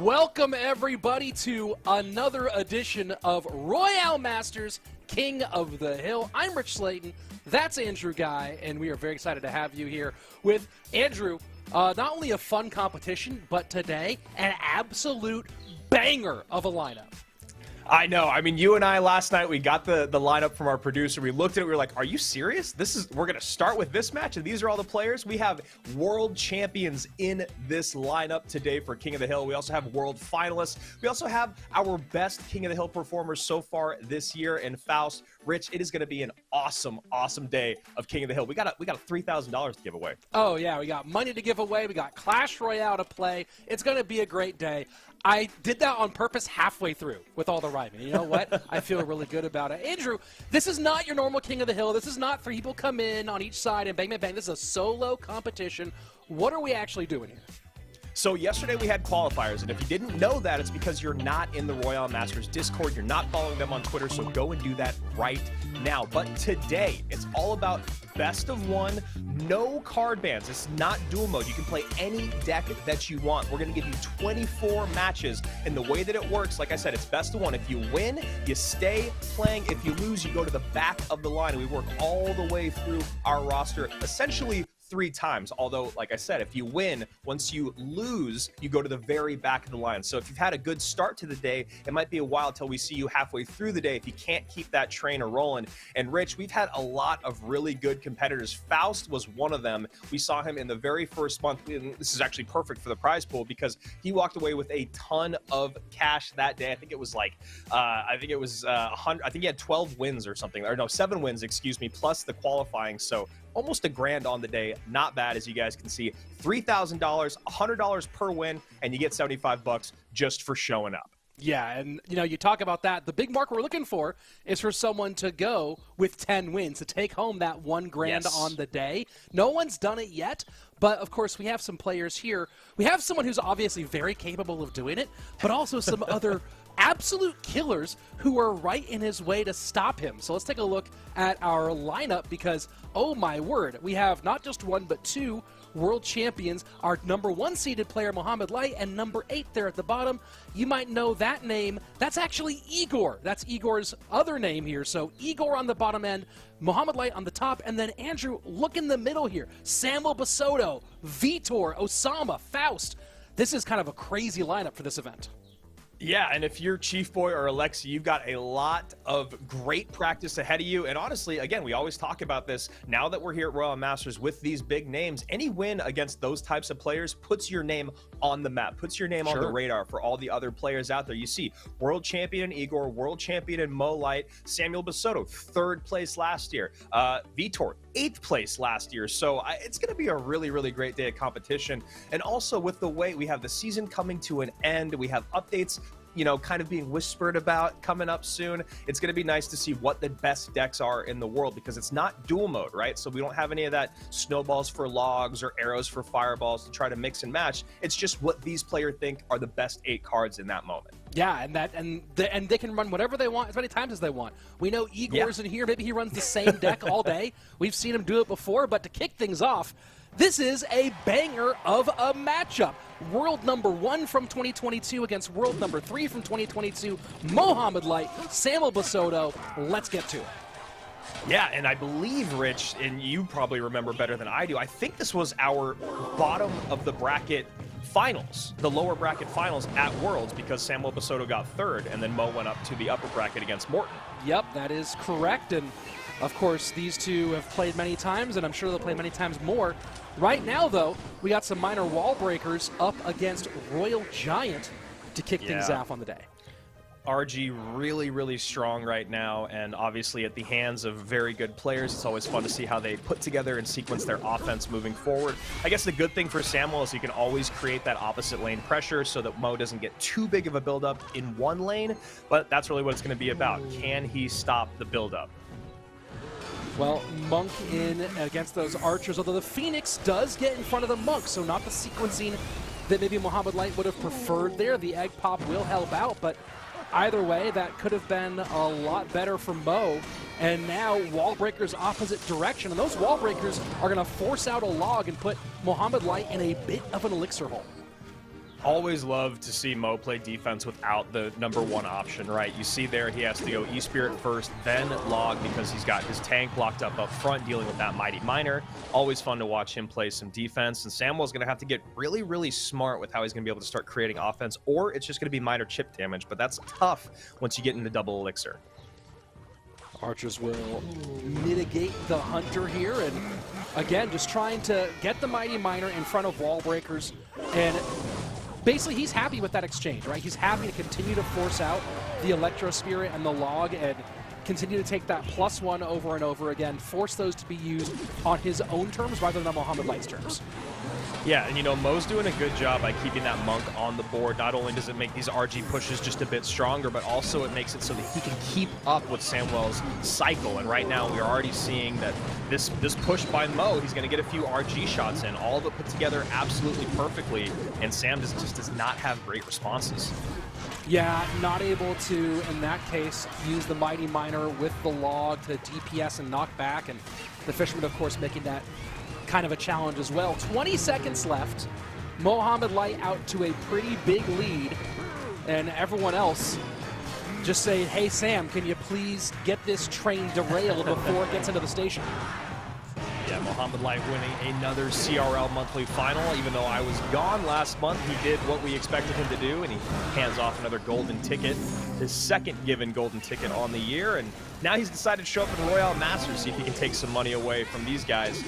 Welcome, everybody, to another edition of Royale Masters King of the Hill. I'm Rich Slayton. That's Andrew Guy, and we are very excited to have you here with Andrew. Not only a fun competition, but today, an absolute banger of a lineup. I know. I mean, you and I last night, we got the lineup from our producer. We looked at it. We were like, are you serious? We're going to start with this match, and these are all the players. We have world champions in this lineup today for King of the Hill. We also have world finalists. We also have our best King of the Hill performers so far this year in Faust. Rich, it is going to be an awesome, awesome day of King of the Hill. We got a $3,000 to give away. Oh, yeah. We got money to give away. We got Clash Royale to play. It's going to be a great day. I did that on purpose halfway through with all the rhyming. You know what? I feel really good about it. Andrew, this is not your normal King of the Hill. This is not 3 people come in on each side and bang, bang, bang. This is a solo competition. What are we actually doing here? So yesterday we had qualifiers, and if you didn't know that, it's because you're not in the Royale Masters Discord. You're not following them on Twitter, so go and do that right now. But today, it's all about best of one, no card bans. It's not duel mode. You can play any deck that you want. We're going to give you 24 matches, and the way that it works, like I said, it's best of one. If you win, you stay playing. If you lose, you go to the back of the line, and we work all the way through our roster, essentially 3 times. Although, like I said, if you win, once you lose, you go to the very back of the line. So if you've had a good start to the day, it might be a while till we see you halfway through the day if you can't keep that train rolling. And Rich, we've had a lot of really good competitors. Faust was one of them. We saw him in the very first month. And this is actually perfect for the prize pool because he walked away with a ton of cash that day. I think it was like, 100. I think he had 12 wins or something, or no, 7 wins, excuse me, plus the qualifying. So almost $1,000 on the day. Not bad, as you guys can see. $3,000, $100 per win, and you get $75 just for showing up. Yeah, and you talk about that. The big mark we're looking for is for someone to go with 10 wins to take home that $1,000 on the day. No one's done it yet, but of course we have some players here. We have someone who's obviously very capable of doing it, but also some other absolute killers who are right in his way to stop him. So let's take a look at our lineup because, oh my word, we have not just 1 but 2 world champions. Our number 1 seeded player, Mohamed Light, and number 8 there at the bottom. You might know that name. That's actually Igor. That's Igor's other name here. So Igor on the bottom end, Mohamed Light on the top, and then Andrew, look in the middle here. Samwell, Vitor, Osama, Faust. This is kind of a crazy lineup for this event. Yeah, and if you're Chief Boy or Alexi, you've got a lot of great practice ahead of you. And honestly, again, we always talk about this. Now that we're here at Royale Masters with these big names, any win against those types of players puts your name on the map, puts your name on the radar for all the other players out there. You see world champion Igor, world champion Mo Light, Samwell, 3rd place last year, Vitor, 8th place last year. So it's going to be a really, really great day of competition. And also with the way we have the season coming to an end, we have updates kind of being whispered about coming up soon. It's going to be nice to see what the best decks are in the world because it's not duel mode, right? So we don't have any of that snowballs for logs or arrows for fireballs to try to mix and match. It's just what these players think are the best 8 cards in that moment. Yeah, and they can run whatever they want as many times as they want. We know Igor's in here. Maybe he runs the same deck all day. We've seen him do it before, but to kick things off, this is a banger of a matchup. World number 1 from 2022 against world number 3 from 2022. Mohamed Light, Samwell. Let's get to it. Yeah, and I believe, Rich, and you probably remember better than I do, I think this was our bottom of the bracket finals, the lower bracket finals at Worlds because Samwell got 3rd, and then Mo went up to the upper bracket against Morton. Yep, that is correct, and of course, these two have played many times, and I'm sure they'll play many times more. Right now, though, we got some minor wall breakers up against Royal Giant to kick things off on the day. RG really, really strong right now, and obviously at the hands of very good players. It's always fun to see how they put together and sequence their offense moving forward. I guess the good thing for Samwell is he can always create that opposite lane pressure so that Mo doesn't get too big of a build-up in one lane, but that's really what it's going to be about. Can he stop the build-up? Well, Monk in against those archers, although the Phoenix does get in front of the Monk, so not the sequencing that maybe Mohamed Light would have preferred there. The egg pop will help out, but either way, that could have been a lot better for Mo. And now wall breakers opposite direction, and those wall breakers are going to force out a log and put Mohamed Light in a bit of an elixir hole. Always love to see Mo play defense without the #1 option, right? You see there he has to go E-Spirit first, then Log, because he's got his tank locked up front dealing with that Mighty Miner. Always fun to watch him play some defense, and Samwell's going to have to get really, really smart with how he's going to be able to start creating offense, or it's just going to be minor chip damage, but that's tough once you get into double elixir. Archers will mitigate the Hunter here, and again, just trying to get the Mighty Miner in front of wall breakers, and basically, he's happy with that exchange, right? He's happy to continue to force out the Electro Spirit and the Log and continue to take that +1 over and over again, force those to be used on his own terms rather than on Mohamed Light's terms. Yeah, and you know, Mo's doing a good job by keeping that Monk on the board. Not only does it make these RG pushes just a bit stronger, but also it makes it so that he can keep up with Samwell's cycle. And right now, we're already seeing that this push by Mo, he's going to get a few RG shots in, all of it put together absolutely perfectly, and Sam just does not have great responses. Yeah, not able to, in that case, use the Mighty Miner with the Log to DPS and knock back, and the Fisherman, of course, making that kind of a challenge as well. 20 seconds left. Mohamed Light out to a pretty big lead, and everyone else just saying, hey, Sam, can you please get this train derailed before it gets into the station? Yeah, Mohamed Light winning another CRL monthly final. Even though I was gone last month, he did what we expected him to do, and he hands off another golden ticket, his second given golden ticket on the year, and now he's decided to show up in Royale Masters, see if he can take some money away from these guys.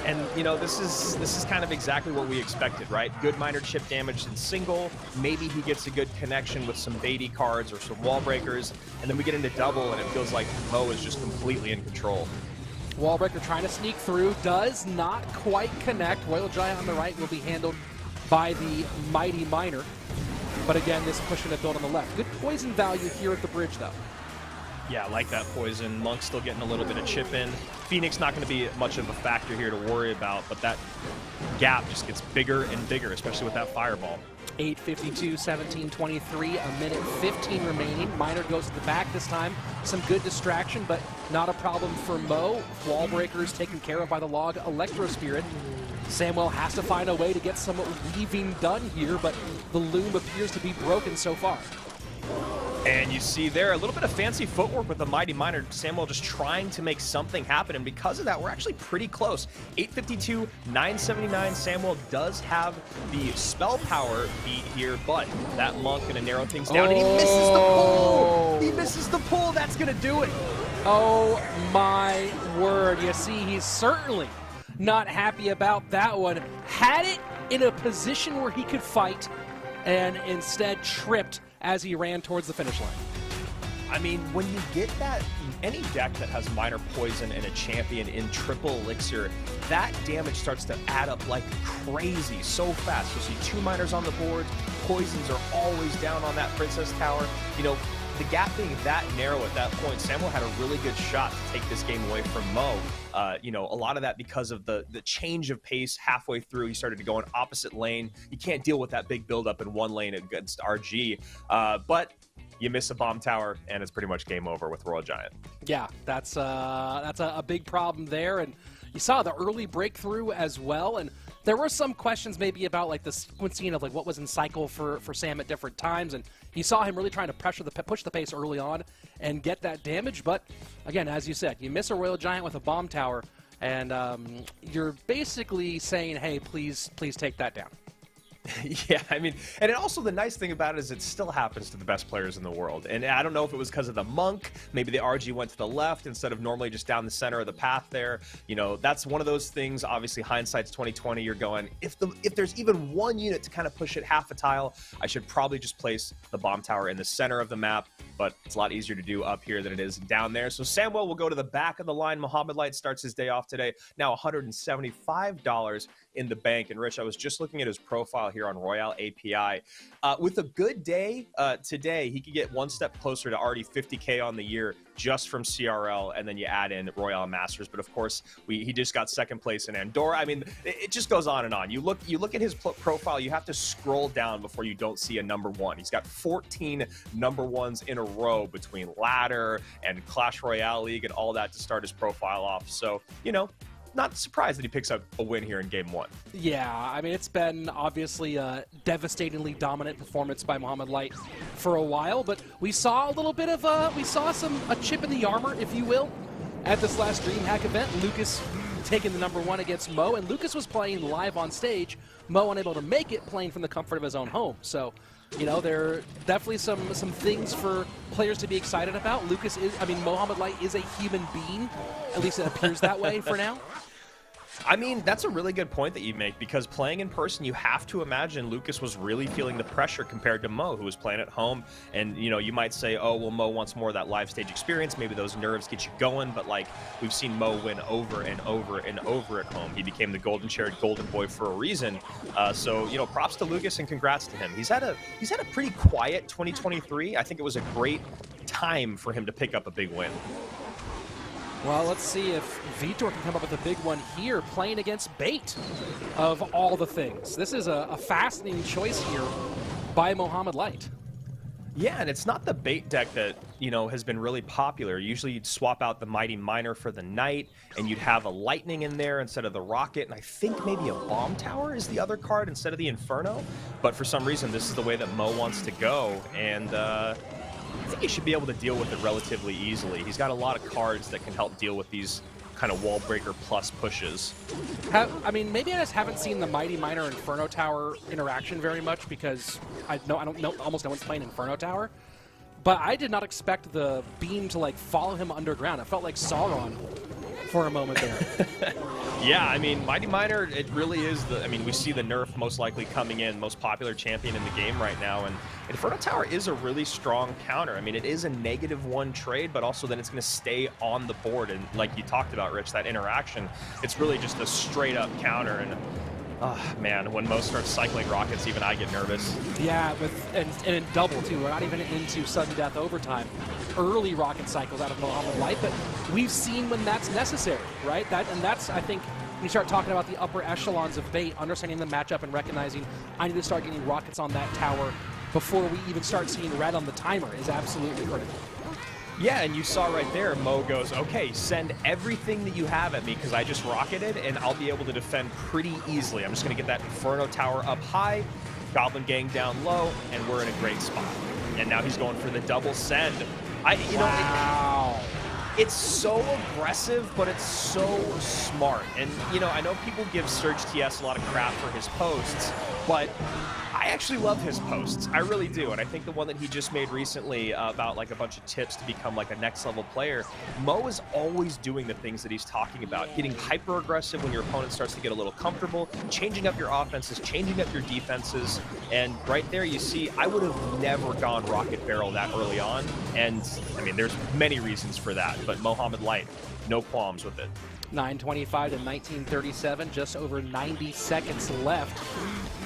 And, you know, this is kind of exactly what we expected, right? Good minor chip damage in single. Maybe he gets a good connection with some baity cards or some wall breakers. And then we get into double, and it feels like Mo is just completely in control. Wallbreaker trying to sneak through, does not quite connect. Royal Giant on the right will be handled by the Mighty Miner. But again, this pushing a build on the left. Good poison value here at the bridge, though. Yeah, I like that poison. Monk's still getting a little bit of chip in. Phoenix not going to be much of a factor here to worry about, but that gap just gets bigger and bigger, especially with that fireball. 8:52, 17:23, a minute 15 remaining. Miner goes to the back this time. Some good distraction, but not a problem for Mo. Wall breakers taken care of by the Log Electro Spirit. Samwell has to find a way to get some weaving done here, but the loom appears to be broken so far. And you see there a little bit of fancy footwork with the Mighty Miner. Samwell just trying to make something happen, and because of that, we're actually pretty close. 852, 979. Samwell does have the spell power beat here, but that Monk going to narrow things down, and he misses the pull. He misses the pull. That's going to do it. Oh my word. You see, he's certainly not happy about that one. Had it in a position where he could fight, and instead tripped as he ran towards the finish line. I mean, when you get that, any deck that has minor poison and a champion in triple elixir, that damage starts to add up like crazy so fast. You'll see 2 miners on the board, poisons are always down on that Princess Tower. You know, the gap being that narrow at that point, Samwell had a really good shot to take this game away from Mo. You know, a lot of that because of the change of pace halfway through. He started to go in opposite lane. You can't deal with that big buildup in one lane against RG. But you miss a bomb tower, and it's pretty much game over with Royal Giant. Yeah, that's a big problem there. And you saw the early breakthrough as well. And there were some questions maybe about like the sequencing of like what was in cycle for Sam at different times, and you saw him really trying to push the pace early on and get that damage. But again, as you said, you miss a Royal Giant with a bomb tower, and you're basically saying, hey, please take that down. Yeah, I mean, and also the nice thing about it is it still happens to the best players in the world. And I don't know if it was because of the Monk, maybe the RG went to the left instead of normally just down the center of the path there. You know, that's one of those things, obviously hindsight's 2020, you're going, if there's even one unit to kind of push it half a tile, I should probably just place the bomb tower in the center of the map, but it's a lot easier to do up here than it is down there. So Samwell will go to the back of the line. Mohamed Light starts his day off today, now $175 in the bank. And Rich, I was just looking at his profile here on Royale API. With a good day today, he could get one step closer to already 50K on the year just from CRL, and then you add in Royale Masters. But of course, he just got second place in Andorra. I mean, it just goes on and on. You look at his profile, you have to scroll down before you don't see a #1. He's got 14 #1s in a row between ladder and Clash Royale League and all that to start his profile off. So, you know, not surprised that he picks up a win here in game 1. Yeah, I mean, it's been obviously a devastatingly dominant performance by Mohamed Light for a while, but we saw a little bit of a chip in the armor, if you will, at this last DreamHack event. Lucas taking the #1 against Mo, and Lucas was playing live on stage. Mo unable to make it, playing from the comfort of his own home. So, you know, there are definitely some things for players to be excited about. Mohamed Light is a human being. At least it appears that way for now. I mean, that's a really good point that you make, because playing in person, you have to imagine Lucas was really feeling the pressure compared to Mo, who was playing at home. And, you know, you might say, oh, well, Mo wants more of that live stage experience. Maybe those nerves get you going. But, like, we've seen Mo win over and over and over at home. He became the golden chariot golden boy for a reason. So, you know, props to Lucas and congrats to him. He's had a pretty quiet 2023. I think it was a great time for him to pick up a big win. Well, let's see if Vitor can come up with a big one here, playing against Bait, of all the things. This is a fascinating choice here by Mohamed Light. Yeah, and it's not the Bait deck that, you know, has been really popular. Usually you'd swap out the Mighty Miner for the Knight, and you'd have a Lightning in there instead of the Rocket, and I think maybe a Bomb Tower is the other card instead of the Inferno. But for some reason, this is the way that Mo wants to go, and I think he should be able to deal with it relatively easily. He's got a lot of cards that can help deal with these kind of wall breaker plus pushes. I mean, maybe I just haven't seen the Mighty Miner Inferno Tower interaction very much, because I don't know, almost no one's playing Inferno Tower. But I did not expect the beam to, like, follow him underground. It felt like Sauron for a moment there. Yeah, I mean, Mighty Miner, it really is we see the nerf most likely coming in, most popular champion in the game right now, and Inferno Tower is a really strong counter. I mean, it is a -1 trade, but also then it's going to stay on the board, and like you talked about, Rich, that interaction, it's really just a straight-up counter, and man, when Mo starts cycling rockets, even I get nervous. Yeah, and in double, too. We're not even into sudden death overtime. Early rocket cycles out of Mohamed Light, but we've seen when that's necessary, right? That's, I think, when you start talking about the upper echelons of Bait, understanding the matchup and recognizing I need to start getting rockets on that tower before we even start seeing red on the timer is absolutely critical. Yeah, and you saw right there, Mo goes, okay, send everything that you have at me, because I just rocketed, and I'll be able to defend pretty easily. I'm just going to get that Inferno Tower up high, Goblin Gang down low, and we're in a great spot. And now he's going for the double send. Wow. It's so aggressive, but it's so smart. And, you know, I know people give Surge TS a lot of crap for his posts, but I actually love his posts. I really do. And I think the one that he just made recently about like a bunch of tips to become like a next level player, Mo is always doing the things that he's talking about. Getting hyper aggressive when your opponent starts to get a little comfortable, changing up your offenses, changing up your defenses. And right there you see, I would have never gone Rocket Barrel that early on. And I mean, there's many reasons for that, but Mohamed Light, no qualms with it. 9:25 to 19:37, just over 90 seconds left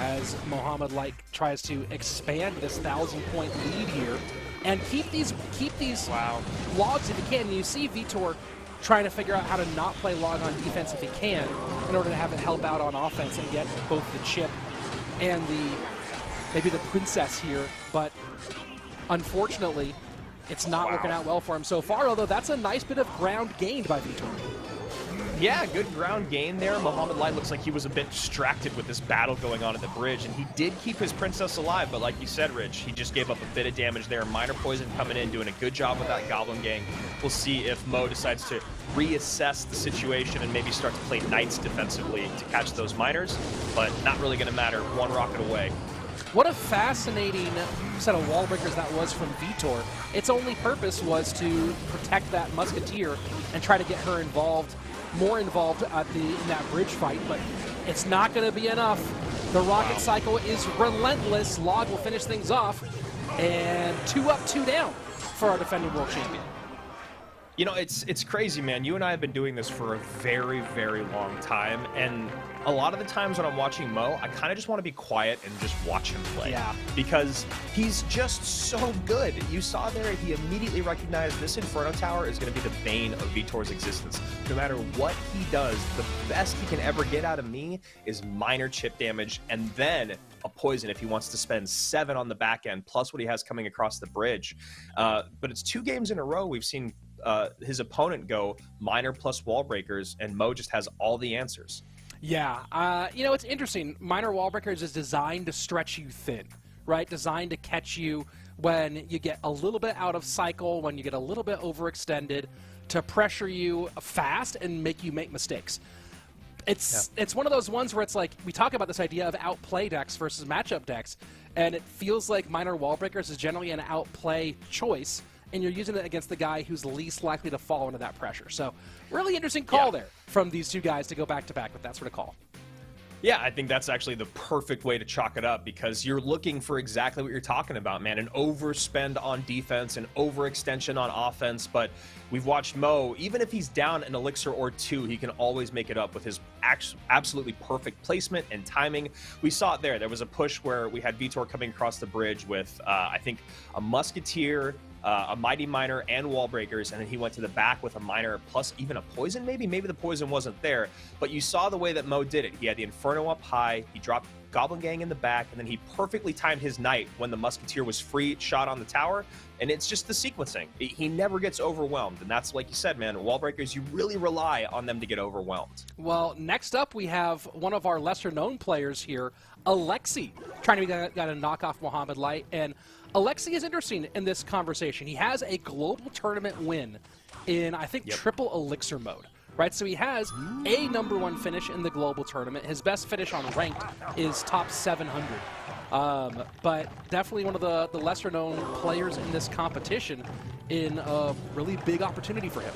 as Mohamed Light tries to expand this 1,000-point lead here and keep these logs if he can. And you see Vitor trying to figure out how to not play log on defense if he can in order to have it help out on offense and get both the chip and maybe the princess here. But unfortunately, it's not working out well for him so far, although that's a nice bit of ground gained by Vitor. Yeah, good ground gain there. Mohamed Light looks like he was a bit distracted with this battle going on at the bridge, and he did keep his princess alive, but like you said, Rich, he just gave up a bit of damage there. Minor Poison coming in, doing a good job with that Goblin Gang. We'll see if Mo decides to reassess the situation and maybe start to play Knights defensively to catch those miners, but not really going to matter. One rocket away. What a fascinating set of wall breakers that was from Vitor. Its only purpose was to protect that Musketeer and try to get her more involved in that bridge fight, but it's not going to be enough. The rocket cycle is relentless. Log will finish things off, and 2 up, 2 down for our defending world champion. You know, it's crazy, man. You and I have been doing this for a very, very long time, and a lot of the times when I'm watching Mo, I kind of just want to be quiet and just watch him play. Yeah. Because he's just so good. You saw there, he immediately recognized this Inferno Tower is going to be the bane of Vitor's existence. No matter what he does, the best he can ever get out of me is minor chip damage, and then a poison if he wants to spend 7 on the back end, plus what he has coming across the bridge. But it's 2 games in a row we've seen his opponent go Miner plus wall breakers, and Mo just has all the answers. Yeah, you know, it's interesting. Miner wall breakers is designed to stretch you thin, right? Designed to catch you when you get a little bit out of cycle, when you get a little bit overextended, to pressure you fast and make you make mistakes. It's one of those ones where it's like, we talk about this idea of outplay decks versus matchup decks, and it feels like Miner wall breakers is generally an outplay choice, and you're using it against the guy who's least likely to fall into that pressure. So really interesting call there from these two guys to go back-to-back with that sort of call. Yeah, I think that's actually the perfect way to chalk it up, because you're looking for exactly what you're talking about, man. An overspend on defense, an overextension on offense. But we've watched Mo, even if he's down an elixir or two, he can always make it up with his absolutely perfect placement and timing. We saw it there. There was a push where we had Vitor coming across the bridge with, I think, a Musketeer, a Mighty Miner, and wall breakers, and then he went to the back with a Miner plus even a poison, maybe the poison wasn't there, but you saw the way that Mo did it. He had the Inferno up high, he dropped Goblin Gang in the back, and then he perfectly timed his Knight when the Musketeer was free shot on the tower, and it's just the sequencing. He never gets overwhelmed, and that's, like you said, man, wall breakers, you really rely on them to get overwhelmed. Well, next up we have one of our lesser-known players here, Alexi, trying to be got to knock off Mohamed Light, and Alexi is interesting in this conversation. He has a global tournament win in, I think, triple elixir mode, right? So he has a #1 finish in the global tournament. His best finish on ranked is top 700. But definitely one of the lesser-known players in this competition, in a really big opportunity for him.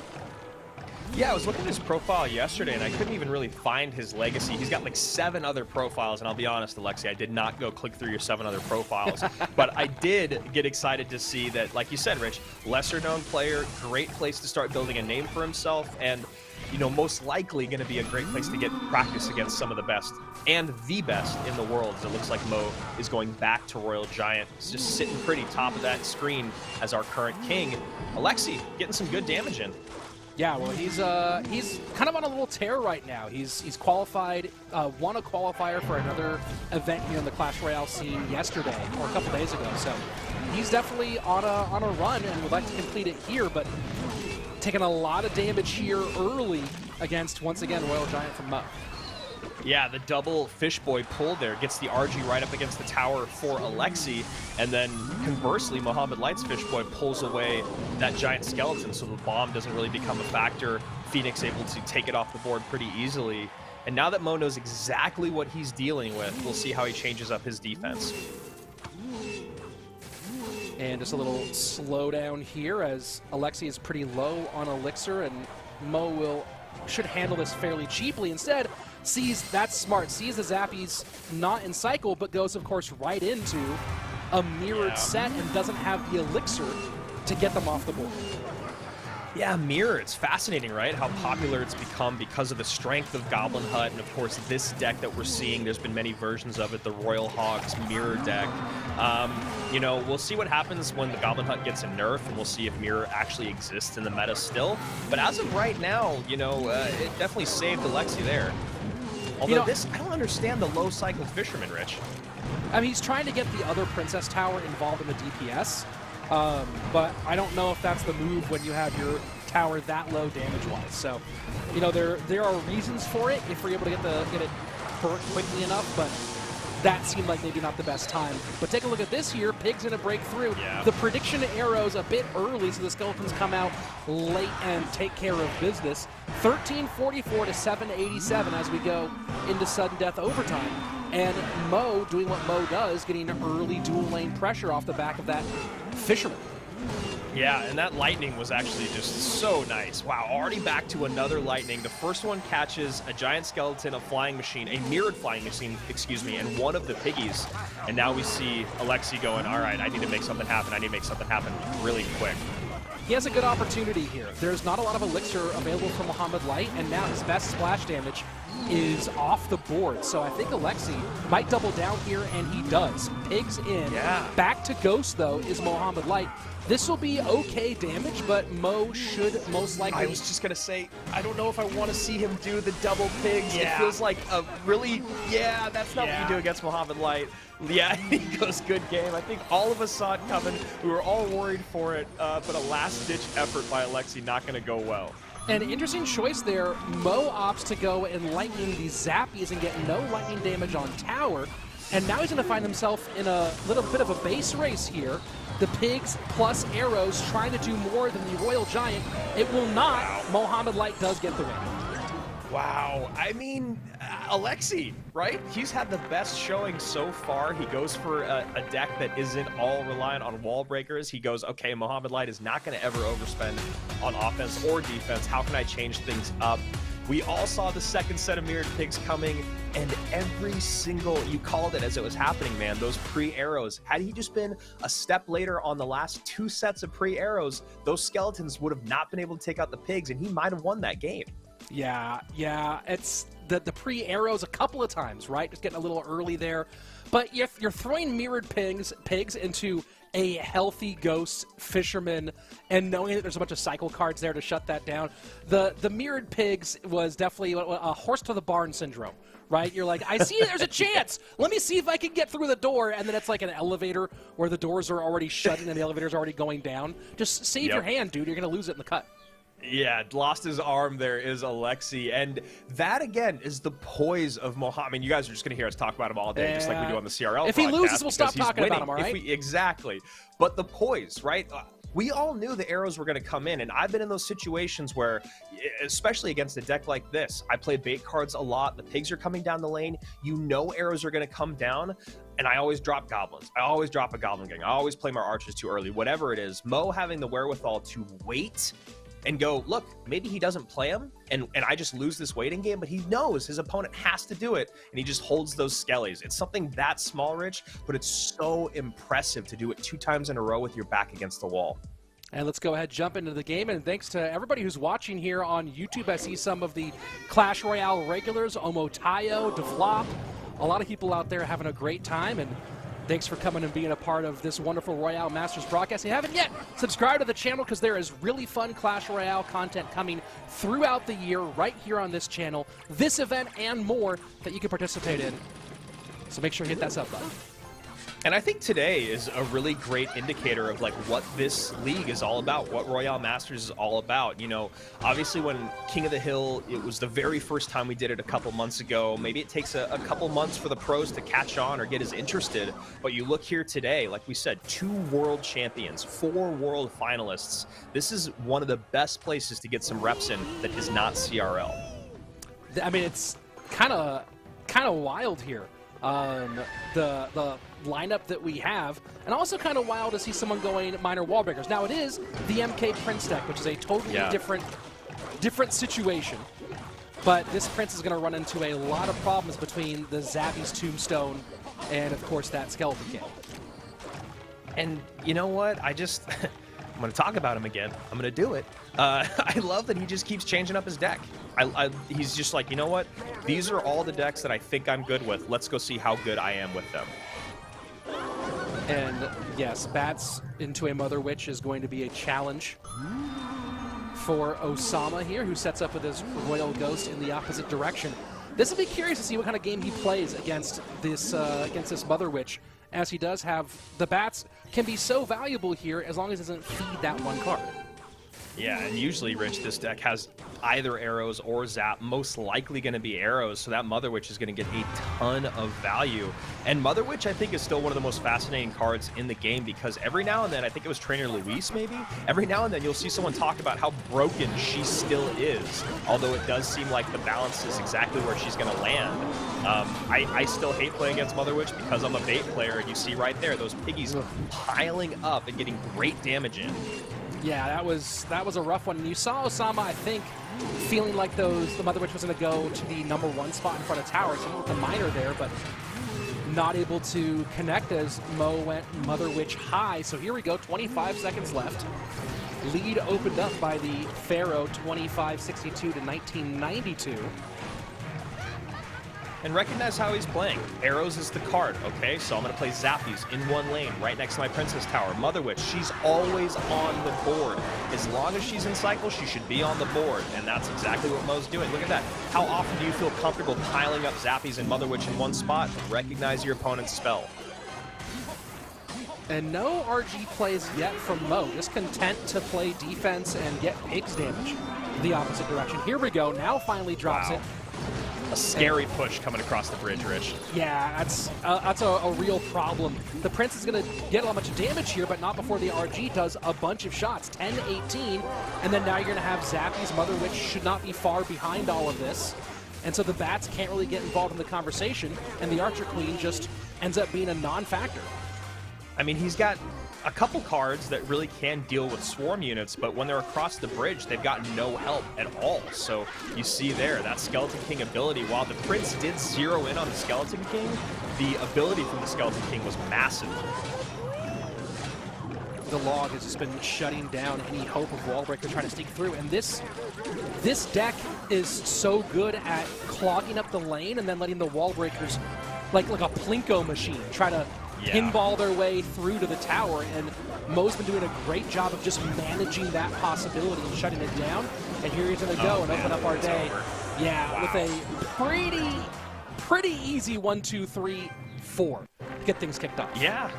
Yeah, I was looking at his profile yesterday, and I couldn't even really find his legacy. He's got like 7 other profiles, and I'll be honest, Alexi, I did not go click through your 7 other profiles. But I did get excited to see that, like you said, Rich, lesser-known player, great place to start building a name for himself, and, you know, most likely going to be a great place to get practice against some of the best, and the best in the world, as it looks like Mo is going back to Royal Giant. He's just sitting pretty top of that screen as our current king. Alexi getting some good damage in. Yeah, well, he's kind of on a little tear right now. He's qualified, won a qualifier for another event here in the Clash Royale scene yesterday, or a couple days ago. So he's definitely on a run and would like to complete it here, but taking a lot of damage here early against, once again, Royal Giant from Mo. Yeah, the double Fish Boy pull there gets the RG right up against the tower for Alexi, and then conversely, Mohamed Light's Fish Boy pulls away that giant skeleton, so the bomb doesn't really become a factor. Phoenix able to take it off the board pretty easily. And now that Mo knows exactly what he's dealing with, we'll see how he changes up his defense. And just a little slowdown here as Alexi is pretty low on elixir, and Mo should handle this fairly cheaply. Instead, that's smart, sees the Zappies not in cycle, but goes, of course, right into a mirrored set and doesn't have the elixir to get them off the board. Yeah, Mirror, it's fascinating, right? How popular it's become because of the strength of Goblin Hut, and of course this deck that we're seeing, there's been many versions of it, the Royal Hogs Mirror deck. You know, we'll see what happens when the Goblin Hut gets a nerf, and we'll see if Mirror actually exists in the meta still. But as of right now, you know, it definitely saved Alexi there. Although I don't understand the low cycle Fisherman, Rich. I mean, he's trying to get the other Princess Tower involved in the DPS. But I don't know if that's the move when you have your tower that low damage-wise. So, you know, there are reasons for it if we're able to get it burnt quickly enough, but that seemed like maybe not the best time. But take a look at this here. Pig's going to break through. Yeah. The prediction arrow's a bit early, so the skeletons come out late and take care of business. 1344 to 787 as we go into sudden death overtime. And Mo doing what Mo does, getting early dual lane pressure off the back of that Fisherman. Yeah, and that lightning was actually just so nice. Wow, already back to another lightning. The first one catches a giant skeleton, a flying machine, a mirrored flying machine, excuse me, and one of the piggies. And now we see Alexi going, all right, I need to make something happen. I need to make something happen really quick. He has a good opportunity here. There's not a lot of elixir available for Mohamed Light, and now his best splash damage is off the board. So I think Alexi might double down here, and he does. Pigs in. Yeah. Back to Ghost, though, is Mohamed Light. This will be okay damage, but Mo should most likely... I was just going to say, I don't know if I want to see him do the double pigs. Yeah. It feels like a really, that's not what you do against Mohamed Light. Yeah, he goes good game. I think all of us saw it coming. We were all worried for it, but a last-ditch effort by Alexi, not going to go well. An interesting choice there. Mo opts to go and lightning these zappies and get no lightning damage on tower. And now he's going to find himself in a little bit of a base race here. The pigs plus arrows trying to do more than the Royal Giant. It will not. Wow. Mohamed Light does get the win. Wow. I mean, Alexi, right? He's had the best showing so far. He goes for a deck that isn't all reliant on wall breakers. He goes, okay, Mohamed Light is not going to ever overspend on offense or defense. How can I change things up? We all saw the second set of mirrored pigs coming, and every single, you called it as it was happening, man, those pre-arrows. Had he just been a step later on the last 2 sets of pre-arrows, those skeletons would have not been able to take out the pigs, and he might have won that game. Yeah, it's the pre-arrows a couple of times, right? Just getting a little early there. But if you're throwing mirrored pigs into a healthy Ghost Fisherman and knowing that there's a bunch of cycle cards there to shut that down, the mirrored pigs was definitely a horse to the barn syndrome, right? You're like, I see there's a chance. Let me see if I can get through the door. And then it's like an elevator where the doors are already shut and the elevator's already going down. Just save your hand, dude. You're going to lose it in the cut. Yeah, lost his arm there is Alexi. And that, again, is the poise of Mohamed. I mean, you guys are just going to hear us talk about him all day, just like we do on the CRL If he loses, we'll stop talking about him, all right? Exactly. But the poise, right? We all knew the arrows were going to come in, and I've been in those situations where, especially against a deck like this, I play bait cards a lot. The pigs are coming down the lane. You know arrows are going to come down, and I always drop goblins. I always drop a goblin gang. I always play my archers too early, whatever it is. Mo having the wherewithal to wait and go, look, maybe he doesn't play him, and I just lose this waiting game, but he knows his opponent has to do it, and he just holds those skellies. It's something that small, Rich, but it's so impressive to do it 2 times in a row with your back against the wall. And let's go ahead, jump into the game, and thanks to everybody who's watching here on YouTube. I see some of the Clash Royale regulars, Omotayo, DeFlop, a lot of people out there having a great time, and thanks for coming and being a part of this wonderful Royale Masters broadcast. If you haven't yet, subscribe to the channel because there is really fun Clash Royale content coming throughout the year right here on this channel, this event and more that you can participate in. So make sure you hit that sub button. And I think today is a really great indicator of like what this league is all about, what Royale Masters is all about. You know, obviously when King of the Hill, it was the very first time we did it a couple months ago. Maybe it takes a couple months for the pros to catch on or get as interested. But you look here today, like we said, 2 world champions, 4 world finalists. This is one of the best places to get some reps in that is not CRL. I mean, it's kind of wild here. The lineup that we have, and also kind of wild to see someone going minor wall breakers. Now it is the MK Prince deck, which is a totally different situation. But this Prince is going to run into a lot of problems between the Zappy's Tombstone and, of course, that Skeleton King. And you know what? I'm going to talk about him again. I'm going to do it. I love that he just keeps changing up his deck. He's just like, you know what? These are all the decks that I think I'm good with. Let's go see how good I am with them. And yes, Bats into a Mother Witch is going to be a challenge for Osama here, who sets up with his Royal Ghost in the opposite direction. This will be curious to see what kind of game he plays against this Mother Witch, as he does have the Bats can be so valuable here as long as it doesn't feed that one card. Yeah, and usually, Rich, this deck has either arrows or zap, most likely going to be arrows, so that Mother Witch is going to get a ton of value. And Mother Witch, I think, is still one of the most fascinating cards in the game because every now and then, I think it was Trainer Luis maybe, every now and then you'll see someone talk about how broken she still is, although it does seem like the balance is exactly where she's going to land. I still hate playing against Mother Witch because I'm a bait player, and you see right there, those piggies piling up and getting great damage in. Yeah, that was a rough one. And you saw Osama, I think, feeling like the Mother Witch was going to go to the #1 spot in front of tower. So with the minor there, but not able to connect as Mo went Mother Witch high. So here we go, 25 seconds left. Lead opened up by the Pharaoh, 25-62 to 1992. and recognize how he's playing. Arrows is the card, okay? So I'm going to play Zappies in one lane right next to my Princess Tower. Mother Witch, she's always on the board. As long as she's in cycle, she should be on the board, and that's exactly what Mo's doing. Look at that. How often do you feel comfortable piling up Zappies and Mother Witch in one spot? Recognize your opponent's spell. And no RG plays yet from Mo, just content to play defense and get pigs damage the opposite direction. Here we go, now finally drops it. A scary push coming across the bridge, Rich. Yeah, that's a real problem. The Prince is going to get a lot much damage here, but not before the RG does a bunch of shots. 10-18, and then now you're going to have Zappies. Mother Witch should not be far behind all of this. And so the Bats can't really get involved in the conversation, and the Archer Queen just ends up being a non-factor. I mean, he's got a couple cards that really can deal with swarm units, but when they're across the bridge, they've got no help at all. So you see there, that Skeleton King ability, while the Prince did zero in on the Skeleton King, the ability from the Skeleton King was massive. The log has just been shutting down any hope of Wallbreaker trying to sneak through, and this deck is so good at clogging up the lane and then letting the Wallbreakers, like a Plinko machine, try to pinball their way through to the tower, and Mo's been doing a great job of just managing that possibility and shutting it down. And here he's going to go and open up our day. Yeah, with a pretty easy 1, 2, 3, 4 to get things kicked off. Yeah.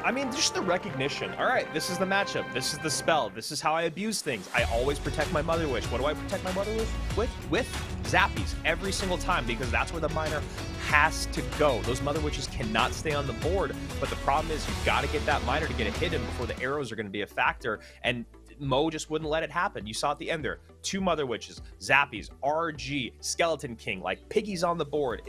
I mean, just the recognition. All right, this is the matchup. This is the spell. This is how I abuse things. I always protect my Mother Witch. What do I protect my Mother Witch with? Zappies every single time, because that's where the miner has to go. Those Mother Witches cannot stay on the board, but the problem is you've got to get that miner to get a hit in before the arrows are going to be a factor, and Mo just wouldn't let it happen. You saw at the end there, 2 Mother Witches, Zappies, RG, Skeleton King, like piggies on the board.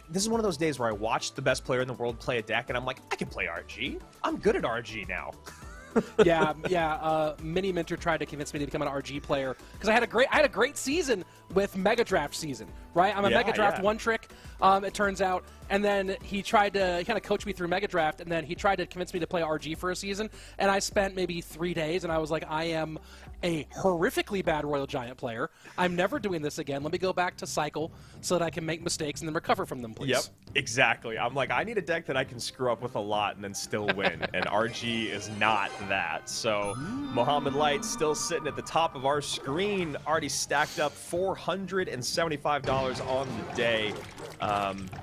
This is one of those days where I watched the best player in the world play a deck, and I'm like, I can play RG. I'm good at RG now. Mini Minter tried to convince me to become an RG player because I had a great season with Mega Draft season, right? I'm a Mega Draft one trick, it turns out, and then he tried to kind of coach me through Mega Draft, and then he tried to convince me to play RG for a season, and I spent maybe 3 days, and I was like, I am a horrifically bad Royal Giant player. I'm never doing this again. Let me go back to Cycle so that I can make mistakes and then recover from them, please. Yep, exactly. I'm like, I need a deck that I can screw up with a lot and then still win, and RG is not that. So Mohamed Light still sitting at the top of our screen, already stacked up $475 on the day.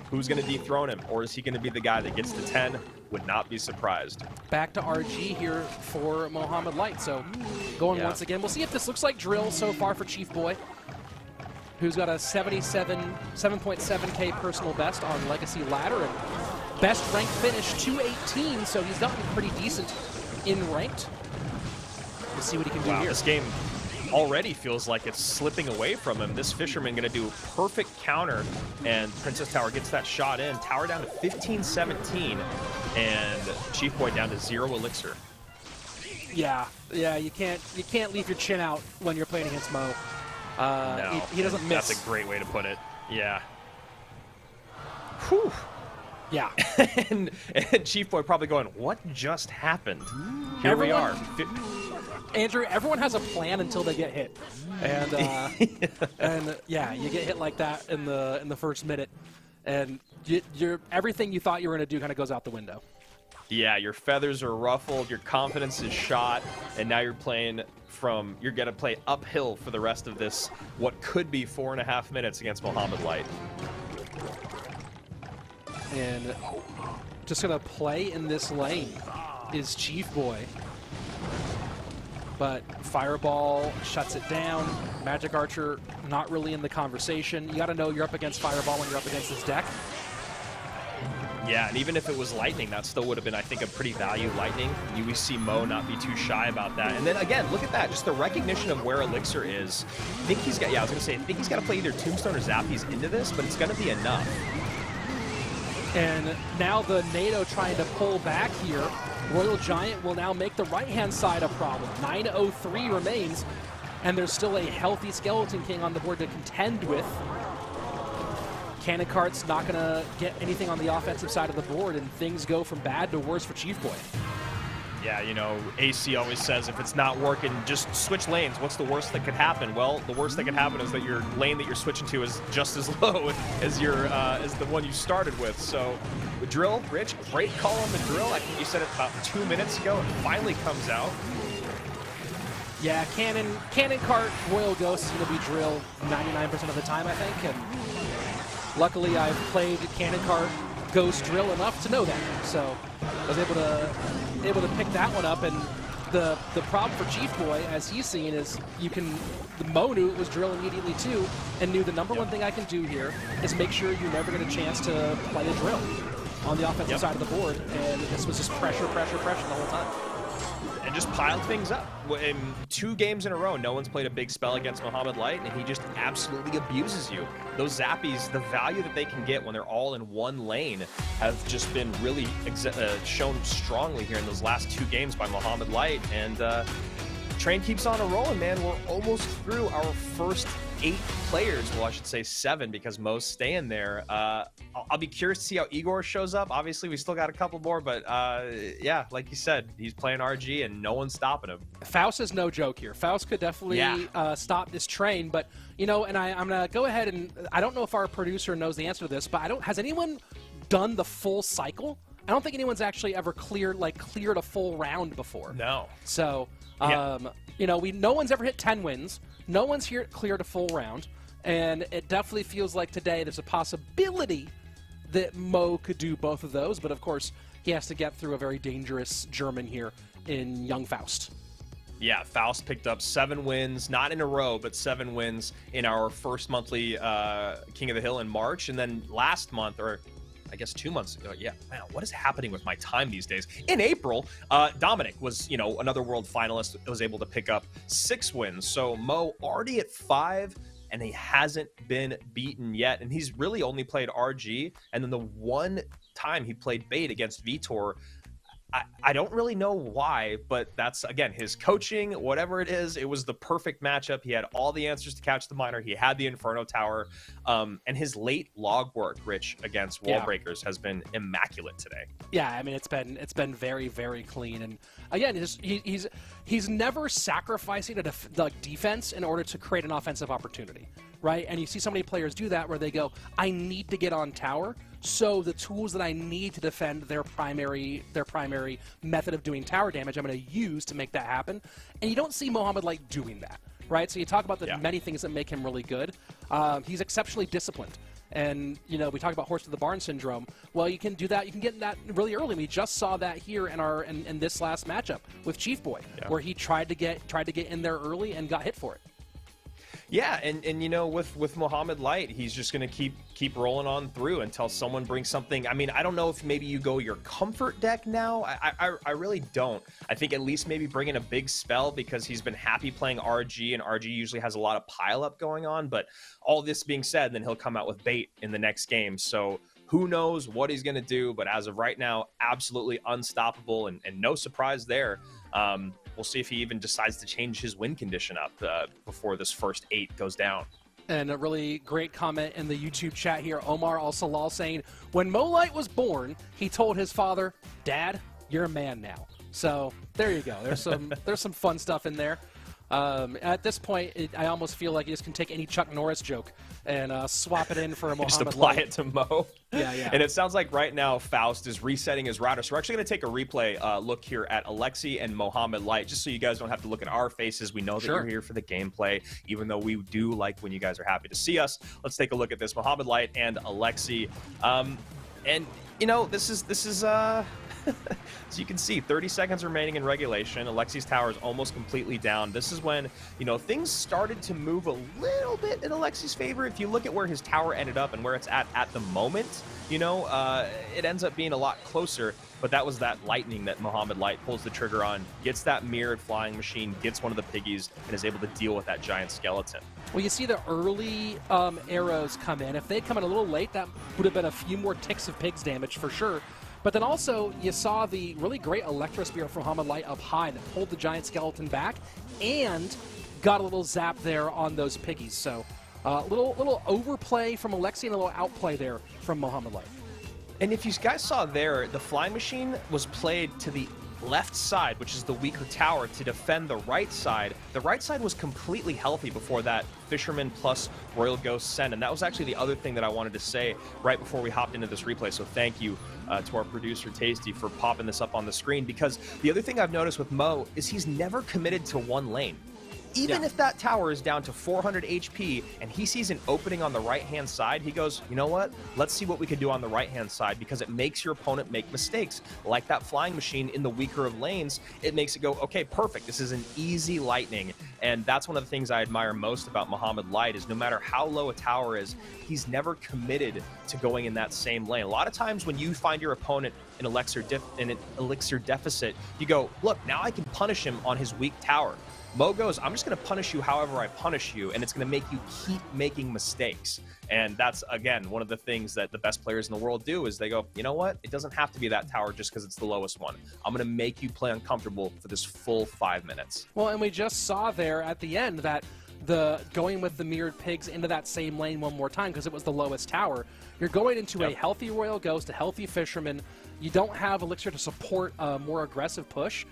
Who's going to dethrone him, or is he going to be the guy that gets to 10? Would not be surprised. Back to RG here for Mohamed Light. So going once again. We'll see if this looks like drill so far for Chief Boy, who's got a 7.7K personal best on Legacy Ladder, and best ranked finish 218, so he's gotten pretty decent in ranked. We'll see what he can do here. This game already feels like it's slipping away from him. This Fisherman going to do a perfect counter, and Princess Tower gets that shot in. Tower down to 15-17, and Chief Boy down to 0 elixir. Yeah, you can't leave your chin out when you're playing against Mo. No, he doesn't miss. That's a great way to put it. Yeah. Whew. Yeah. and Chief Boy probably going, what just happened? Here we are. Andrew, everyone has a plan until they get hit, and yeah, you get hit like that in the first minute, and everything you thought you were going to do kind of goes out the window. Yeah, your feathers are ruffled, your confidence is shot, and now you're going to play uphill for the rest of this, what could be 4.5 minutes against Mohamed Light. And just going to play in this lane is Chief Boy. But Fireball shuts it down. Magic Archer not really in the conversation. You got to know you're up against Fireball when you're up against this deck. Yeah, and even if it was Lightning, that still would have been, I think, a pretty value Lightning. You see Mo not be too shy about that. And then, again, look at that. Just the recognition of where Elixir is. I think he's got, I was going to say, I think he's got to play either Tombstone or Zappies into this, but it's going to be enough. And now the NATO trying to pull back here. Royal Giant will now make the right-hand side a problem. 9:03 remains, and there's still a healthy Skeleton King on the board to contend with. Cannon Cart's not going to get anything on the offensive side of the board, and things go from bad to worse for Chief Boy. Yeah, you know, AC always says if it's not working, just switch lanes. What's the worst that could happen? Well, the worst that could happen is that your lane that you're switching to is just as low as your as the one you started with. So, the drill, Rich, great call on the drill. I think you said it about 2 minutes ago. It finally comes out. Yeah, Cannon Cart Royal Ghost is going to be drill 99% of the time, I think. And luckily, I've played Cannon Cart Ghost drill enough to know that. So I was able to pick that one up. And the problem for Chief Boy, as he's seen, is the Mo knew it was drill immediately too, and knew the number one thing I can do here is make sure you never get a chance to play a drill on the offensive side of the board. And this was just pressure the whole time. And just piled things up. In 2 games in a row, no one's played a big spell against Mohamed Light, and he just absolutely abuses you. Those zappies, the value that they can get when they're all in one lane, have just been really shown strongly here in those last 2 games by Mohamed Light. And train keeps on a rolling, man. We're almost through our first 8 players. Well, I should say 7 because Mo's staying there. I'll be curious to see how Igor shows up. Obviously, we still got a couple more, but yeah, like you said, he's playing RG and no one's stopping him. Faust is no joke here. Faust could definitely stop this train, but you know, and I'm gonna go ahead and I don't know if our producer knows the answer to this, but has anyone done the full cycle? I don't think anyone's actually ever cleared a full round before. No. So, you know, no one's ever hit 10 wins. No one's here cleared a full round, and it definitely feels like today there's a possibility that Mo could do both of those, but of course he has to get through a very dangerous German here in young Faust. Yeah, Faust picked up 7 wins, not in a row, but 7 wins in our first monthly King of the Hill in March, and then last month, or I guess 2 months ago. Yeah, man, what is happening with my time these days? In April, Dominic was, you know, another world finalist, was able to pick up 6 wins. So Mo already at 5, and he hasn't been beaten yet. And he's really only played RG. And then the one time he played bait against Vitor, I don't really know why, but that's, again, his coaching, whatever it is, it was the perfect matchup. He had all the answers to catch the miner. He had the Inferno Tower. And his late log work, Rich, against Wall Breakers has been immaculate today. Yeah, I mean, it's been very, very clean. And again, he's never sacrificing the defense in order to create an offensive opportunity, right? And you see so many players do that where they go, I need to get on tower, so the tools that I need to defend their primary method of doing tower damage, I'm going to use to make that happen. And you don't see Mohamed Light doing that, right? So you talk about the many things that make him really good. He's exceptionally disciplined. And, you know, we talk about horse to the barn syndrome. Well, you can do that. You can get that really early. We just saw that here in this last matchup with Chief Boy, where he tried to get in there early and got hit for it. Yeah, and you know, with Mohamed Light, he's just going to keep rolling on through until someone brings something. I mean, I don't know if maybe you go your comfort deck now. I really don't. I think at least maybe bring in a big spell because he's been happy playing RG, and RG usually has a lot of pile-up going on. But all this being said, then he'll come out with bait in the next game. So who knows what he's going to do, but as of right now, absolutely unstoppable, and no surprise there. We'll see if he even decides to change his win condition up before this first 8 goes down. And a really great comment in the YouTube chat here, Omar Al-Salal saying, when Mo Light was born, he told his father, Dad, you're a man now. So there you go. There's some fun stuff in there. At this point, I almost feel like you just can take any Chuck Norris joke and swap it in for a Mohamed Light. Just apply it to Mo. Yeah. And it sounds like right now Faust is resetting his router. So we're actually going to take a replay look here at Alexi and Mohamed Light, just so you guys don't have to look at our faces. We know that you're here for the gameplay, even though we do like when you guys are happy to see us. Let's take a look at this. Mohamed Light and Alexi. And, you know, this is as you can see, 30 seconds remaining in regulation. Alexi's tower is almost completely down. This is when, you know, things started to move a little bit in Alexi's favor. If you look at where his tower ended up and where it's at the moment, you know, it ends up being a lot closer. But that was that lightning that Mohamed Light pulls the trigger on, gets that mirrored flying machine, gets one of the piggies, and is able to deal with that giant skeleton. Well, you see the early arrows come in. If they come in a little late, that would have been a few more ticks of pigs damage for sure. But then also, you saw the really great Electro Spear from Mohamed Light up high that pulled the giant skeleton back and got a little zap there on those piggies. So little overplay from Alexi and a little outplay there from Mohamed Light. And if you guys saw there, the flying machine was played to the left side, which is the weaker tower, to defend the right side. The right side was completely healthy before that Fisherman plus Royal Ghost send, and that was actually the other thing that I wanted to say right before we hopped into this replay, so thank you to our producer Tasty for popping this up on the screen, because the other thing I've noticed with Mo is he's never committed to one lane. Even if that tower is down to 400 HP and he sees an opening on the right-hand side, he goes, you know what? Let's see what we can do on the right-hand side, because it makes your opponent make mistakes. Like that flying machine in the weaker of lanes, it makes it go, okay, perfect. This is an easy lightning. And that's one of the things I admire most about Mohamed Light is no matter how low a tower is, he's never committed to going in that same lane. A lot of times when you find your opponent in an elixir deficit, you go, look, now I can punish him on his weak tower. Mo goes, I'm just going to punish you however I punish you, and it's going to make you keep making mistakes. And that's, again, one of the things that the best players in the world do is they go, you know what? It doesn't have to be that tower just because it's the lowest one. I'm going to make you play uncomfortable for this full 5 minutes. Well, and we just saw there at the end that the going with the mirrored pigs into that same lane one more time because it was the lowest tower. You're going into a healthy Royal Ghost, a healthy Fisherman. You don't have Elixir to support a more aggressive push.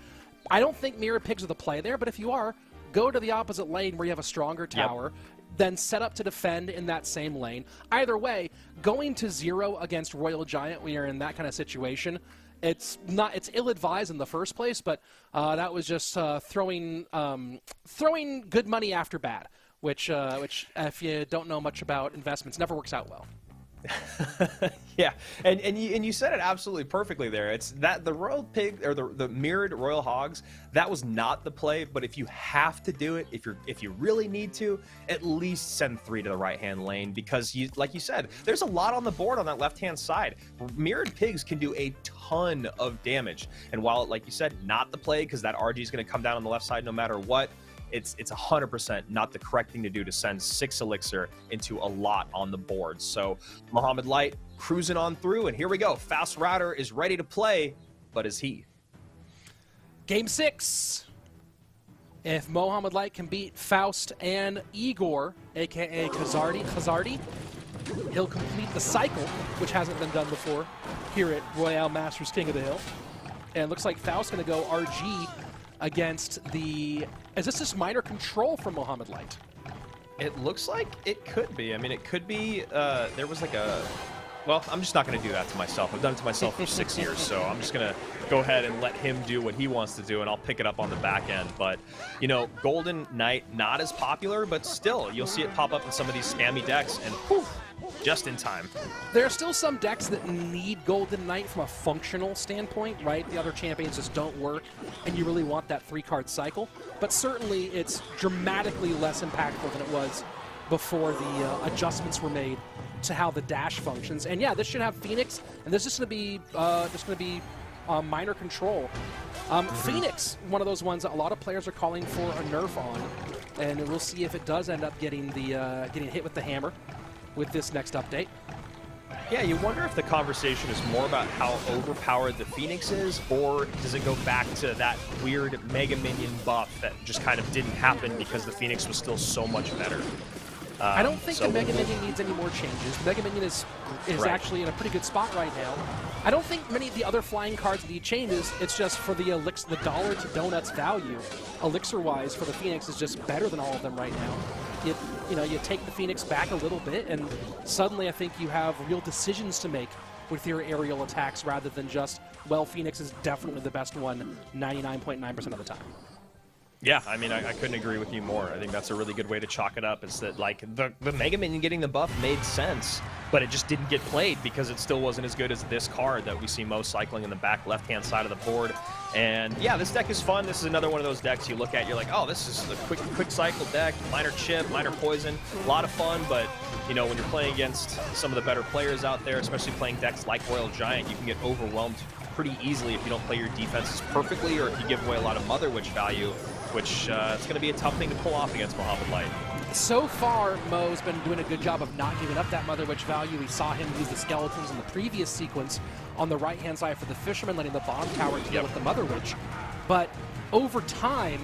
I don't think mirror pigs are the play there, but if you are, go to the opposite lane where you have a stronger tower, then set up to defend in that same lane. Either way, going to 0 against Royal Giant when you're in that kind of situation, it's ill-advised in the first place, but that was just throwing good money after bad, which if you don't know much about investments, never works out well. Yeah, and you said it absolutely perfectly there. It's that the Royal Pig or the mirrored Royal Hogs, that was not the play, but if you have to do it, if you really need to, at least send 3 to the right-hand lane, because you, like you said, there's a lot on the board on that left-hand side. Mirrored Pigs can do a ton of damage, and while, like you said, not the play because that RG is going to come down on the left side no matter what, it's 100% not the correct thing to do to send 6 Elixir into a lot on the board. So Mohamed Light cruising on through, and here we go. Faust Router is ready to play, but is he? Game 6. If Mohamed Light can beat Faust and Igor, a.k.a. Khazardi, he'll complete the cycle, which hasn't been done before here at Royale Masters King of the Hill. And it looks like Faust's going to go RG against the... Is this just minor control from Mohamed Light? It looks like it could be. I mean, it could be... there was like a... Well, I'm just not going to do that to myself. I've done it to myself for 6 years, so I'm just going to go ahead and let him do what he wants to do, and I'll pick it up on the back end. But, you know, Golden Knight, not as popular, but still, you'll see it pop up in some of these spammy decks, and poof, just in time. There are still some decks that need Golden Knight from a functional standpoint, right? The other champions just don't work, and you really want that 3-card cycle. But certainly, it's dramatically less impactful than it was before the adjustments were made to how the dash functions. And yeah, this should have Phoenix, and this is going to be minor control. Phoenix, one of those ones that a lot of players are calling for a nerf on, and we'll see if it does end up getting hit with the hammer with this next update. Yeah, you wonder if the conversation is more about how overpowered the Phoenix is, or does it go back to that weird Mega Minion buff that just kind of didn't happen because the Phoenix was still so much better? I don't think the Mega Minion needs any more changes. The Mega Minion is actually in a pretty good spot right now. I don't think many of the other flying cards need changes. It's just for the Elixir, the dollar to donuts value, Elixir-wise, for the Phoenix is just better than all of them right now. You take the Phoenix back a little bit, and suddenly I think you have real decisions to make with your aerial attacks rather than just, well, Phoenix is definitely the best one 99.9% of the time. Yeah, I mean, I couldn't agree with you more. I think that's a really good way to chalk it up, is that, like, the Mega Minion getting the buff made sense, but it just didn't get played because it still wasn't as good as this card that we see most cycling in the back left-hand side of the board. And, yeah, this deck is fun. This is another one of those decks you look at, you're like, oh, this is a quick cycle deck, minor chip, minor poison, a lot of fun, but, you know, when you're playing against some of the better players out there, especially playing decks like Royal Giant, you can get overwhelmed pretty easily if you don't play your defenses perfectly or if you give away a lot of Mother Witch value, which it's going to be a tough thing to pull off against Mohamed Light. So far, Mo's been doing a good job of not giving up that Mother Witch value. We saw him use the skeletons in the previous sequence on the right-hand side for the Fisherman, letting the bomb tower deal with the Mother Witch. But over time,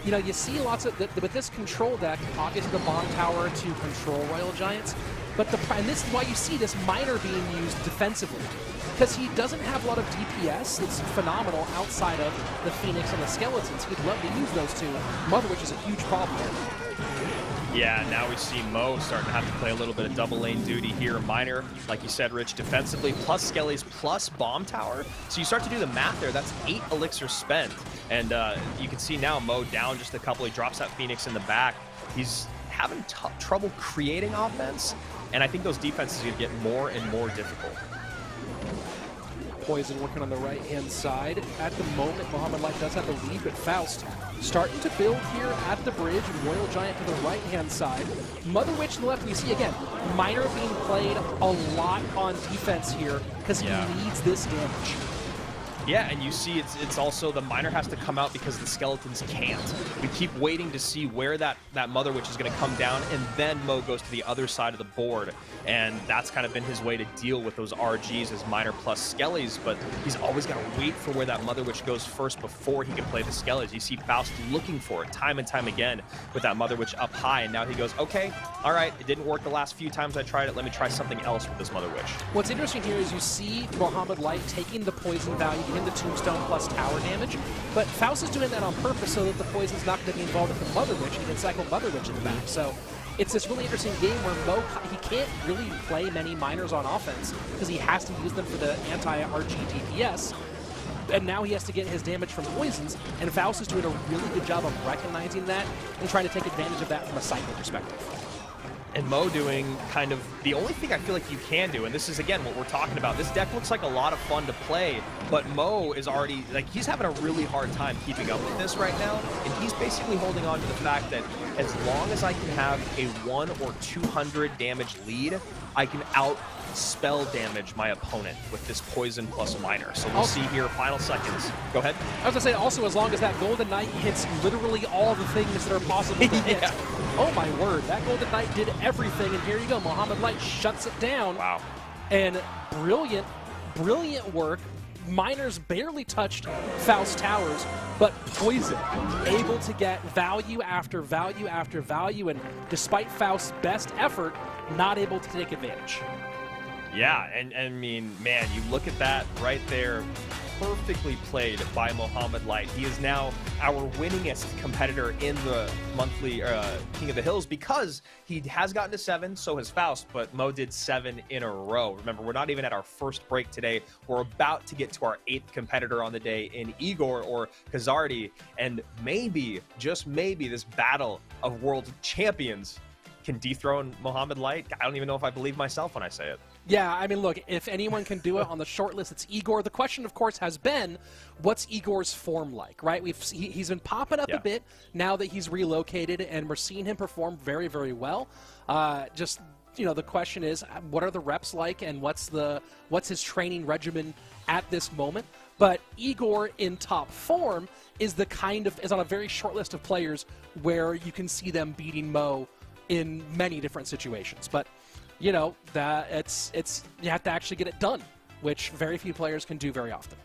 you know, you see lots of, with this control deck, obviously the bomb tower to control Royal Giants, But and this is why you see this miner being used defensively, because he doesn't have a lot of DPS that's phenomenal outside of the Phoenix and the Skeletons. He'd love to use those two. Mother Witch is a huge problem here. Yeah, now we see Mo starting to have to play a little bit of double lane duty here. Miner, like you said, Rich, defensively, plus Skellies, plus Bomb Tower. So you start to do the math there. That's 8 elixirs spent. And you can see now Mo down just a couple. He drops that Phoenix in the back. He's having trouble creating offense. And I think those defenses are going to get more and more difficult. Poison working on the right-hand side. At the moment, Mohamed Light does have the lead, but Faust starting to build here at the bridge. Royal Giant to the right-hand side. Mother Witch to the left. We see, again, Miner being played a lot on defense here because he needs this damage. Yeah, and you see it's also the Miner has to come out because the Skeletons can't. We keep waiting to see where that Mother Witch is going to come down, and then Mo goes to the other side of the board. And that's kind of been his way to deal with those RGs as Miner plus Skellies, but he's always got to wait for where that Mother Witch goes first before he can play the Skellies. You see Faust looking for it time and time again with that Mother Witch up high, and now he goes, okay, all right, it didn't work the last few times I tried it, let me try something else with this Mother Witch. What's interesting here is you see Mohamed Light taking the poison value in the Tombstone plus tower damage, but Faust is doing that on purpose so that the poison's not going to be involved with the Mother Witch. He can cycle Mother Witch in the back. So it's this really interesting game where Mo, he can't really play many miners on offense because he has to use them for the anti-RG DPS. And now he has to get his damage from poisons, and Faust is doing a really good job of recognizing that and trying to take advantage of that from a cycle perspective. And Mo doing kind of the only thing I feel like you can do, and this is, again, what we're talking about. This deck looks like a lot of fun to play, but Mo is already, like, he's having a really hard time keeping up with this right now, and he's basically holding on to the fact that as long as I can have a 1 or 200 damage lead, I can out-spell damage my opponent with this poison plus miner. So we'll see here, final seconds. Go ahead. I was going to say, also, as long as that Golden Knight hits literally all the things that are possible to hit. Oh my word, that Golden Knight did everything, and here you go, Mohamed Light shuts it down. Wow. And brilliant, brilliant work. Miners barely touched Faust Towers, but Poison able to get value after value after value, and despite Faust's best effort, not able to take advantage. Yeah, and I mean, man, you look at that right there, perfectly played by Mohamed Light. He is now our winningest competitor in the monthly King of the Hills because he has gotten to 7, so has Faust, but Mo did 7 in a row. Remember, we're not even at our first break today. We're about to get to our 8th competitor on the day in Igor or Kazardi, and maybe, just maybe, this battle of world champions can dethrone Mohamed Light. I don't even know if I believe myself when I say it. Yeah, I mean, look, if anyone can do it on the short list, it's Igor. The question, of course, has been, what's Igor's form like, right? He's been popping up a bit now that he's relocated, and we're seeing him perform very, very well. Just, you know, the question is, what are the reps like, and what's his training regimen at this moment? But Igor in top form is on a very short list of players where you can see them beating Mo in many different situations. But you know, that you have to actually get it done, which very few players can do very often.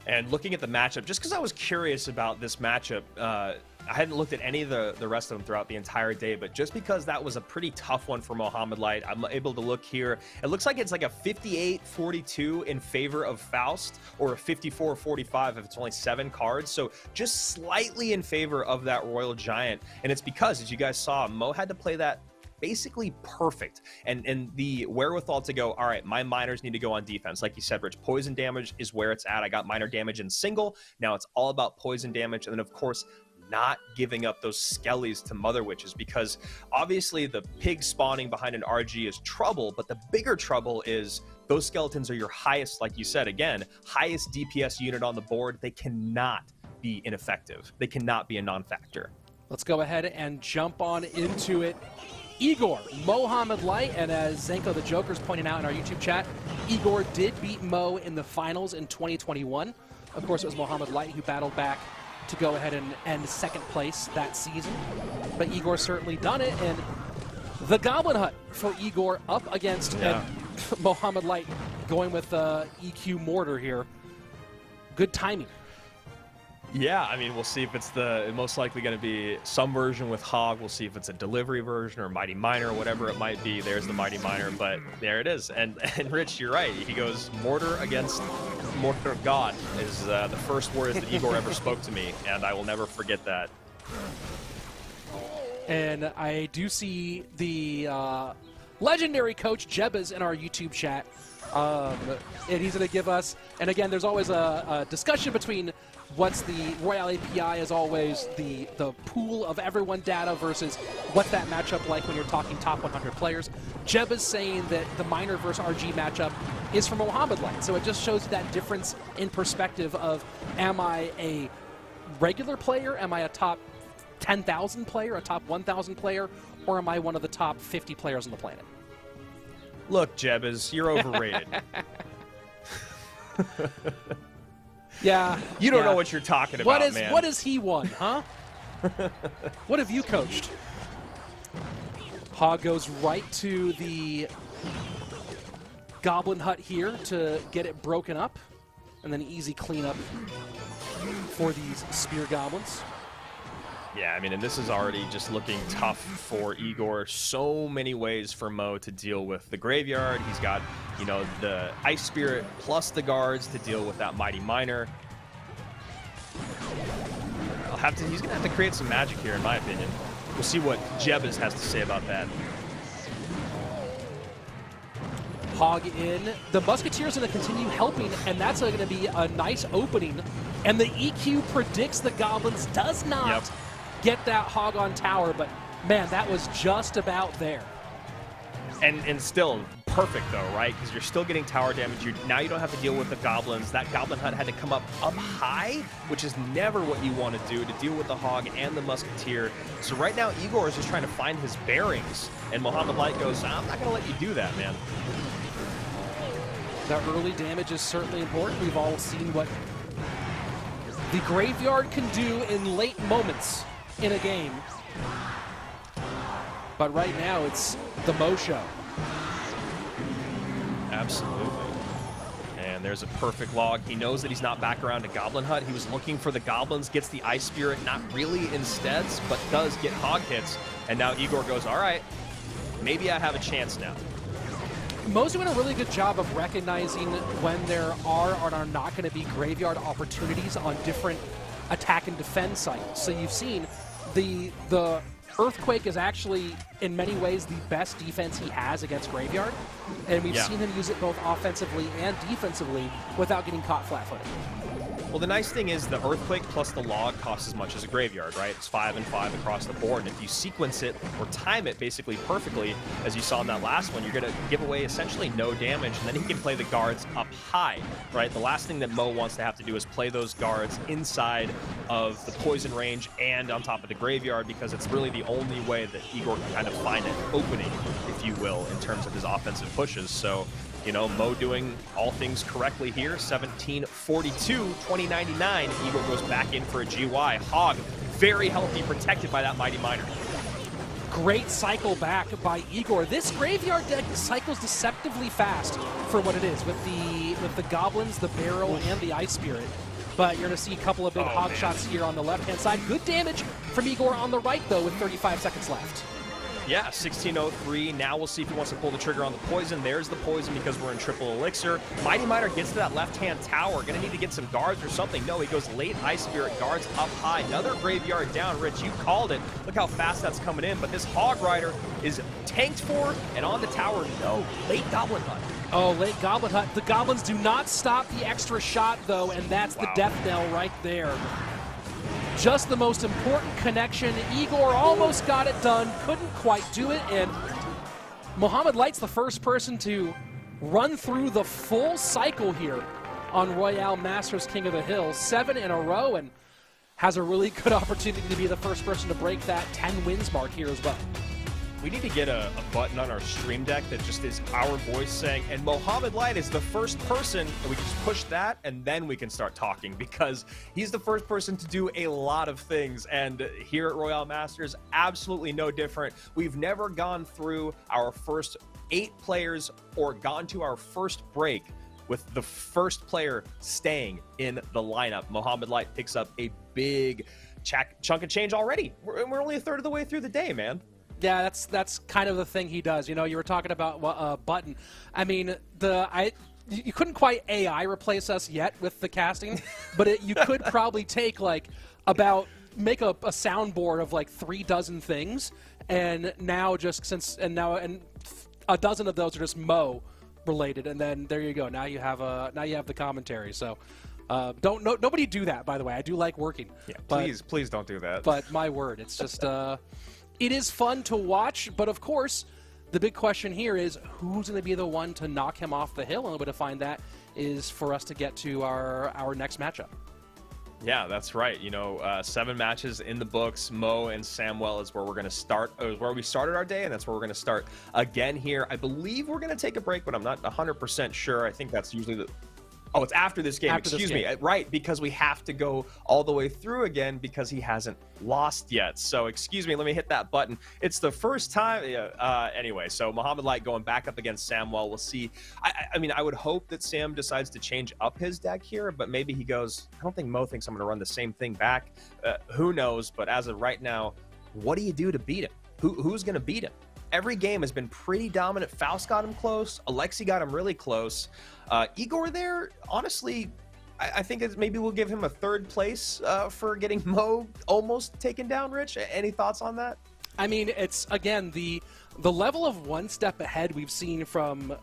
And looking at the matchup, just because I was curious about this matchup, I hadn't looked at any of the rest of them throughout the entire day, but just because that was a pretty tough one for Mohamed Light, I'm able to look here. It looks like it's like a 58-42 in favor of Faust, or a 54-45 if it's only 7 cards. So just slightly in favor of that Royal Giant. And it's because, as you guys saw, Mo had to play that basically perfect, and the wherewithal to go, all right, my miners need to go on defense. Like you said, Rich, poison damage is where it's at. I got miner damage in single. Now it's all about poison damage. And then, of course, not giving up those Skellies to Mother Witches, because obviously the pig spawning behind an RG is trouble, but the bigger trouble is those Skeletons are your highest, like you said, again, highest DPS unit on the board. They cannot be ineffective. They cannot be a non-factor. Let's go ahead and jump on into it. Igor, Mohamed Light, and as Zenko the Joker's pointing out in our YouTube chat, Igor did beat Mo in the finals in 2021. Of course, it was Mohamed Light who battled back to go ahead and end second place that season. But Igor certainly done it, and the Goblin Hut for Igor up against Mohamed Light going with EQ Mortar here. Good timing. Yeah, I mean, we'll see if it's most likely going to be some version with Hog. We'll see if it's a delivery version or Mighty Miner or whatever it might be. There's the Mighty Miner, but there it is. And Rich, you're right. He goes Mortar against Mortar of God is the first words that Igor ever spoke to me, and I will never forget that. And I do see the legendary coach Jebba's in our YouTube chat. And he's going to give us, and again, there's always a discussion between what's the Royale API is always the pool of everyone data versus what's that matchup like when you're talking top 100 players. Jeb is saying that the Miner versus RG matchup is for Mohamed Light. So it just shows you that difference in perspective of, am I a regular player? Am I a top 10,000 player, a top 1,000 player? Or am I one of the top 50 players on the planet? Look, Jebas, you're overrated. Yeah. You don't know what you're talking about, man. What has he won, huh? What have you coached? Hog goes right to the Goblin Hut here to get it broken up. And then easy cleanup for these Spear Goblins. Yeah, I mean, and this is already just looking tough for Igor. So many ways for Mo to deal with the graveyard. He's got, you know, the Ice Spirit plus the guards to deal with that Mighty Miner. He's going to have to create some magic here, in my opinion. We'll see what Jebas has to say about that. Hog in. The Musketeers going to continue helping, and that's going to be a nice opening. And the EQ predicts the Goblins, does not get that Hog on tower, but man, that was just about there. And still perfect though, right? Because you're still getting tower damage. Now you don't have to deal with the Goblins. That Goblin Hut had to come up high, which is never what you want to do, to deal with the Hog and the Musketeer. So right now, Igor is just trying to find his bearings, and Mohamed Light goes, I'm not going to let you do that, man. The early damage is certainly important. We've all seen what the Graveyard can do in late moments in a game. But right now, it's the Mo show. Absolutely. And there's a perfect log. He knows that he's not back around to Goblin Hut. He was looking for the Goblins, gets the Ice Spirit, not really instead, but does get Hog hits. And now Igor goes, all right, maybe I have a chance now. Mo's doing a really good job of recognizing when there are or are not going to be graveyard opportunities on different attack and defend cycles. So you've seen the Earthquake is actually, in many ways, the best defense he has against Graveyard. And we've seen him use it both offensively and defensively without getting caught flat-footed. Well, the nice thing is the Earthquake plus the log costs as much as a Graveyard, right? It's 5 and 5 across the board. And if you sequence it or time it basically perfectly, as you saw in that last one, you're going to give away essentially no damage, and then he can play the guards up high, right? The last thing that Mo wants to have to do is play those guards inside of the poison range and on top of the Graveyard, because it's really the only way that Igor can kind of find an opening, if you will, in terms of his offensive pushes. So, you know, Mo doing all things correctly here. 1742, 2099. Igor goes back in for a GY. Hog, very healthy, protected by that Mighty Miner. Great cycle back by Igor. This Graveyard deck cycles deceptively fast for what it is, with the Goblins, the Barrel, and the Ice Spirit. But you're going to see a couple of big Hog shots here on the left-hand side. Good damage from Igor on the right, though, with 35 seconds left. Yeah, 1603. Now we'll see if he wants to pull the trigger on the poison. There's the poison because we're in triple elixir. Mighty Miner gets to that left-hand tower. Going to need to get some guards or something. No, he goes late Ice Spirit, guards up high. Another Graveyard down. Rich, you called it. Look how fast that's coming in. But this Hog Rider is tanked for, and on the tower, no. Late Goblin Hut. Oh, late Goblin Hut. The Goblins do not stop the extra shot, though, and that's the death knell right there. Just the most important connection. Igor almost got it done, couldn't quite do it, and Mohamed Light's the first person to run through the full cycle here on Royale Masters King of the Hill. 7 in a row, and has a really good opportunity to be the first person to break that 10 wins mark here as well. We need to get a button on our stream deck that just is our voice saying, and Mohamed Light is the first person, and we can just push that, and then we can start talking, because he's the first person to do a lot of things, and here at Royale Masters, absolutely no different. We've never gone through our first 8 players or gone to our first break with the first player staying in the lineup. Mohamed Light picks up a big chunk of change already. We're only a third of the way through the day, man. Yeah, that's kind of the thing he does. You know, you were talking about Button. I mean, you couldn't quite AI replace us yet with the casting, but you could probably take make a soundboard of like 36 things, and now and a dozen of those are just Mo related, and then there you go. Now you have the commentary. So nobody do that, by the way. I do like working. Yeah, please don't do that. But my word, it's just it is fun to watch, but of course the big question here is who's going to be the one to knock him off the hill, and the way to find that is for us to get to our next matchup. Yeah, that's right. 7 matches in the books. Mo and Samwell is where we're going to start, where we started our day, and that's where we're going to start again here. I believe we're going to take a break, but I'm not 100% sure. I think that's usually the... Oh, it's after this game. Excuse me. Right, because we have to go all the way through again because he hasn't lost yet. So, excuse me, let me hit that button. It's the first time. Anyway, so Mohamed Light going back up against Samwell. We'll see. I mean, I would hope that Sam decides to change up his deck here, but maybe he goes, I don't think Mo thinks I'm going to run the same thing back. Who knows? But as of right now, what do you do to beat him? Who's going to beat him? Every game has been pretty dominant. Faust got him close. Alexi got him really close. Igor there, honestly, I think maybe we'll give him a 3rd place for getting Mo almost taken down, Rich. Any thoughts on that? I mean, it's, again, the level of one step ahead we've seen from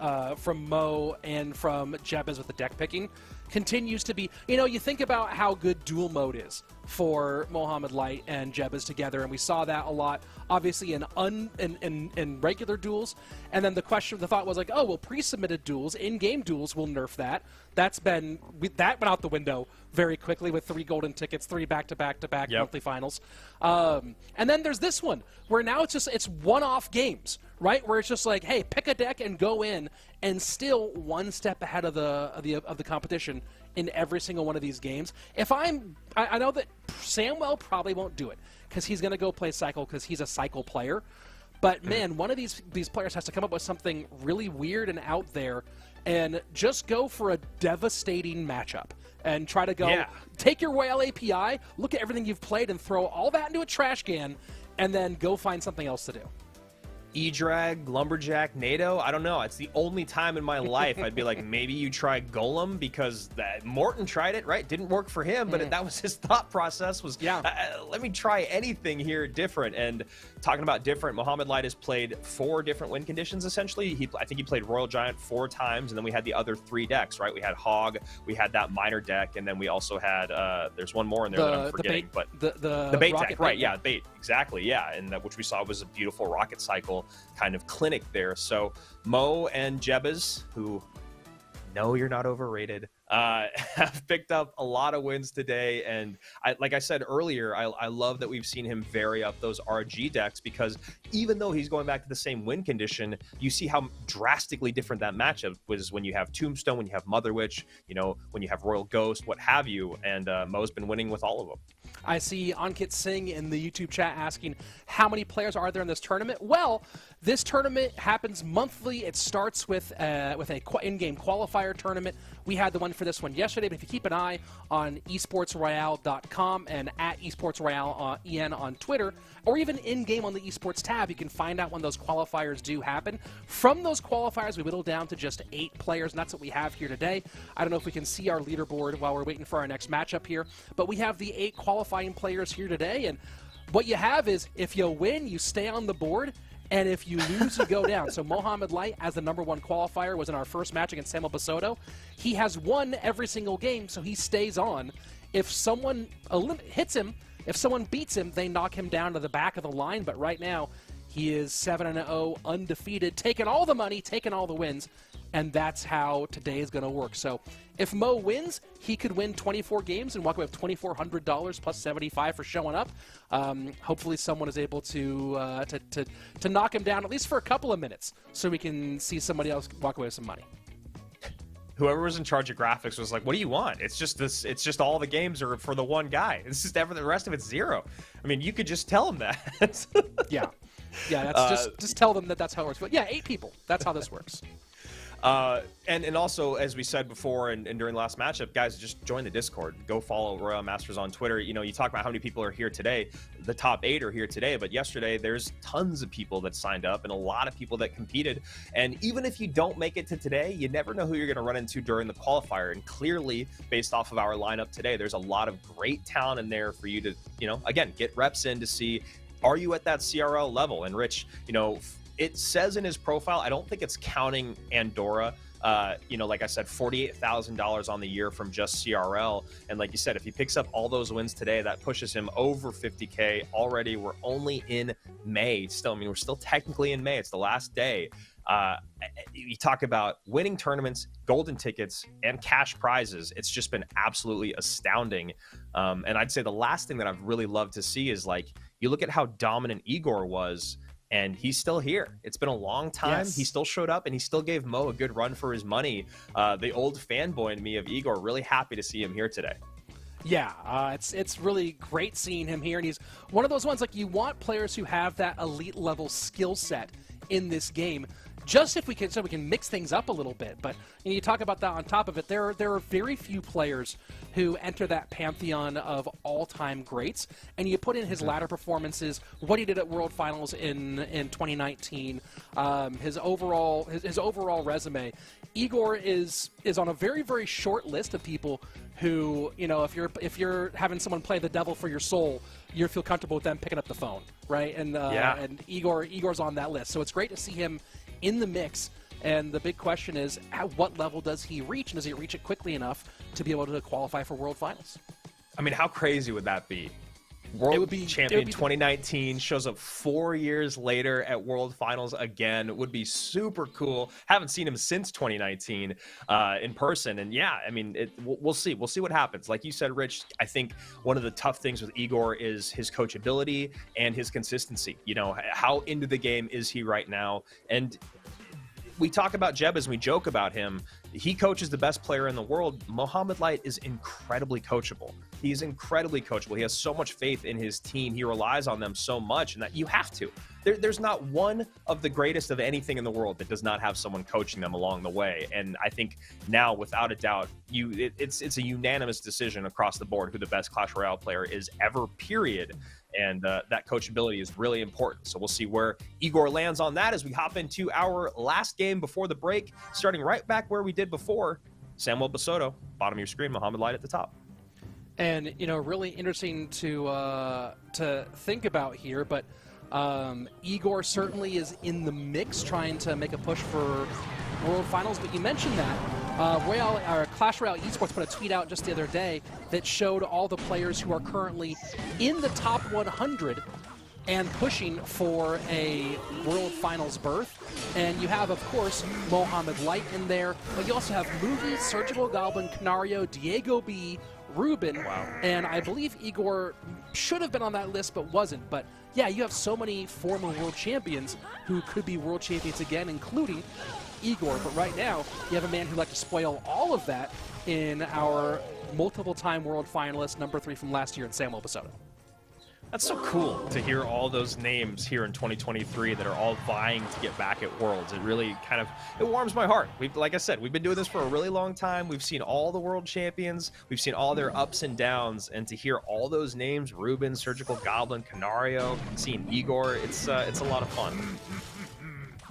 Mo and from Jebez with the deck picking continues to be, you think about how good dual mode is for Mohamed Light and Jebez together, and we saw that a lot, obviously, in regular duels. And then the thought was like, oh, well, pre-submitted duels, in-game duels, will nerf that. That went out the window very quickly with 3 golden tickets, 3 back-to-back-to-back monthly finals. And then there's this one where now it's one-off games, right? Where it's just like, hey, pick a deck and go in, and still one step ahead of the competition in every single one of these games. I know that Samwell probably won't do it because he's going to go play Cycle because he's a Cycle player. But man, one of these players has to come up with something really weird and out there and just go for a devastating matchup and try to take your Royale API, look at everything you've played, and throw all that into a trash can, and then go find something else to do. E-Drag, Lumberjack, NATO, I don't know. It's the only time in my life I'd be like, maybe you try Golem, because Morton tried it, right? Didn't work for him, but that was his thought process was, let me try anything here different. And talking about different, Mohamed Light has played 4 different win conditions, essentially. I think he played Royal Giant 4 times, and then we had the other 3 decks, right? We had Hog, we had that minor deck, and then we also had, there's one more in there that I'm forgetting. The bait deck, right? Yeah, bait, exactly, yeah. And which we saw was a beautiful rocket cycle kind of clinic there. So Mo and Jebez, who know you're not overrated, have picked up a lot of wins today. And like I said earlier, I love that we've seen him vary up those RG decks, because even though he's going back to the same win condition, you see how drastically different that matchup was when you have Tombstone, when you have Mother Witch, when you have Royal Ghost, what have you. And Mo's been winning with all of them. I see Ankit Singh in the YouTube chat asking, how many players are there in this tournament? Well, this tournament happens monthly. It starts with a in-game qualifier tournament. We had the one for this one yesterday, but if you keep an eye on esportsroyale.com and at esportsroyale EN on Twitter, or even in-game on the esports tab, you can find out when those qualifiers do happen. From those qualifiers, we whittle down to just 8 players, and that's what we have here today. I don't know if we can see our leaderboard while we're waiting for our next matchup here, but we have the 8 qualifying players here today, and what you have is, if you win, you stay on the board, and if you lose, you go down. So Mohamed Light, as the #1 qualifier, was in our first match against Samuel Basoto. He has won every single game, so he stays on. If someone hits him, if someone beats him, they knock him down to the back of the line. But right now, he is 7-0, undefeated, taking all the money, taking all the wins. And that's how today is going to work. So if Mo wins, he could win 24 games and walk away with $2,400 plus 75 for showing up. Hopefully someone is able to knock him down at least for a couple of minutes so we can see somebody else walk away with some money. Whoever was in charge of graphics was like, what do you want? It's just this. It's just all the games are for the one guy. It's just the rest of it's 0. I mean, you could just tell him that. Yeah, that's just tell them that that's how it works. But yeah, 8 people. That's how this works. And also, as we said before and during the last matchup, guys, just join the Discord. Go follow Royale Masters on Twitter. You know, you talk about how many people are here today. The top 8 are here today, but yesterday there's tons of people that signed up and a lot of people that competed. And even if you don't make it to today, you never know who you're going to run into during the qualifier. And clearly, based off of our lineup today, there's a lot of great talent in there for you to, you know, again, get reps in to see, are you at that CRL level? And Rich, you know, it says in his profile, I don't think it's counting Andorra. You know, like I said, $48,000 on the year from just CRL. And like you said, if he picks up all those wins today, that pushes him over 50K already. We're only in May still. I mean, we're still technically in May. It's the last day. You talk about winning tournaments, golden tickets, and cash prizes. It's just been absolutely astounding. And I'd say the last thing that I've really loved to see is, like, you look at how dominant Igor was, and he's still here. It's been a long time. Yes. He still showed up, and he still gave Mo a good run for his money. The old fanboy in me of Igor, really happy to see him here today. Yeah, it's really great seeing him here, and he's one of those ones, like, you want players who have that elite level skill set in this game. Just if we can, so we can mix things up a little bit. But you talk about that on top of it, there are very few players who enter that pantheon of all-time greats. And you put in his latter performances, what he did at World Finals in 2019, his overall resume. Igor is on a very, very short list of people who, you know, if you're having someone play the devil for your soul, you feel comfortable with them picking up the phone, right? And and Igor's on that list. So it's great to see him in the mix, and the big question is, at what level does he reach, and does he reach it quickly enough to be able to qualify for World Finals? I mean, how crazy would that be? World champion 2019 shows up 4 years later at World Finals again. It would be super cool. Haven't seen him since 2019 in person. And yeah, I mean, we'll see. We'll see what happens. Like you said, Rich, I think one of the tough things with Igor is his coachability and his consistency. You know, how into the game is he right now? And we talk about Jeb as we joke about him. He coaches the best player in the world. Mohamed Light is incredibly coachable. He's incredibly coachable. He has so much faith in his team. He relies on them so much, and that you have to. There's not one of the greatest of anything in the world that does not have someone coaching them along the way. And I think now, without a doubt, it's a unanimous decision across the board who the best Clash Royale player is ever, period. And that coachability is really important. So we'll see where Igor lands on that as we hop into our last game before the break, starting right back where we did before. Samwell Basoto, bottom of your screen, Mohamed Light at the top. And, you know, really interesting to think about here, but Igor certainly is in the mix trying to make a push for World Finals. But you mentioned that Clash Royale Esports put a tweet out just the other day that showed all the players who are currently in the top 100 and pushing for a World Finals berth. And you have, of course, Mohamed Light in there, but you also have Mugi, Surgical Goblin, Canario, Diego B, Ruben, and I believe Igor should have been on that list but wasn't. But yeah, you have so many former world champions who could be world champions again, including Igor. But right now, you have a man who'd like to spoil all of that in our multiple-time world finalist, number 3 from last year in Samwell Basoto. That's so cool to hear all those names here in 2023 that are all vying to get back at Worlds. It really kind of, it warms my heart. Like I said, we've been doing this for a really long time. We've seen all the world champions. We've seen all their ups and downs. And to hear all those names, Ruben, Surgical Goblin, Canario, seeing Igor, it's a lot of fun.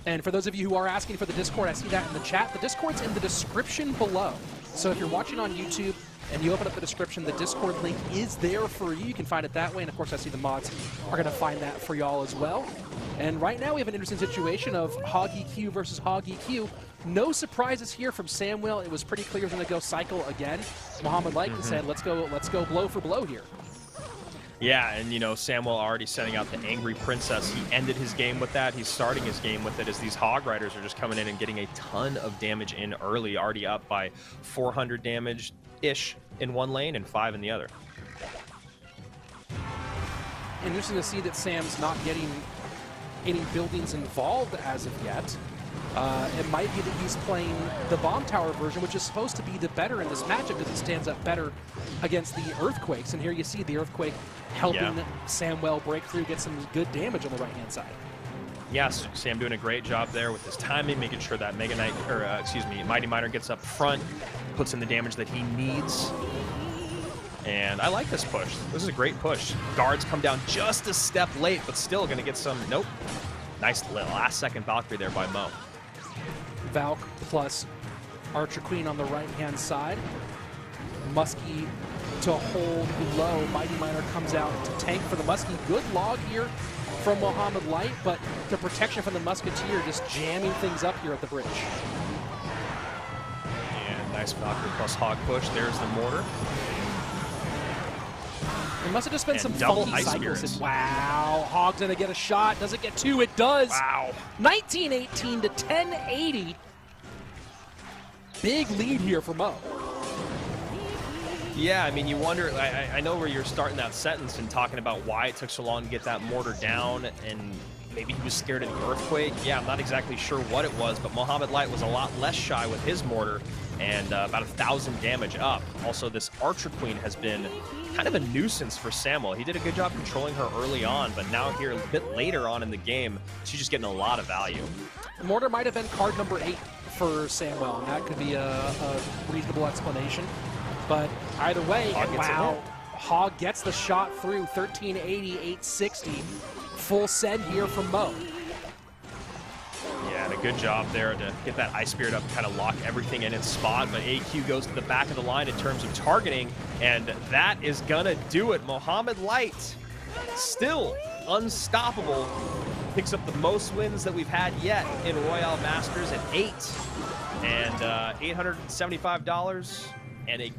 And for those of you who are asking for the Discord, I see that in the chat. The Discord's in the description below. So if you're watching on YouTube, and you open up the description, the Discord link is there for you. You can find it that way, and of course I see the mods are going to find that for y'all as well. And right now we have an interesting situation of Hog EQ versus Hog EQ. No surprises here from Samwell. It was pretty clear he was going to go cycle again. Mohamed Light said, let's go blow for blow here. Yeah, and you know, Samwell already sending out the Angry Princess. He ended his game with that. He's starting his game with it as these Hog Riders are just coming in and getting a ton of damage in early, already up by 400 damage-ish in one lane and 5 in the other. Interesting to see that Sam's not getting any buildings involved as of yet. It might be that he's playing the Bomb Tower version, which is supposed to be the better in this matchup because it stands up better against the Earthquakes. And here you see the Earthquake helping Samwell break through, get some good damage on the right-hand side. Yes, Sam doing a great job there with his timing, making sure that Mighty Miner gets up front, puts in the damage that he needs. And I like this push. This is a great push. Guards come down just a step late, but still going to get some... Nope. Nice last-second Valkyrie there by Mo. Valk plus Archer Queen on the right-hand side. Muskie to hold low. Mighty Miner comes out to tank for the Muskie. Good log here from Mohamed Light, but the protection from the Musketeer just jamming things up here at the bridge. And nice Valkyrie plus Hog push. There's the mortar. It must have just been some double funky ice cycles. spirits. Wow, Hog's gonna get a shot. Does it get two? It does. Wow. 1918 to 1080. Big lead here for Mo. Yeah, I mean, you wonder, I know where you're starting that sentence and talking about why it took so long to get that mortar down, and maybe he was scared of the earthquake. Yeah, I'm not exactly sure what it was, but Mohamed Light was a lot less shy with his mortar, and about 1,000 damage up. Also, this Archer Queen has been kind of a nuisance for Samwell. He did a good job controlling her early on, but now here a bit later on in the game, she's just getting a lot of value. Mortar might have been card number 8 for Samwell, and that could be a reasonable explanation. But either way, wow, Hog gets the shot through. 1380, 860. Full send here from Mo. Yeah, and a good job there to get that Ice Spirit up and kind of lock everything in its spot. But AQ goes to the back of the line in terms of targeting, and that is going to do it. Mohamed Light, still unstoppable, picks up the most wins that we've had yet in Royale Masters at 8. And $875 and a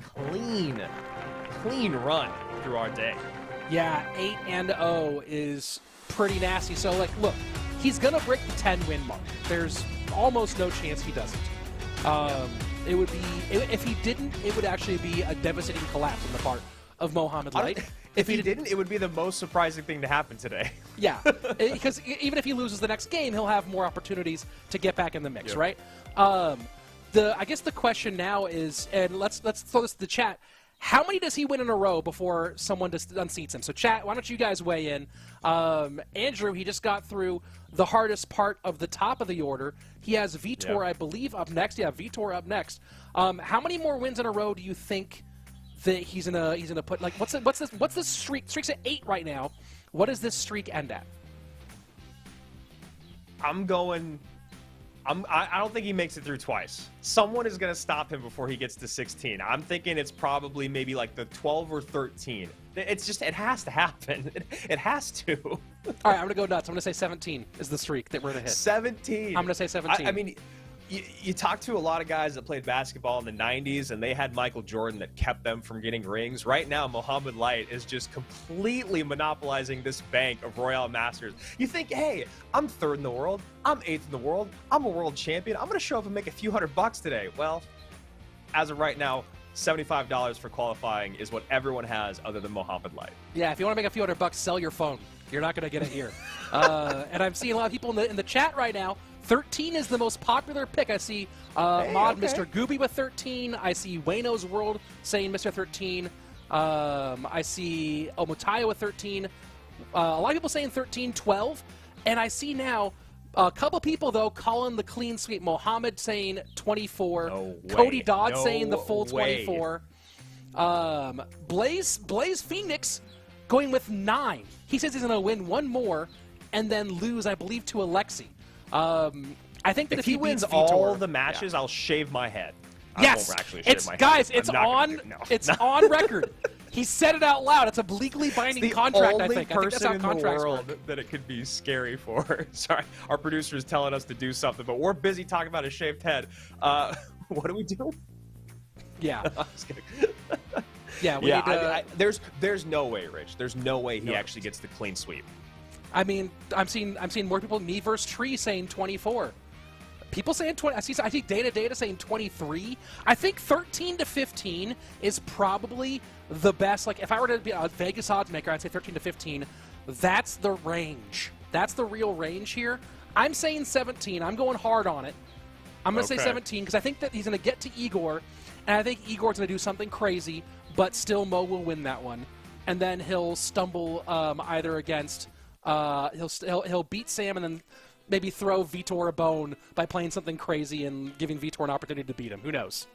clean run through our day. Yeah, 8-0 is pretty nasty. So, like, look, he's going to break the 10-win mark. There's almost no chance he doesn't. It would be, if he didn't, it would actually be a devastating collapse on the part of Mohamed Light. If he didn't, it would be the most surprising thing to happen today. Yeah, because even if he loses the next game, he'll have more opportunities to get back in the mix, right? I guess the question now is, and let's throw this to the chat, how many does he win in a row before someone just unseats him? So chat, why don't you guys weigh in? Andrew, he just got through the hardest part of the top of the order. He has Vitor, I believe, up next. Yeah, Vitor up next. How many more wins in a row do you think that he's gonna put? Like, what's this streak? Streak's at 8 right now. What does this streak end at? I don't think he makes it through twice. Someone is going to stop him before he gets to 16. I'm thinking it's probably maybe like the 12 or 13. It's just, it has to happen. It has to. All right, I'm going to go nuts. I'm going to say 17 is the streak that we're going to hit. 17. I'm going to say 17. I mean, you talk to a lot of guys that played basketball in the 90s, and they had Michael Jordan that kept them from getting rings. Right now, Mohamed Light is just completely monopolizing this bank of Royale Masters. You think, hey, I'm 3rd in the world. I'm 8th in the world. I'm a world champion. I'm going to show up and make a few $100 today. Well, as of right now, $75 for qualifying is what everyone has other than Mohamed Light. Yeah, if you want to make a few $100, sell your phone. You're not going to get it here. And I'm seeing a lot of people in the chat right now. 13 is the most popular pick. I see Mr. Gooby with 13. I see Wayno's World saying Mr. 13. I see Omotaya with 13. A lot of people saying 13, 12. And I see now a couple people, though, calling the clean sweep. Mohamed saying 24. No Cody way. Dodd No saying the full 24. Blaze Phoenix going with 9. He says he's going to win one more and then lose, I believe, to Alexi. I think that if he wins beats Vitor, all the matches, I'll shave my head. Yes, I won't actually shave my guys, head. it's on record. He said it out loud. It's a legally binding contract. I think that's how in the contracts world work. that it could be scary for. Sorry, our producer is telling us to do something, but we're busy talking about his shaved head. What do we do? Yeah. I'm just kidding. Yeah, we need to, there's no way, Rich. There's no way he actually gets the clean sweep. I mean, I'm seeing more people, me versus Tree, saying 24. People saying 20. I see Data saying 23. I think 13 to 15 is probably the best. Like, if I were to be a Vegas odds maker, I'd say 13 to 15. That's the range. That's the real range here. I'm saying 17. I'm going hard on it. I'm going to say 17 because I think that he's going to get to Igor, and I think Igor's going to do something crazy, but still Mo will win that one. And then he'll stumble either against... he'll beat Sam and then maybe throw Vitor a bone by playing something crazy and giving Vitor an opportunity to beat him. Who knows?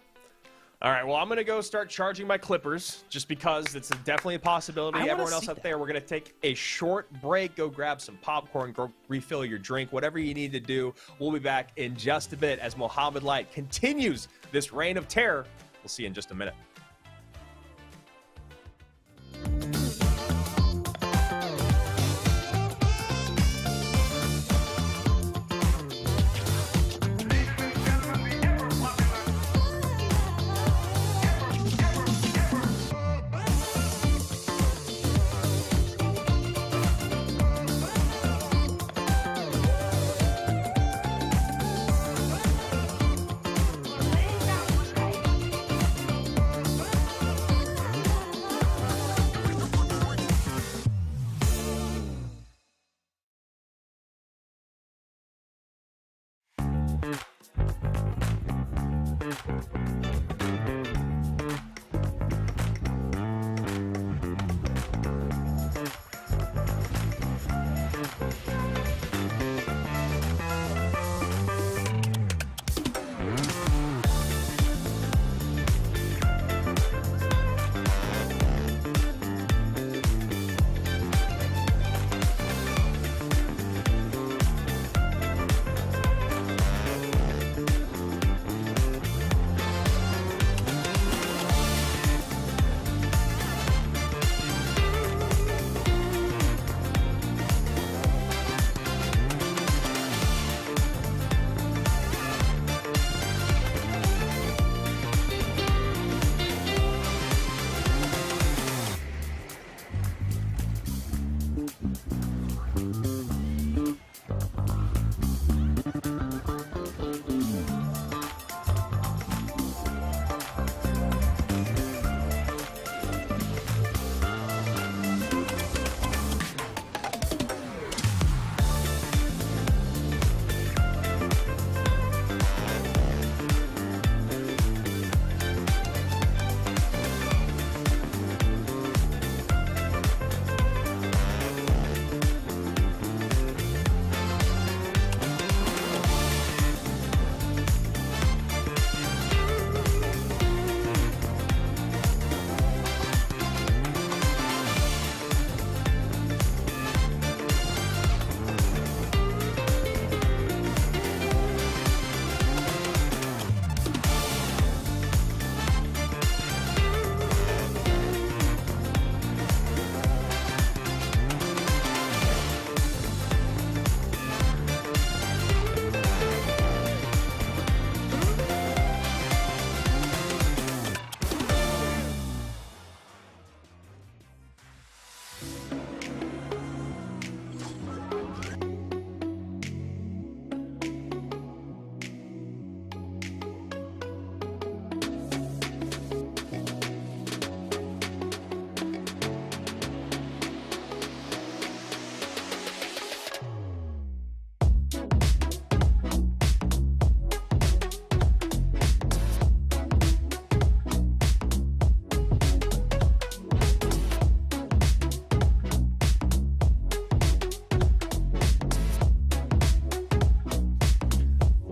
All right, well, I'm going to go start charging my clippers just because it's definitely a possibility. Everyone else out there, we're going to take a short break, go grab some popcorn, go refill your drink, whatever you need to do. We'll be back in just a bit as Mohamed Light continues this reign of terror. We'll see you in just a minute.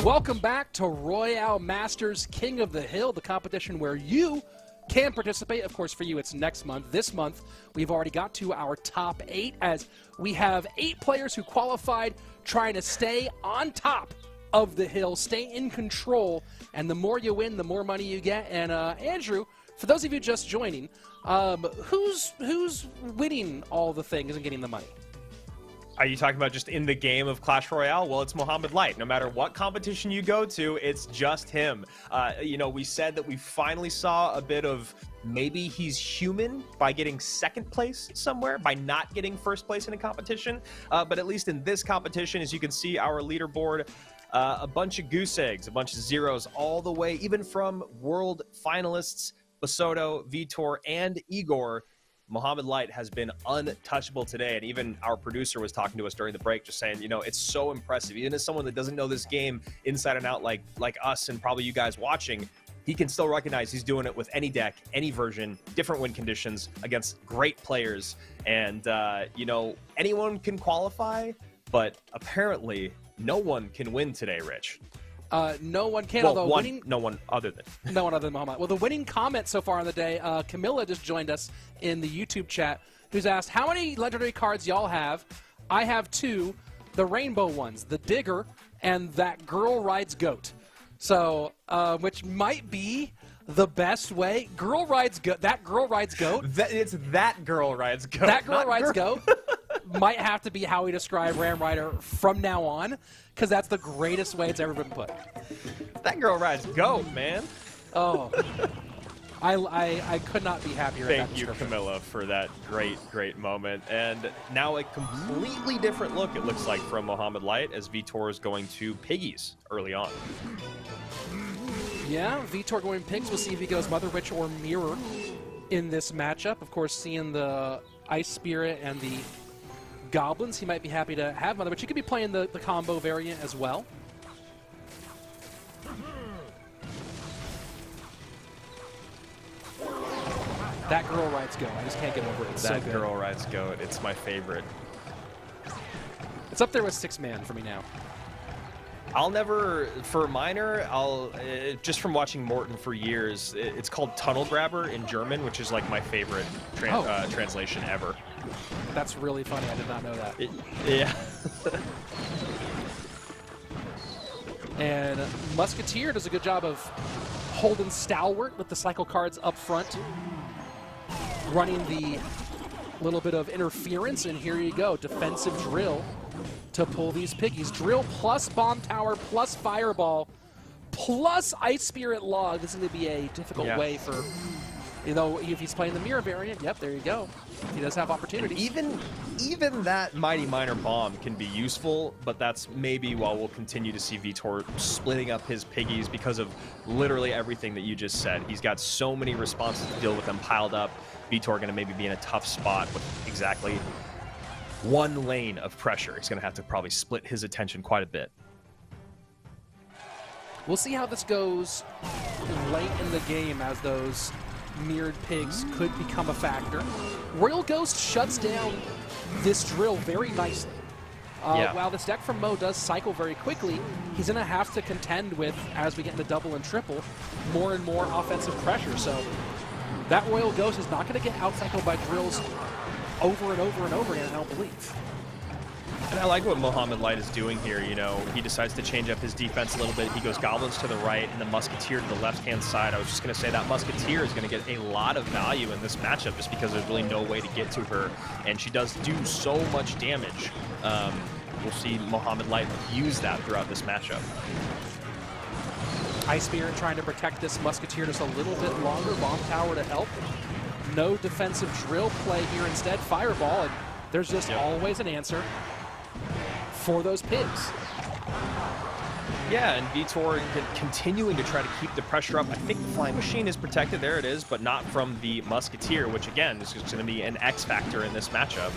Welcome back to Royale Masters King of the Hill, the competition where you can participate. Of course, for you, it's next month. This month, we've already got to our top 8 as we have 8 players who qualified trying to stay on top of the hill, stay in control, and the more you win, the more money you get. And Andrew, for those of you just joining, who's winning all the things and getting the money? Are you talking about just in the game of Clash Royale? Well, it's Mohamed Light. No matter what competition you go to, it's just him. You know, we said that we finally saw a bit of maybe he's human by getting second place somewhere, by not getting first place in a competition. But at least in this competition, as you can see, our leaderboard, a bunch of goose eggs, a bunch of zeros all the way, even from world finalists, Basoto, Vitor, and Igor. Mohamed Light has been untouchable today, and even our producer was talking to us during the break, just saying, you know, it's so impressive. Even as someone that doesn't know this game inside and out like us and probably you guys watching, he can still recognize he's doing it with any deck, any version, different win conditions against great players. And, you know, anyone can qualify, but apparently no one can win today, Rich. No one can, Well, although no one other than. No one other than Muhammad. Well, the winning comment so far on the day, Camilla just joined us in the YouTube chat, who's asked, how many legendary cards y'all have? I have 2, the rainbow ones, the Digger and that Girl Rides Goat. So, which might be the best way. Girl Rides Goat. That Girl Rides Goat. It's that Girl Rides Goat. That Girl Rides Goat might have to be how we describe Ram Rider from now on, because that's the greatest way it's ever been put. That Girl Rides Goat, man. Oh. I could not be happier. Thank you, Camilla, for that great moment. And now a completely different look, it looks like, from Mohamed Light, as Vitor is going to Piggies early on. Yeah, Vitor going Pigs. We'll see if he goes Mother Witch or Mirror in this matchup. Of course, seeing the Ice Spirit and the Goblins, he might be happy to have Mother Witch. He could be playing the combo variant as well. That Girl Rides Go. I just can't get over it. It's so good. That Girl Rides Goat. It's my favorite. It's up there with 6-man for me now. I'll never, for minor, just from watching Morton for years, it's called Tunnel Grabber in German, which is like my favorite translation ever. That's really funny. I did not know that. Yeah. And Musketeer does a good job of holding Stalwart with the cycle cards up front, running the little bit of interference, and here you go, defensive drill to pull these Piggies. Drill plus Bomb Tower plus Fireball plus Ice Spirit Log. This is going to be a difficult way for, you know, if he's playing the Mirror variant. Yep, there you go. He does have opportunities. Even that Mighty Miner Bomb can be useful, but that's maybe while we'll continue to see Vitor splitting up his Piggies because of literally everything that you just said. He's got so many responses to deal with them piled up. Vitor going to maybe be in a tough spot with exactly one lane of pressure. He's going to have to probably split his attention quite a bit. We'll see how this goes late in the game, as those mirrored pigs could become a factor. Royal Ghost shuts down this drill very nicely. While this deck from Mo does cycle very quickly, he's going to have to contend with, as we get into double and triple, more and more offensive pressure. So that Royal Ghost is not going to get out-cycled by drills over and over and over again, I don't believe. And I like what Mohamed Light is doing here. You know, he decides to change up his defense a little bit. He goes Goblins to the right and the Musketeer to the left-hand side. I was just going to say that Musketeer is going to get a lot of value in this matchup just because there's really no way to get to her, and she does do so much damage. We'll see Mohamed Light use that throughout this matchup. Ice Spirit trying to protect this Musketeer just a little bit longer. Bomb Tower to help. No defensive drill play here, instead Fireball, and there's just always an answer for those pigs. Yeah, and Vitor continuing to try to keep the pressure up. I think the Flying Machine is protected, there it is, but not from the Musketeer, which again is just going to be an X factor in this matchup.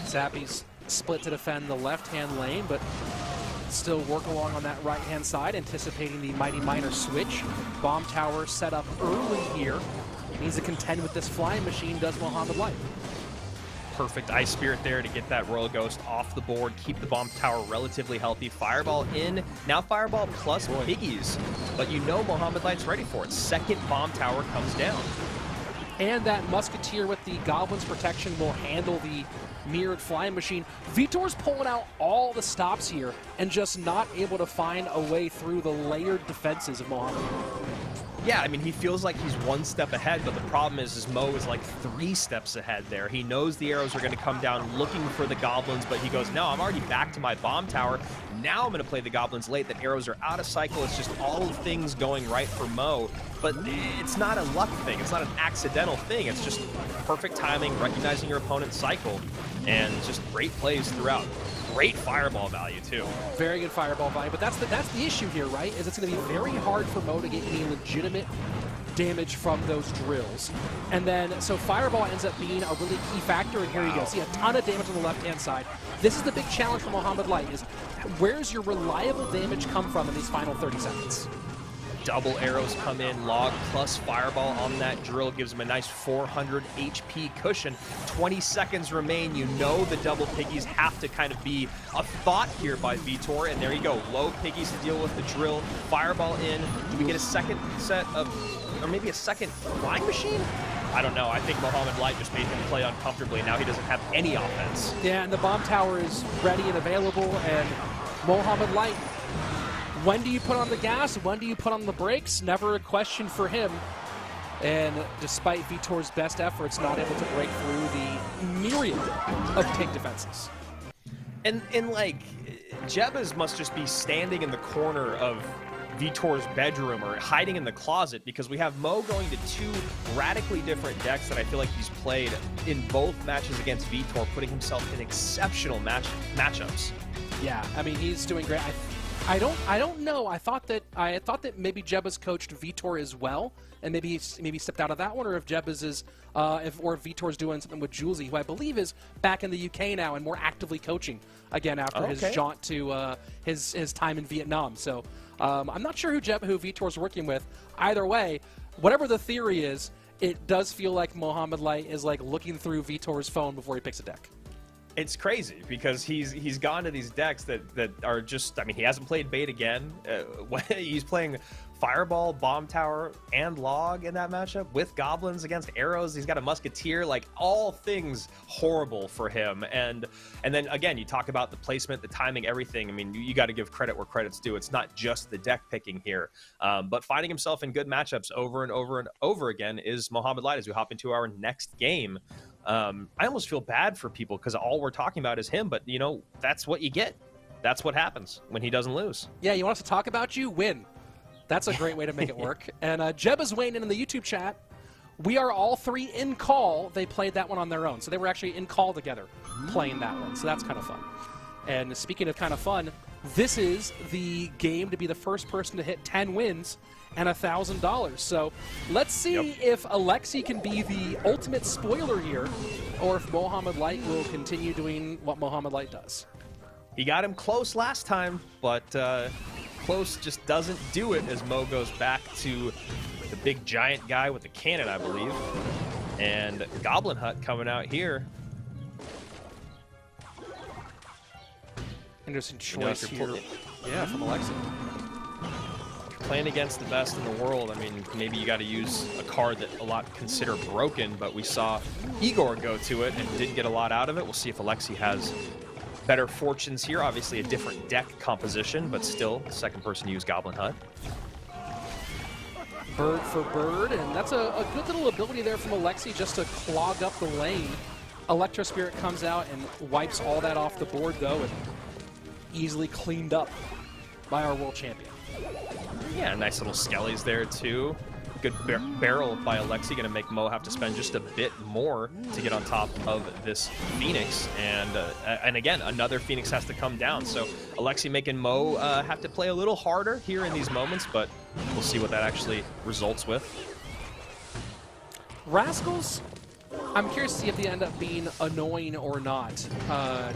Zappy's split to defend the left-hand lane, but still work along on that right-hand side, anticipating the Mighty Miner switch. Bomb Tower set up early here. Needs to contend with this Flying Machine, does Mohamed Light. Perfect Ice Spirit there to get that Royal Ghost off the board, keep the Bomb Tower relatively healthy. Fireball in, now Fireball plus Piggies, but you know Mohamed Light's ready for it. Second Bomb Tower comes down. And that Musketeer with the Goblin's protection will handle the mirrored Flying Machine. Vitor's pulling out all the stops here and just not able to find a way through the layered defenses of Mohamed. Yeah, I mean, he feels like he's one step ahead, but the problem is Mo is like 3 steps ahead there. He knows the arrows are going to come down looking for the Goblins, but he goes, no, I'm already back to my Bomb Tower. Now I'm going to play the Goblins late. The arrows are out of cycle. It's just all of things going right for Mo. But it's not a luck thing. It's not an accidental thing. It's just perfect timing, recognizing your opponent's cycle, and just great plays throughout. Great Fireball value, too. Very good Fireball value, but that's the issue here, right? Is it's going to be very hard for Mo to get any legitimate damage from those drills. And then, so Fireball ends up being a really key factor, and here you go. See a ton of damage on the left-hand side. This is the big challenge for Mohamed Light, is where's your reliable damage come from in these final 30 seconds? double arrows come in. Log plus Fireball on that drill gives him a nice 400 HP cushion. 20 seconds remain. You know the double piggies have to kind of be a thought here by Vitor, and there you go. Low piggies to deal with the drill. Fireball in. Do we get a second set of, or maybe a second flying machine? I don't know. I think Mohamed Light just made him play uncomfortably. Now he doesn't have any offense. Yeah, and the bomb tower is ready and available, and Mohamed Light, when do you put on the gas? When do you put on the brakes? Never a question for him. And despite Vitor's best efforts, not able to break through the myriad of pig defenses. And like, Jebas must just be standing in the corner of Vitor's bedroom or hiding in the closet, because we have Mo going to two radically different decks that I feel like he's played in both matches against Vitor, putting himself in exceptional matchups. Yeah, I mean, he's doing great. I don't know. I thought that maybe Jebas coached Vitor as well, and maybe stepped out of that one, or if Jebas is if Vitor's doing something with Julesy, who I believe is back in the UK now and more actively coaching again after his jaunt to his time in Vietnam. So I'm not sure who Vitor's working with. Either way, whatever the theory is, it does feel like Mohamed Light is like looking through Vitor's phone before he picks a deck. It's crazy because he's gone to these decks that are just, I mean, he hasn't played bait again. He's playing Fireball, Bomb Tower, and Log in that matchup with Goblins against Arrows. He's got a Musketeer, like all things horrible for him. And then again, you talk about the placement, the timing, everything. I mean, you got to give credit where credit's due. It's not just the deck picking here, but finding himself in good matchups over and over and over again is Mohamed Light as we hop into our next game. I almost feel bad for people because all we're talking about is him, but you know, that's what you get. That's what happens when he doesn't lose. Yeah, you want us to talk about you? Win. That's a great way to make it work. And Jeba's weighing in the YouTube chat. We are all three in call. They played that one on their own. So they were actually in call together playing that one. So that's kind of fun. And speaking of kind of fun, this is the game to be the first person to hit 10 wins and $1,000. So let's see if Alexi can be the ultimate spoiler here, or if Mohamed Light will continue doing what Mohamed Light does. He got him close last time, but close just doesn't do it as Mo goes back to the big giant guy with the cannon, I believe. And Goblin Hut coming out here. Interesting choice here. Yeah, from Alexi. Playing against the best in the world, I mean, maybe you got to use a card that a lot consider broken, but we saw Igor go to it and didn't get a lot out of it. We'll see if Alexi has better fortunes here. Obviously a different deck composition, but still second person to use Goblin Hut. Bird for bird, and that's a good little ability there from Alexi just to clog up the lane. Electro Spirit comes out and wipes all that off the board, though, and easily cleaned up by our world champion. Yeah, nice little skellies there, too. Good barrel by Alexi, going to make Mo have to spend just a bit more to get on top of this Phoenix. And again, another Phoenix has to come down. So Alexi making Mo have to play a little harder here in these moments, but we'll see what that actually results with. Rascals, I'm curious to see if they end up being annoying or not,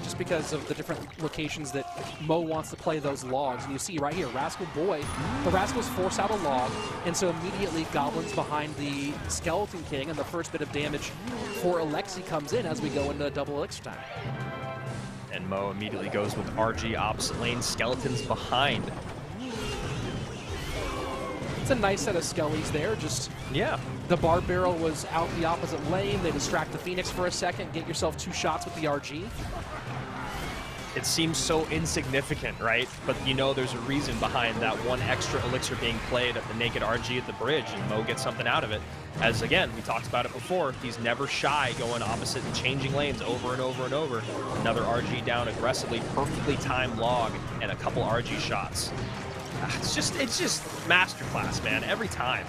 just because of the different locations that Mo wants to play those logs. And you see right here, Rascal Boy, the Rascals force out a log, and so immediately Goblins behind the Skeleton King, and the first bit of damage for Alexi comes in as we go into double elixir time. And Mo immediately goes with RG opposite lane, Skeletons behind. It's a nice set of skellies there, just... Yeah. The Barb Barrel was out the opposite lane. They distract the Phoenix for a second, get yourself 2 shots with the RG. It seems so insignificant, right? But you know there's a reason behind that one extra elixir being played at the naked RG at the bridge, and Mo gets something out of it. As again, we talked about it before, he's never shy going opposite and changing lanes over and over and over. Another RG down aggressively, perfectly timed log, and a couple RG shots. It's just masterclass, man, every time.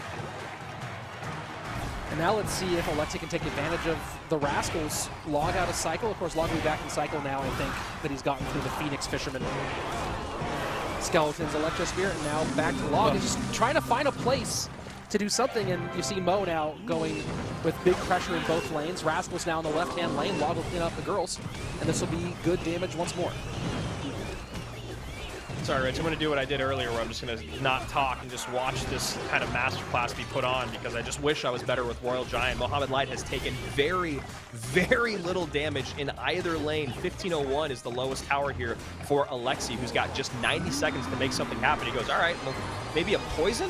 And now let's see if Alexi can take advantage of the Rascals. Log out of cycle. Of course, Log will be back in cycle now, I think, that he's gotten through the Phoenix Fisherman. Skeletons, Electro Spirit, and now back to Log. He's just trying to find a place to do something, and you see Mo now going with big pressure in both lanes. Rascals now in the left-hand lane. Log will clean up the girls, and this will be good damage once more. Sorry, Rich. I'm going to do what I did earlier where I'm just going to not talk and just watch this kind of masterclass be put on because I just wish I was better with Royal Giant. Mohamed Light has taken very, very little damage in either lane. 1501 is the lowest tower here for Alexi, who's got just 90 seconds to make something happen. He goes, all right, well, maybe a poison?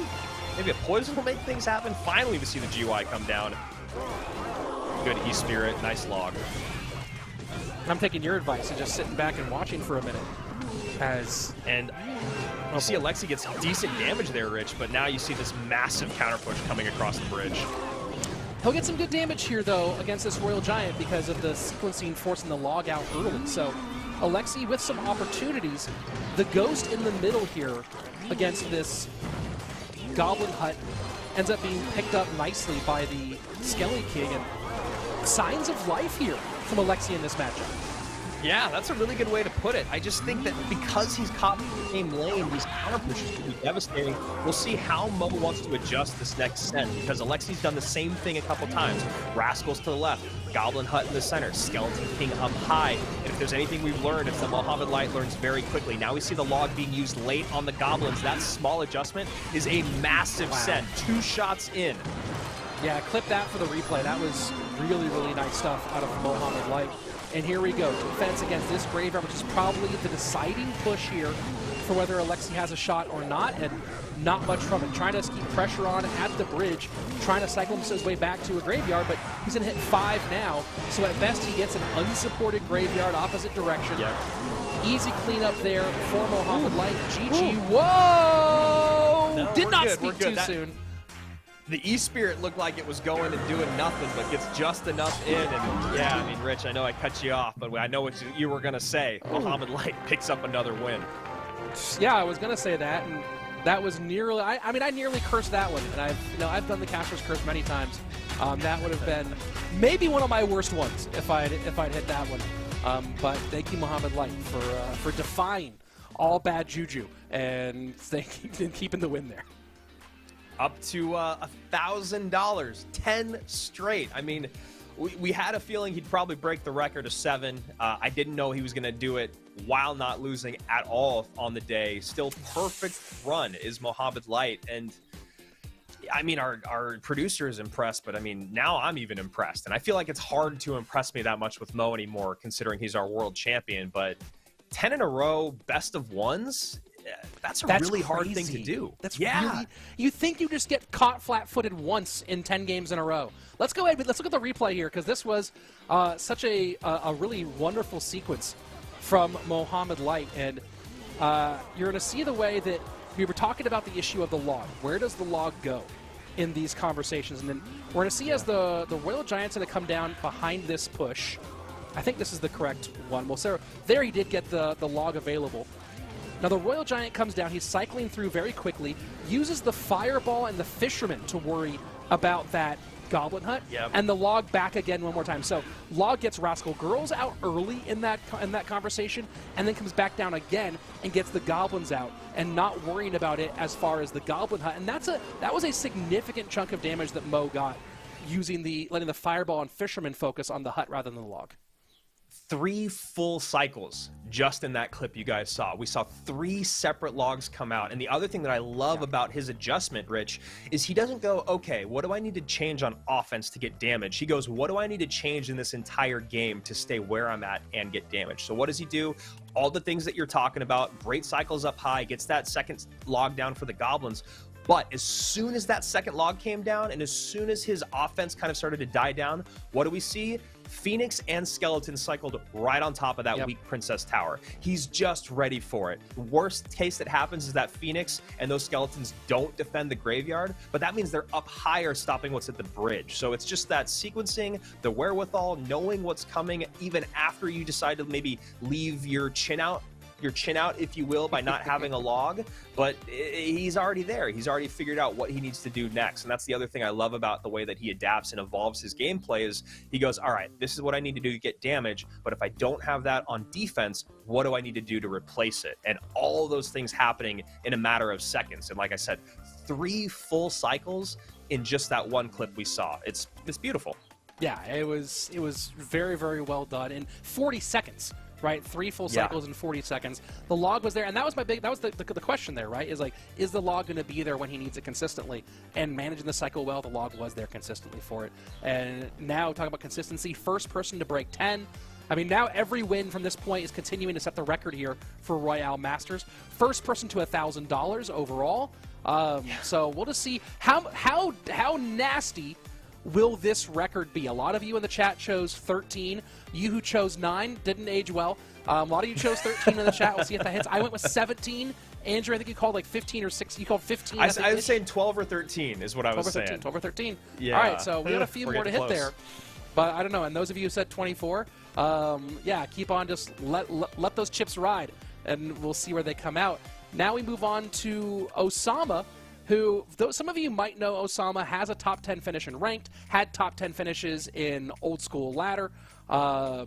Maybe a poison will make things happen? Finally, we see the GY come down. Good E-Spirit. Nice log. I'm taking your advice and just sitting back and watching for a minute. And you see Alexi gets decent damage there, Rich, but now you see this massive counter push coming across the bridge. He'll get some good damage here, though, against this Royal Giant because of the sequencing forcing the log out early. So Alexi with some opportunities. The Ghost in the middle here against this Goblin Hut ends up being picked up nicely by the Skelly King. And signs of life here from Alexi in this matchup. Yeah, that's a really good way to put it. I just think that because he's caught in the same lane, these counter pushes could be devastating. We'll see how Mo wants to adjust this next set because Alexi's done the same thing a couple times. Rascals to the left, Goblin Hut in the center, Skeleton King up high. And if there's anything we've learned, it's that Mohamed Light learns very quickly. Now we see the log being used late on the Goblins. That small adjustment is a massive set. 2 shots in. Yeah, clip that for the replay. That was really, really nice stuff out of Mohamed Light. And here we go, defense against this Graveyard, which is probably the deciding push here for whether Alexi has a shot or not, and not much from it. Trying to keep pressure on at the bridge, trying to cycle his way back to a Graveyard, but he's going to hit 5 now, so at best he gets an unsupported Graveyard opposite direction. Yep. Easy cleanup there for Mohamed Light. GG. Whoa! No, Did not good. speak too soon. The E-Spirit looked like it was going and doing nothing, but gets just enough in. And yeah, I mean, Rich, I know I cut you off, but I know what you were going to say. Mohamed Light picks up another win. Yeah, I was going to say that, and that was nearly, I mean, I nearly cursed that one. And I've done the Caster's Curse many times. That would have been maybe one of my worst ones if I'd hit that one. But thank you, Mohamed Light, for defying all bad juju and keeping the win there. Up to $1,000, 10 straight. I mean, we had a feeling he'd probably break the record of 7. I didn't know he was going to do it while not losing at all on the day. Still perfect run is Mohamed Light. And I mean, our producer is impressed, but I mean, now I'm even impressed. And I feel like it's hard to impress me that much with Mo anymore, considering he's our world champion. But 10 in a row, best of ones. That's really hard thing to do. That's really, you think you just get caught flat-footed once in 10 games in a row. Let's go ahead, let's look at the replay here, because this was such a really wonderful sequence from Mohamed Light. And you're going to see the way that we were talking about the issue of the log. Where does the log go in these conversations? And then we're going to see as the Royal Giant's going to come down behind this push. I think this is the correct one. Well, so there he did get the log available. Now, the Royal Giant comes down. He's cycling through very quickly, uses the Fireball and the Fisherman to worry about that Goblin Hut, and the log back again one more time. So log gets Rascal Girls out early in that conversation, and then comes back down again and gets the Goblins out, and not worrying about it as far as the Goblin Hut. And that was a significant chunk of damage that Mo got, letting the Fireball and Fisherman focus on the hut rather than the log. 3 full cycles just in that clip you guys saw. We saw 3 separate logs come out. And the other thing that I love about his adjustment, Rich, is he doesn't go, okay, what do I need to change on offense to get damage? He goes, what do I need to change in this entire game to stay where I'm at and get damage? So what does he do? All the things that you're talking about, great cycles up high, gets that second log down for the Goblins. But as soon as that second log came down and as soon as his offense kind of started to die down, what do we see? Phoenix and Skeleton cycled right on top of that weak Princess Tower. He's just ready for it. The worst case that happens is that Phoenix and those Skeletons don't defend the Graveyard, but that means they're up higher stopping what's at the bridge. So it's just that sequencing, the wherewithal, knowing what's coming even after you decide to maybe leave your chin out, if you will, by not having a log. But he's already there. He's already figured out what he needs to do next. And that's the other thing I love about the way that he adapts and evolves his gameplay is he goes, all right, this is what I need to do to get damage. But if I don't have that on defense, what do I need to do to replace it? And all those things happening in a matter of seconds. And like I said, 3 full cycles in just that one clip we saw. It's beautiful. Yeah, it was very, very well done in 40 seconds. right? 3 full cycles in 40 seconds. The log was there, and that was the question there, right? Is like, is the log going to be there when he needs it consistently? And managing the cycle well, the log was there consistently for it. And now talking about consistency, first person to break 10. I mean, now every win from this point is continuing to set the record here for Royale Masters. First person to $1,000 overall. So we'll just see how nasty will this record be. A lot of you in the chat chose 13. You who chose 9 didn't age well. A lot of you chose 13 in the chat. We'll see if that hits. I went with 17. Andrew, I think you called like 15 or 6. You called 15. I was saying 12 or 13 is what I was saying. 12 or 13. Yeah. All right, so we got a few more to hit there. But I don't know. And those of you who said 24, yeah, keep on. Just let those chips ride, and we'll see where they come out. Now we move on to Osama, who, though some of you might know, Osama has a top 10 finish in ranked, had top 10 finishes in old school ladder. A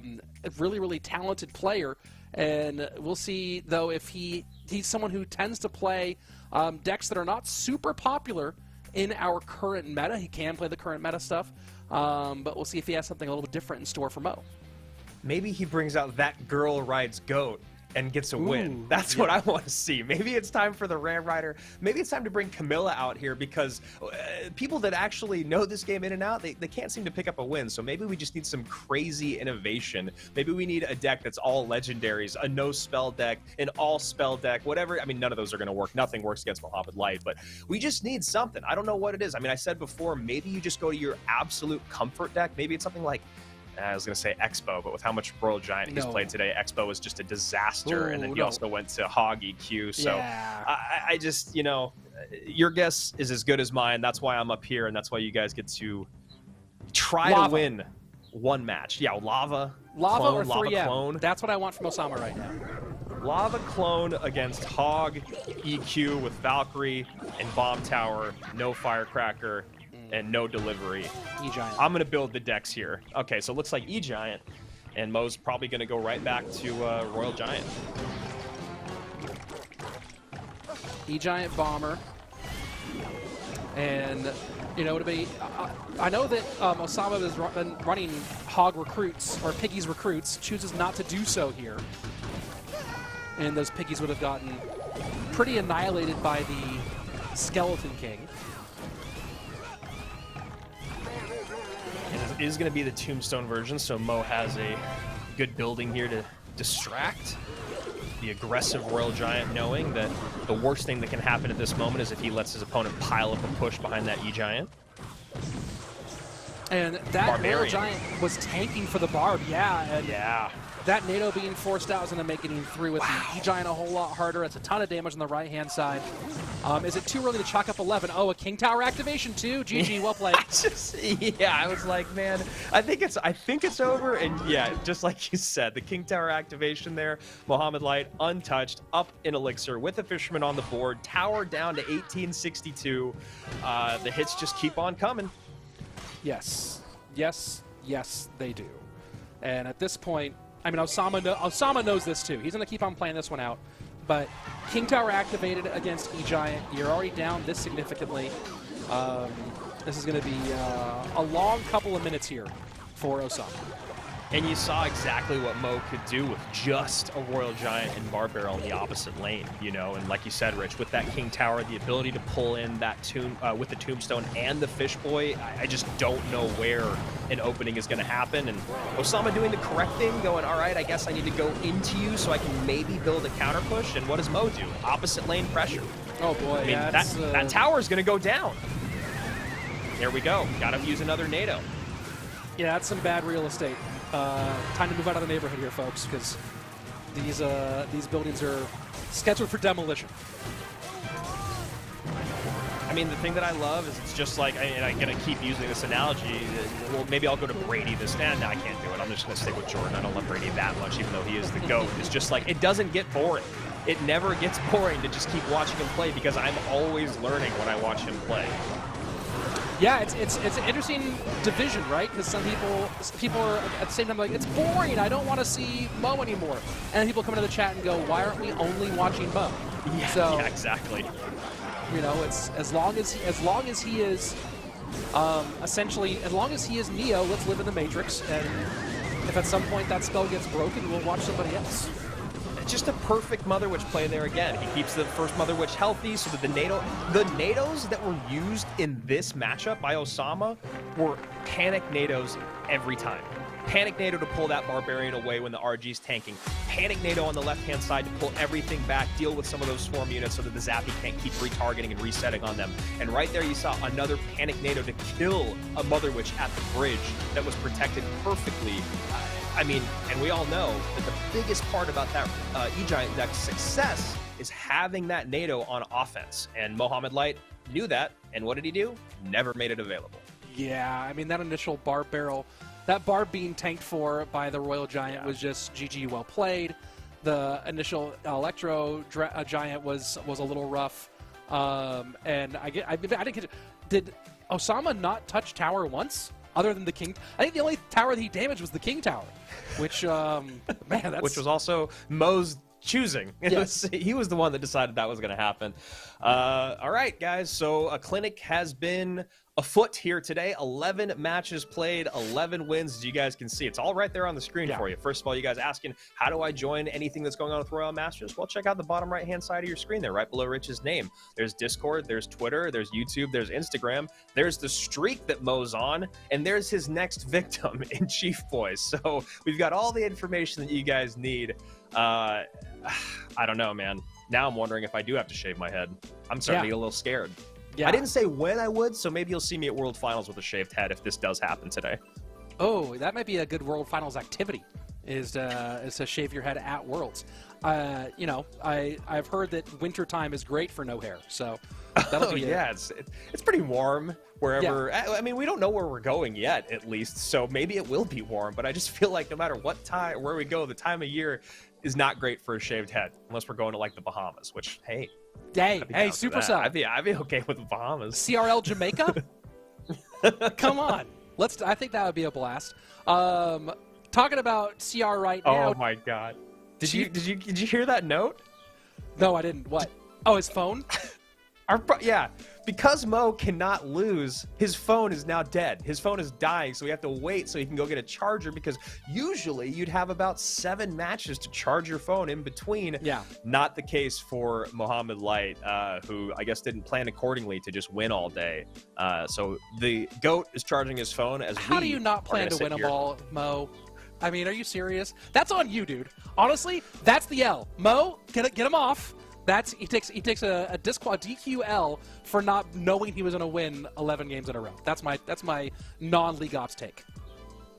really, really talented player. And we'll see, though, if he's someone who tends to play decks that are not super popular in our current meta. He can play the current meta stuff, but we'll see if he has something a little bit different in store for Mo. Maybe he brings out that girl rides goat and gets a win. That's what I want to see. Maybe it's time for the Ram Rider. Maybe it's time to bring Camilla out here, because people that actually know this game in and out, they can't seem to pick up a win. So maybe we just need some crazy innovation. Maybe we need a deck that's all legendaries, a no spell deck, an all spell deck, whatever. I mean, none of those are going to work. Nothing works against Mohammed Light, but we just need something. I don't know what it is. I mean, I said before, maybe you just go to your absolute comfort deck. Maybe it's something like, I was going to say Expo, but with how much Royal Giant he's played today, Expo was just a disaster. And then he also went to Hog EQ. So I just, you know, your guess is as good as mine. That's why I'm up here, and that's why you guys get to try to win one match. Yeah, Lava clone, or 3M. Clone. That's what I want from Osama right now. Lava Clone against Hog EQ with Valkyrie and Bomb Tower, no Firecracker, and no delivery. E-Giant. I'm going to build the decks here. Okay, so it looks like E-Giant, and Mo's probably going to go right back to Royal Giant. E-Giant Bomber. And, you know, it'll be... I know that Osama has been running Hog Recruits, or Piggies Recruits, chooses not to do so here. And those Piggies would have gotten pretty annihilated by the Skeleton King. It is going to be the Tombstone version, so Mo has a good building here to distract the aggressive Royal Giant, knowing that the worst thing that can happen at this moment is if he lets his opponent pile up a push behind that E-Giant. And that Royal Giant was tanking for the Barb, and that NATO being forced out is going to make getting through with the E-Giant a whole lot harder. It's a ton of damage on the right-hand side. Is it too early to chalk up 11? Oh, a King Tower activation too? GG, well played. I was like, man, I think it's over. And yeah, just like you said, the King Tower activation there, Mohammed Light untouched, up in Elixir with the Fisherman on the board, Tower down to 1862. The hits just keep on coming. Yes, they do. And at this point, I mean, Osama knows this too. He's going to keep on playing this one out. But King Tower activated against E-Giant. You're already down this significantly. This is going to be a long couple of minutes here for Osama. And you saw exactly what Mo could do with just a Royal Giant and Bar Barrel in the opposite lane, you know. And like you said, Rich, with that King Tower, the ability to pull in that with the Tombstone and the Fish Boy, I just don't know where an opening is going to happen. And Osama doing the correct thing, going, all right, I guess I need to go into you so I can maybe build a counter push. And what does Mo do? Opposite lane pressure. Oh boy, I mean, that tower is going to go down. There we go. Got to use another NATO. Yeah, that's some bad real estate. Time to move out of the neighborhood here, folks, because these buildings are scheduled for demolition. I mean, the thing that I love is it's just like, and I'm going to keep using this analogy, well, maybe I'll go to Brady this stand. No, I can't do it. I'm just going to stick with Jordan. I don't love Brady that much, even though he is the GOAT. It's just like, it doesn't get boring. It never gets boring to just keep watching him play, because I'm always learning when I watch him play. Yeah, it's an interesting division, right? Because some people are at the same time like, it's boring. I don't want to see Mo anymore. And then people come into the chat and go, why aren't we only watching Mo? Yeah, exactly. You know, it's as long as he is essentially, as long as he is Neo, let's live in the Matrix. And if at some point that spell gets broken, we'll watch somebody else. Just a perfect Mother Witch play there again. He keeps the first Mother Witch healthy so that the nados that were used in this matchup by Osama were panic nados every time. Panic nado to pull that Barbarian away when the RG's tanking. Panic nado on the left-hand side to pull everything back, deal with some of those swarm units so that the Zappy can't keep retargeting and resetting on them. And right there you saw another Panic nado to kill a Mother Witch at the bridge that was protected perfectly. I mean, and we all know that the biggest part about that E-Giant deck's success is having that nado on offense. And Mohamed Light knew that, and what did he do? Never made it available. Yeah, I mean, that initial barb barrel, that barb being tanked for by the Royal Giant was just GG, well played. The initial Electro Giant was a little rough. And I didn't get it. Did Osama not touch tower once? Other than the King, I think the only tower that he damaged was the King Tower, which, man, that's... Which was also Mo's choosing. Yes. He was the one that decided that was going to happen. All right, guys, so a clinic has been afoot here today. 11 matches played, 11 wins, as you guys can see. It's all right there on the screen for you. First of all, you guys asking, how do I join anything that's going on with Royale Masters? Well, check out the bottom right-hand side of your screen there, right below Rich's name. There's Discord, there's Twitter, there's YouTube, there's Instagram, there's the streak that Mo's on, and there's his next victim in Chief Boys. So we've got all the information that you guys need. I don't know, man. Now I'm wondering if I do have to shave my head. I'm starting to get a little scared. Yeah. I didn't say when I would, so maybe you'll see me at World Finals with a shaved head if this does happen today. Oh, that might be a good World Finals activity, is to shave your head at Worlds. You know, I've heard that wintertime is great for no hair, so that'll be it's pretty warm wherever. Yeah. I mean, we don't know where we're going yet, at least, so maybe it will be warm, but I just feel like no matter what time, where we go, the time of year is not great for a shaved head, unless we're going to, like, the Bahamas, which, hey, super sub. I'd be okay with the Bahamas. CRL Jamaica? Come on. I think that would be a blast. Talking about CR right now. Oh my god. Did you hear that note? No, I didn't. What? Oh, his phone? Yeah. Because Mo cannot lose, his phone is now dead. His phone is dying, so we have to wait so he can go get a charger, because usually you'd have about 7 matches to charge your phone in between. Yeah. Not the case for Mohamed Light, who I guess didn't plan accordingly to just win all day. So the GOAT is charging his phone as How do you not plan to win them all, Mo? I mean, are you serious? That's on you, dude. Honestly, that's the L. Mo, get him off. He takes a DQL for not knowing he was going to win 11 games in a row. That's my non-League Ops take.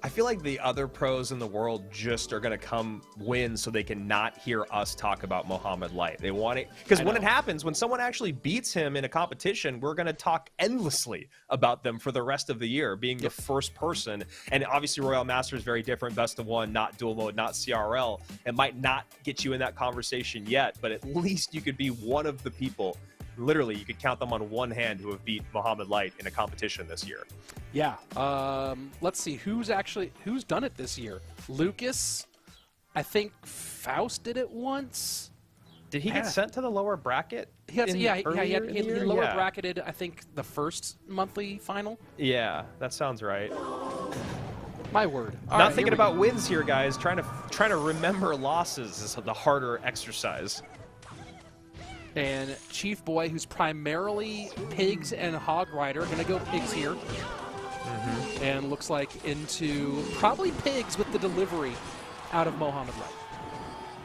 I feel like the other pros in the world just are going to come win so they can not hear us talk about Mohamed Light. They want it because when it happens, when someone actually beats him in a competition, we're going to talk endlessly about them for the rest of the year, being the first person. And obviously Royale Masters is very different, best of one, not dual mode, not CRL. It might not get you in that conversation yet, but at least you could be one of the people. Literally, you could count them on one hand who have beat Mohamed Light in a competition this year. Yeah. Let's see. Who's done it this year? Lucas. I think Faust did it once. Did he get sent to the lower bracket? He lower bracketed, I think, the first monthly final. Yeah, that sounds right. My word. Not thinking about wins here, guys. Trying to remember losses is the harder exercise. And Chief Boy, who's primarily Pigs and Hog Rider, going to go Pigs here. And looks like into probably Pigs with the delivery out of Mohamed Light.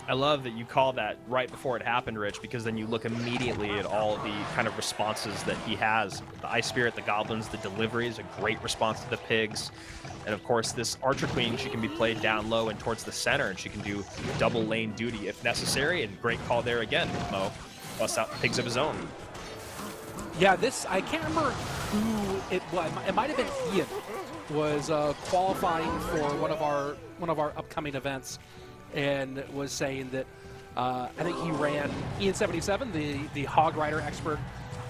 I love that you call that right before it happened, Rich, because then you look immediately at all the kind of responses that he has. The Ice Spirit, the Goblins, the delivery is a great response to the Pigs. And of course, this Archer Queen, she can be played down low and towards the center, and she can do double lane duty if necessary. And great call there again, Mo. Bust out Pigs of his own. Yeah, I can't remember who it was. It might have been Ian, was qualifying for one of our upcoming events, and was saying that I think he ran Ian77, the Hog Rider expert,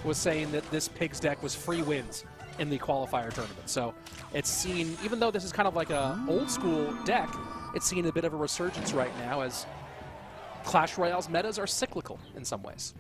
was saying that this Pigs deck was free wins in the qualifier tournament. So it's seen, even though this is kind of like a old school deck, it's seen a bit of a resurgence right now as Clash Royale's metas are cyclical in some ways.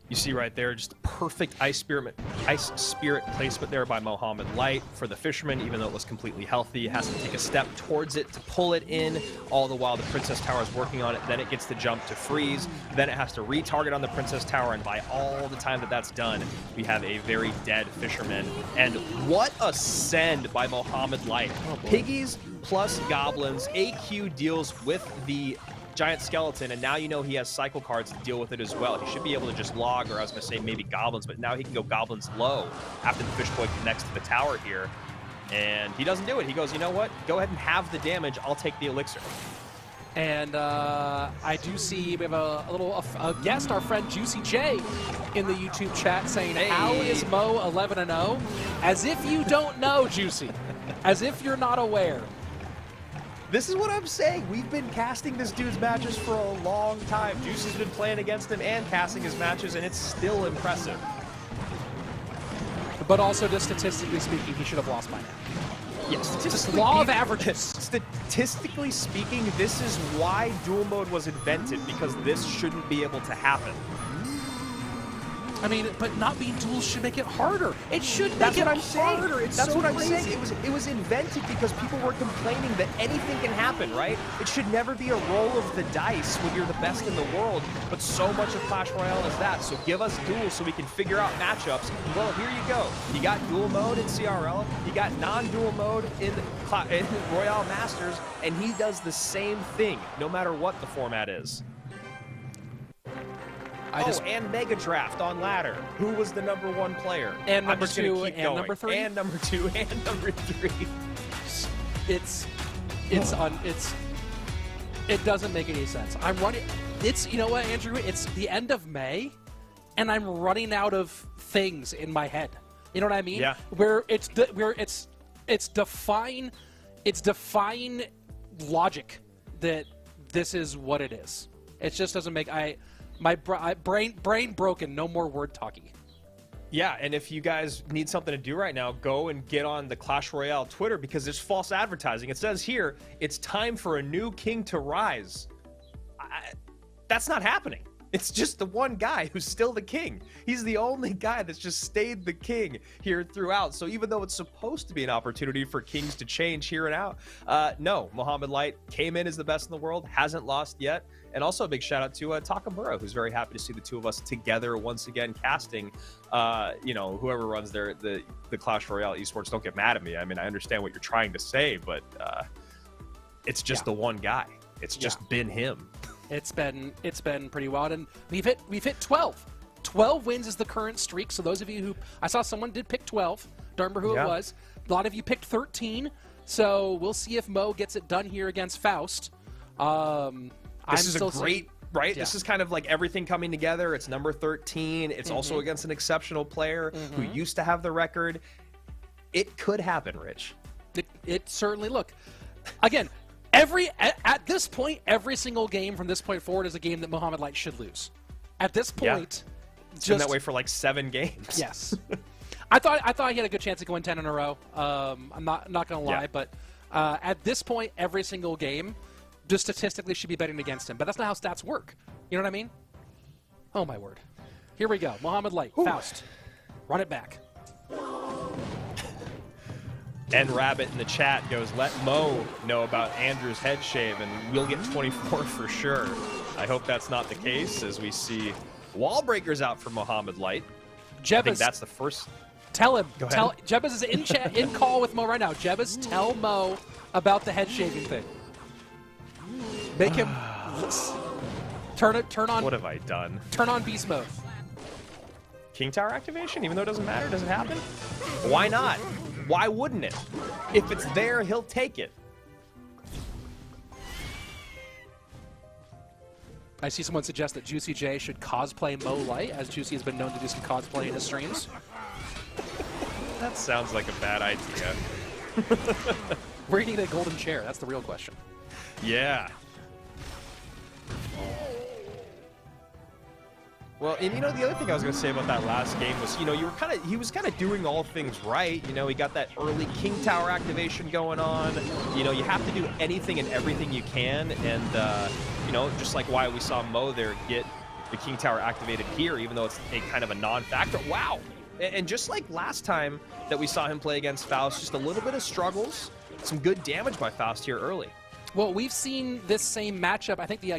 You see right there, just perfect ice spirit placement there by Mohamed Light for the Fisherman, even though it was completely healthy. It has to take a step towards it to pull it in, all the while the Princess Tower is working on it. Then it gets to jump to freeze. Then it has to retarget on the Princess Tower, and by all the time that that's done, we have a very dead Fisherman. And what a send by Mohamed Light. Piggies plus Goblins. AQ deals with the Giant Skeleton, and now you know he has cycle cards to deal with it as well. He should be able to just log, or I was going to say maybe Goblins, but now he can go Goblins low after the Fish Boy connects to the tower here. And he doesn't do it. He goes, you know what? Go ahead and have the damage. I'll take the Elixir. And I do see we have a little guest, our friend Juicy J, in the YouTube chat saying, hey, how is Mo 11-0? As if you don't know, Juicy. As if you're not aware. This is what I'm saying. We've been casting this dude's matches for a long time. Juicy's been playing against him and casting his matches, and it's still impressive. But also, just statistically speaking, he should have lost by now. Yes, just law of averages. Statistically speaking, this is why dual mode was invented, because this shouldn't be able to happen. I mean, but not being duels should make it harder. It should make it harder. That's what I'm saying. It was invented because people were complaining that anything can happen, right? It should never be a roll of the dice when you're the best in the world, but so much of Clash Royale is that. So give us duels so we can figure out matchups. Well, here you go. You got dual mode in CRL, you got non-dual mode in Royale Masters, and he does the same thing, no matter what the format is. And Mega Draft on ladder. Who was the #1 player? And number 2, and going. Number 3. And number 2, and number 3. It doesn't make any sense. I'm running. It's, you know what, Andrew? It's the end of May, and I'm running out of things in my head. You know what I mean? Yeah. It's defying logic that this is what it is. It just doesn't make my brain broken. No more word talking. Yeah, and if you guys need something to do right now, go and get on the Clash Royale Twitter, because there's false advertising. It says here, it's time for a new king to rise. That's not happening. It's just the one guy who's still the king. He's the only guy that's just stayed the king here throughout. So even though it's supposed to be an opportunity for kings to change here and out, no, Mohamed Light came in as the best in the world, hasn't lost yet. And also a big shout out to Takamura, who's very happy to see the two of us together once again casting. You know, whoever runs the Clash Royale esports, don't get mad at me. I mean, I understand what you're trying to say, but it's just the one guy. It's just been him. It's been pretty wild, and we've hit 12. 12 wins is the current streak. So those of you who, I saw someone did pick 12. Don't remember who it was. A lot of you picked 13. So we'll see if Mo gets it done here against Faust. This is a great, right? Yeah. This is kind of like everything coming together. It's number 13. It's also against an exceptional player who used to have the record. It could happen, Rich. It certainly, look, again, at this point, every single game from this point forward is a game that Mohamed Light should lose. At this point, it's been that way for like 7 games. Yes. I thought he had a good chance of going 10 in a row. I'm not going to lie, but at this point, every single game just statistically should be betting against him. But that's not how stats work. You know what I mean? Oh, my word. Here we go. Mohamed Light, Faust. Run it back. And Rabbit in the chat goes, let Mo know about Andrew's head shave, and we'll get 24 for sure. I hope that's not the case, as we see wall breakers out for Mohamed Light. Jebus, I think that's the first. Tell him. Jebus is in chat, in call with Mo right now. Jebus, tell Mo about the head shaving thing. Make him turn on. What have I done? Turn on beast mode. King Tower activation, even though it doesn't matter, does it happen? Why not? Why wouldn't it? If it's there, he'll take it. I see someone suggest that Juicy J should cosplay Mo Light, as Juicy has been known to do some cosplay in his streams. That sounds like a bad idea. Where do you get a golden chair? That's the real question. Yeah. Well, and you know, the other thing I was going to say about that last game was, you know, he was kind of doing all things right. You know, he got that early King Tower activation going on. You know, you have to do anything and everything you can. And, you know, just like why we saw Mo there get the King Tower activated here, even though it's a kind of a non-factor. Wow! And just like last time that we saw him play against Faust, just a little bit of struggles, some good damage by Faust here early. Well, we've seen this same matchup, I think the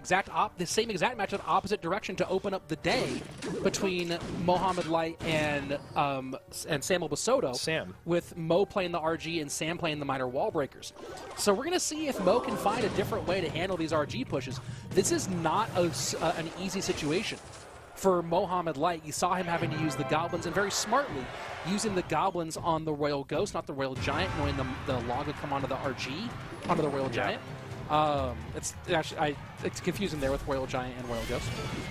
same exact matchup, opposite direction to open up the day between Mohamed Light and Samwell Basoto. Sam. With Mo playing the RG and Sam playing the minor wall breakers. So we're going to see if Mo can find a different way to handle these RG pushes. This is not an easy situation for Mohamed Light. You saw him having to use the Goblins, and very smartly using the Goblins on the Royal Ghost, not the Royal Giant, knowing the log would come onto the RG, onto the Royal Giant. It's actually it's confusing there with Royal Giant and Royal Ghost.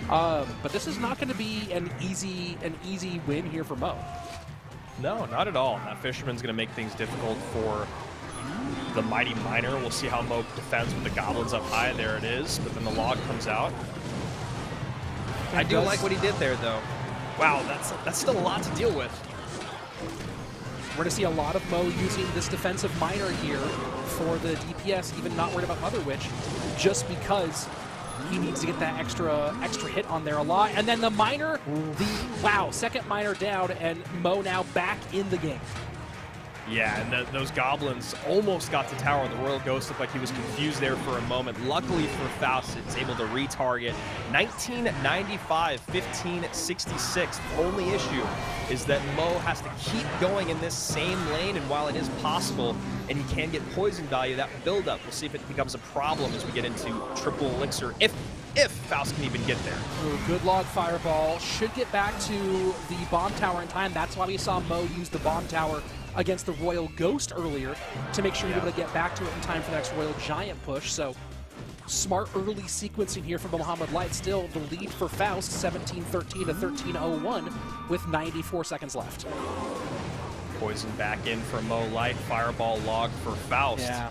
But this is not going to be an easy win here for Mo. No, not at all. That Fisherman's going to make things difficult for the Mighty Miner. We'll see how Mo defends with the Goblins up high. There it is. But then the log comes out. I do like what he did there, though. Wow, that's still a lot to deal with. We're going to see a lot of Mo using this defensive miner here for the DPS, even not worried about Mother Witch, just because he needs to get that extra hit on there a lot. And then the miner, second miner down, and Mo now back in the game. Yeah, and those Goblins almost got to tower. The Royal Ghost looked like he was confused there for a moment. Luckily for Faust, it's able to retarget. 1995, 1566. The only issue is that Mo has to keep going in this same lane, and while it is possible, and he can get poison value, that build-up, we'll see if it becomes a problem as we get into triple elixir, if Faust can even get there. Ooh, good log fireball. Should get back to the bomb tower in time. That's why we saw Mo use the bomb tower against the Royal Ghost earlier to make sure he was able to get back to it in time for the next Royal Giant push. So smart early sequencing here from Mohamed Light. Still the lead for Faust, 17-13 to 13-01 with 94 seconds left. Poison back in for Mo Light. Fireball log for Faust. Yeah.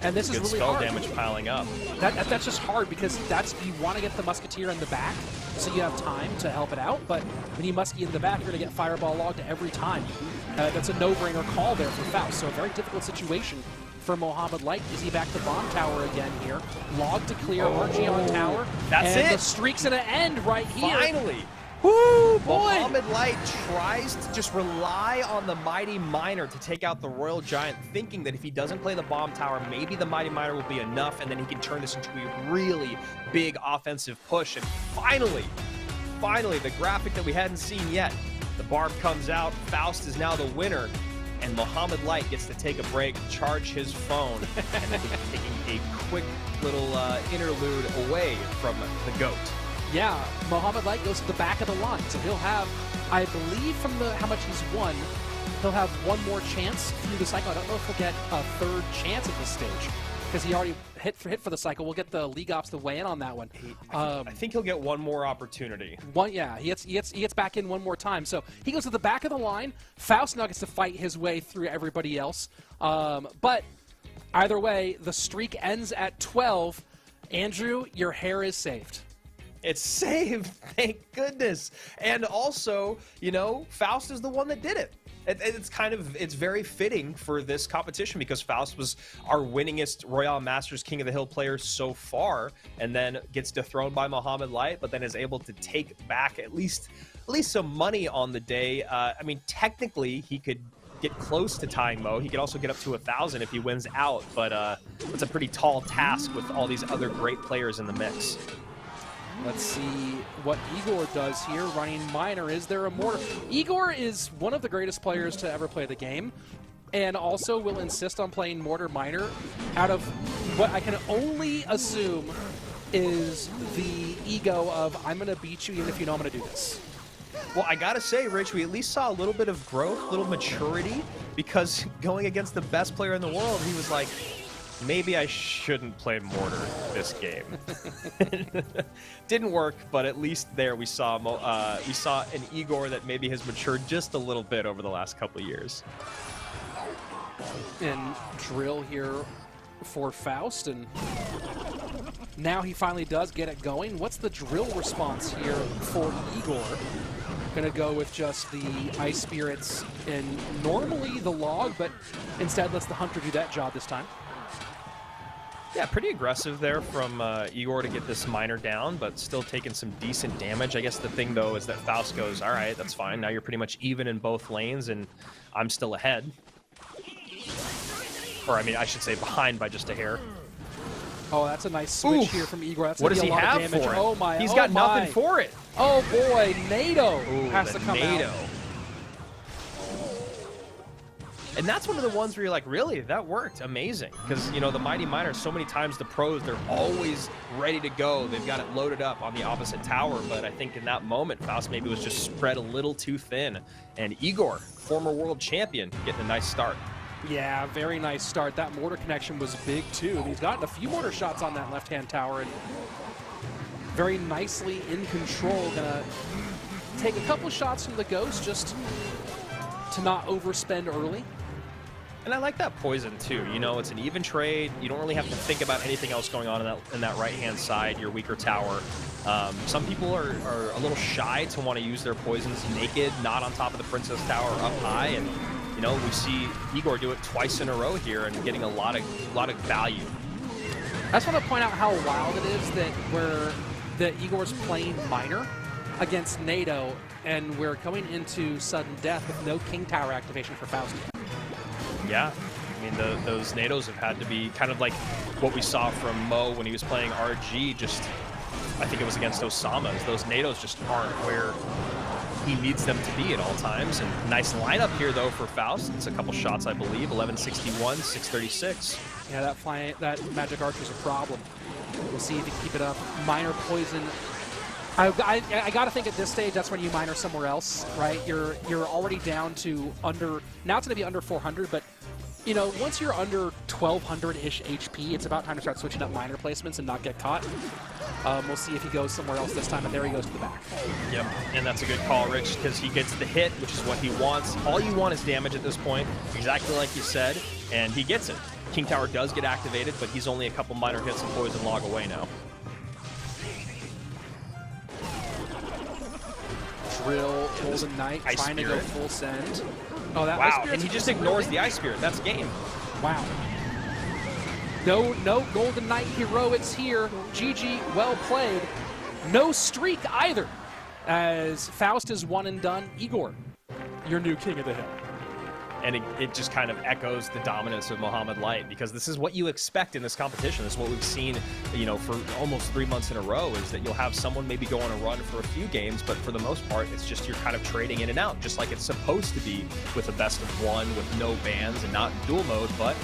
And this is really spell hard. Damage piling up. That's just hard because you want to get the Musketeer in the back so you have time to help it out, but when you Muskie in the back, you're going to get Fireball logged every time. That's a no-brainer call there for Faust, so a very difficult situation for Mohamed Light. Is he back to bomb tower again here? Log to clear, RG on tower. That's and it! The streak's going to end right here. Finally! Woo, boy! Mohamed Light tries to just rely on the Mighty Miner to take out the Royal Giant, thinking that if he doesn't play the bomb tower, maybe the Mighty Miner will be enough, and then he can turn this into a really big offensive push. And finally, the graphic that we hadn't seen yet, the barb comes out, Faust is now the winner, and Mohamed Light gets to take a break, charge his phone, and then taking a quick little interlude away from the GOAT. Yeah, Mohamed Light goes to the back of the line, so he'll have, I believe from how much he's won, he'll have one more chance through the cycle. I don't know if he'll get a third chance at this stage, because he already hit for the cycle. We'll get the League Ops to weigh in on that one. I think he'll get one more opportunity. He gets back in one more time. So he goes to the back of the line. Faust now gets to fight his way through everybody else. But either way, the streak ends at 12. Andrew, your hair is saved. It's saved, thank goodness. And also, Faust is the one that did it. It's very fitting for this competition because Faust was our winningest Royale Masters King of the Hill player so far, and then gets dethroned by Mohamed Light, but then is able to take back at least some money on the day. I mean, technically, he could get close to tying Mo. He could also get up to 1,000 if he wins out, but it's a pretty tall task with all these other great players in the mix. Let's see what Igor does here. Running Miner. Is there a mortar? Igor is one of the greatest players to ever play the game, and also will insist on playing Mortar Miner out of what I can only assume is the ego of, I'm going to beat you even if you know I'm going to do this. Well, I gotta say, Rich, we at least saw a little bit of growth, a little maturity, because going against the best player in the world, he was like, maybe I shouldn't play Mortar this game. Didn't work, but at least there we saw an Igor that maybe has matured just a little bit over the last couple of years. And drill here for Faust, and now he finally does get it going. What's the drill response here for Igor? Gonna go with just the Ice Spirits and normally the log, but instead lets the Hunter do that job this time. Yeah, pretty aggressive there from Igor to get this miner down, but still taking some decent damage. I guess the thing, though, is that Faust goes, all right, that's fine. Now you're pretty much even in both lanes, and I'm still ahead. Or, I mean, I should say behind by just a hair. Oh, that's a nice switch here from Igor. That's what does he have for it? Oh, my. He's got nothing for it. Oh, boy. NATO has to come out. And that's one of the ones where you're like, really? That worked. Amazing. Because, you know, the Mighty Miners, so many times the pros, they're always ready to go. They've got it loaded up on the opposite tower. But I think in that moment, Faust maybe was just spread a little too thin. And Igor, former world champion, getting a nice start. Yeah, very nice start. That mortar connection was big, too. He's gotten a few mortar shots on that left-hand tower. And very nicely in control. Gonna take a couple shots from the Ghost just to not overspend early. And I like that poison, too. You know, it's an even trade. You don't really have to think about anything else going on in that right-hand side, your weaker tower. Some people are a little shy to want to use their poisons naked, not on top of the Princess Tower, up high. And, you know, we see Igor do it twice in a row here and getting a lot of value. I just want to point out how wild it is that Igor's playing miner against NATO, and we're going into sudden death with no King Tower activation for Faust. Yeah, I mean, those NATOs have had to be kind of like what we saw from Mo when he was playing RG, just, I think it was against Osama. Those NATOs just aren't where he needs them to be at all times. And nice lineup here, though, for Faust. It's a couple shots, I believe, 1161, 636. Yeah, that Magic Archer's a problem. We'll see if he can keep it up. Minor poison. I got to think at this stage that's when you miner somewhere else, right? You're already down to under, now it's going to be under 400, but you know, once you're under 1200-ish HP, it's about time to start switching up miner placements and not get caught. We'll see if he goes somewhere else this time, and there he goes to the back. Yep, and that's a good call, Rich, because he gets the hit, which is what he wants. All you want is damage at this point, exactly like you said, and he gets it. King Tower does get activated, but he's only a couple minor hits and poison log away now. Drill, Golden Knight, trying to go full send. Oh, that wow, and he just ignores the Ice Spirit. That's game. Wow. No Golden Knight heroics here. GG, well played. No streak either, as Faust is one and done. Igor, your new king of the hill. And it just kind of echoes the dominance of Mohamed Light, because this is what you expect in this competition. This is what we've seen, you know, for almost 3 months in a row, is that you'll have someone maybe go on a run for a few games, but for the most part, it's just you're kind of trading in and out, just like it's supposed to be with a best of one, with no bans and not dual mode. But,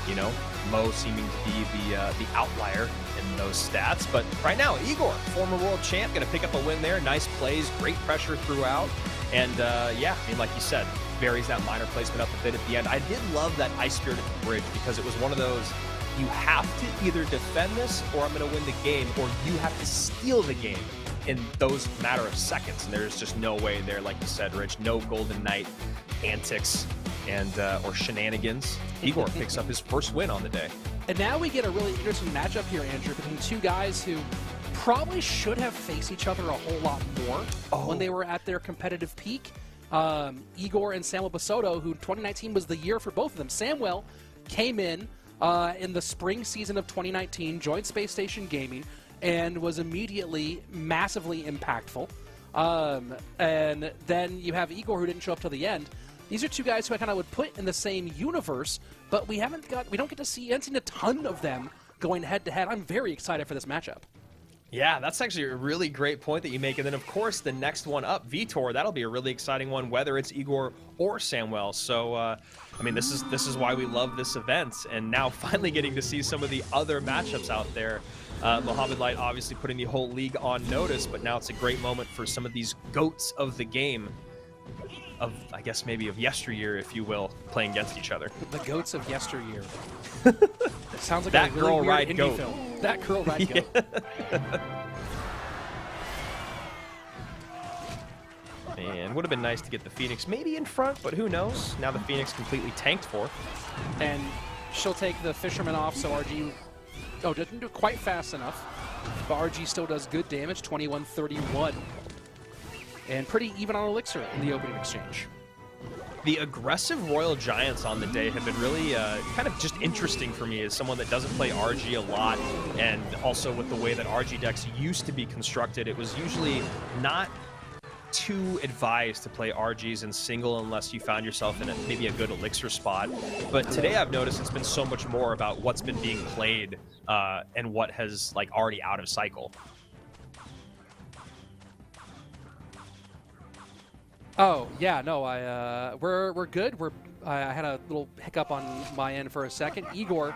you know, Mo seeming to be the outlier in those stats. But right now, Igor, former world champ, going to pick up a win there. Nice plays, great pressure throughout. And, yeah, I mean, like you said, varies that minor placement up a bit at the end. I did love that Ice Spirit at the bridge, because it was one of those, you have to either defend this or I'm going to win the game, or you have to steal the game in those matter of seconds. And there's just no way there, like you said, Rich. No Golden Knight antics and or shenanigans. Igor picks up his first win on the day. And now we get a really interesting matchup here, Andrew, between two guys who probably should have faced each other a whole lot more when they were at their competitive peak. Igor and Samwell Basoto, who 2019 was the year for both of them. Samwell came in the spring season of 2019, joined Space Station Gaming, and was immediately massively impactful. And then you have Igor, who didn't show up till the end. These are two guys who I kind of would put in the same universe, but we haven't seen a ton of them going head to head. I'm very excited for this matchup. Yeah, that's actually a really great point that you make. And then, of course, the next one up, Vitor, that'll be a really exciting one, whether it's Igor or Samwell. So, I mean, this is why we love this event. And now finally getting to see some of the other matchups out there. Mohamed Light obviously putting the whole league on notice, but now it's a great moment for some of these GOATs of the game. Of, I guess, maybe of yesteryear, if you will, playing against each other. The GOATs of yesteryear. Sounds like that a really girl weird ride indie goat. film. That girl ride goat. And would have been nice to get the Phoenix maybe in front, but who knows? Now the Phoenix completely tanked for. And she'll take the Fisherman off, so RG didn't do it quite fast enough. But RG still does good damage, 21-31. And pretty even on Elixir in the opening exchange. The aggressive Royal Giants on the day have been really kind of just interesting for me as someone that doesn't play RG a lot, and also with the way that RG decks used to be constructed, it was usually not too advised to play RGs in single unless you found yourself in maybe a good elixir spot. But today I've noticed it's been so much more about what's been being played and what has like already out of cycle. Oh yeah, no, we're good. I had a little hiccup on my end for a second. Igor,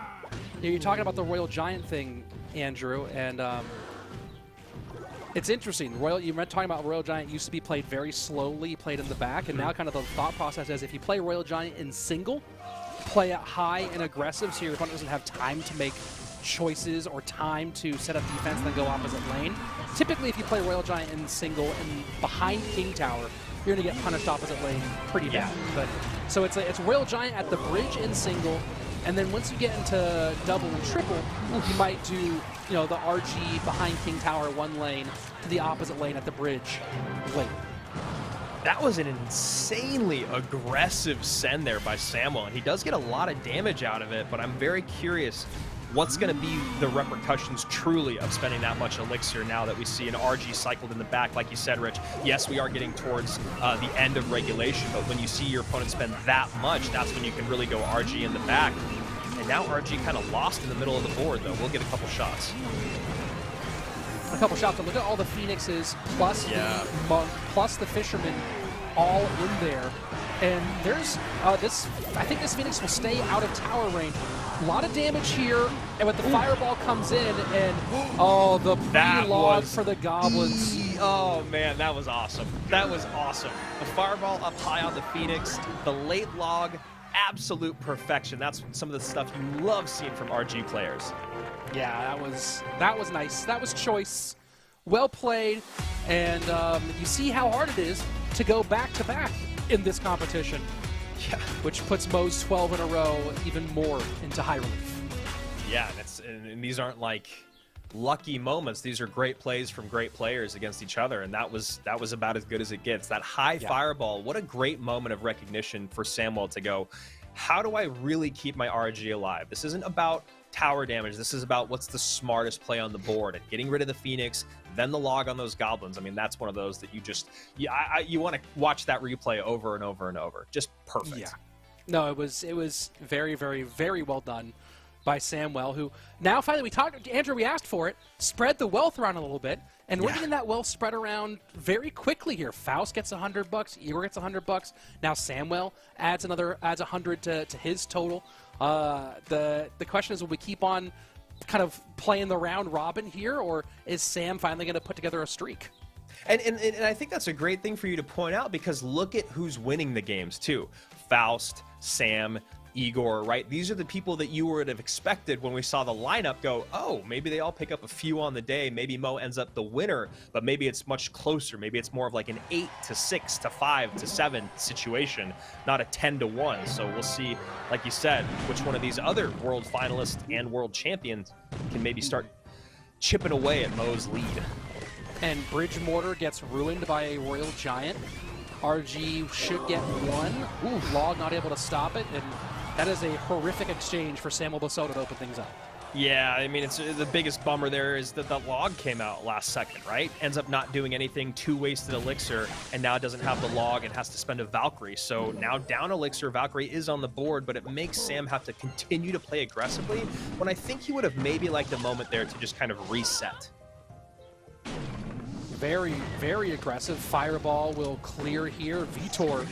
you're talking about the Royal Giant thing, Andrew, and it's interesting. You were talking about Royal Giant used to be played very slowly, played in the back, and now kind of the thought process is if you play Royal Giant in single, play it high and aggressive so your opponent doesn't have time to make choices or time to set up defense and then go opposite lane. Typically, if you play Royal Giant in single and behind King Tower, you're going to get punished opposite lane pretty bad. But so it's Royal Giant at the bridge in single, and then once you get into double and triple, you might do the RG behind King Tower one lane to the opposite lane at the bridge late. That was an insanely aggressive send there by Samwell, and he does get a lot of damage out of it, but I'm very curious what's going to be the repercussions truly of spending that much elixir now that we see an RG cycled in the back. Like you said, Rich, yes, we are getting towards the end of regulation, but when you see your opponent spend that much, that's when you can really go RG in the back. And now RG kind of lost in the middle of the board, though. We'll get a couple shots. But look at all the Phoenixes plus the Monk plus the Fisherman all in there. And there's I think this Phoenix will stay out of tower range. A lot of damage here, and when the fireball comes in, and the pre-log for the goblins. Oh man, that was awesome. That was awesome. The fireball up high on the Phoenix, the late log, absolute perfection. That's some of the stuff you love seeing from RG players. Yeah, that was nice. That was choice. Well played, and you see how hard it is to go back-to-back in this competition. Yeah. Which puts Mo's 12 in a row even more into high relief. Yeah, and these aren't like lucky moments. These are great plays from great players against each other, and that was about as good as it gets. That high fireball, what a great moment of recognition for Samwell to go, how do I really keep my RG alive? This isn't about tower damage. This is about what's the smartest play on the board, and getting rid of the Phoenix, then the log on those goblins. I mean, that's one of those that you want to watch that replay over and over and over. Just perfect. Yeah. No, it was very, very, very well done by Samwell, who now finally Andrew, we asked for it, spread the wealth around a little bit, and we're getting that wealth spread around very quickly here. Faust gets $100, Igor gets $100. Now Samwell adds 100 to his total. The question is, will we keep on kind of playing the round robin here, or is Sam finally going to put together a streak? And I think that's a great thing for you to point out, because look at who's winning the games too. Faust, Sam, Igor, right? These are the people that you would have expected when we saw the lineup go, oh, maybe they all pick up a few on the day. Maybe Mo ends up the winner, but maybe it's much closer. Maybe it's more of like an 8-6 to 5-7 situation, not a 10-1. So we'll see, like you said, which one of these other world finalists and world champions can maybe start chipping away at Mo's lead. And Bridge Mortar gets ruined by a Royal Giant. RG should get one. Ooh, Log not able to stop it, and that is a horrific exchange for Samwell Basoto to open things up. Yeah, I mean, it's the biggest bummer there is that the log came out last second, right? Ends up not doing anything, 2 wasted elixir, and now doesn't have the log and has to spend a Valkyrie. So now down elixir, Valkyrie is on the board, but it makes Sam have to continue to play aggressively, when I think he would have maybe liked a moment there to just kind of reset. Very, very aggressive. Fireball will clear here. Vitor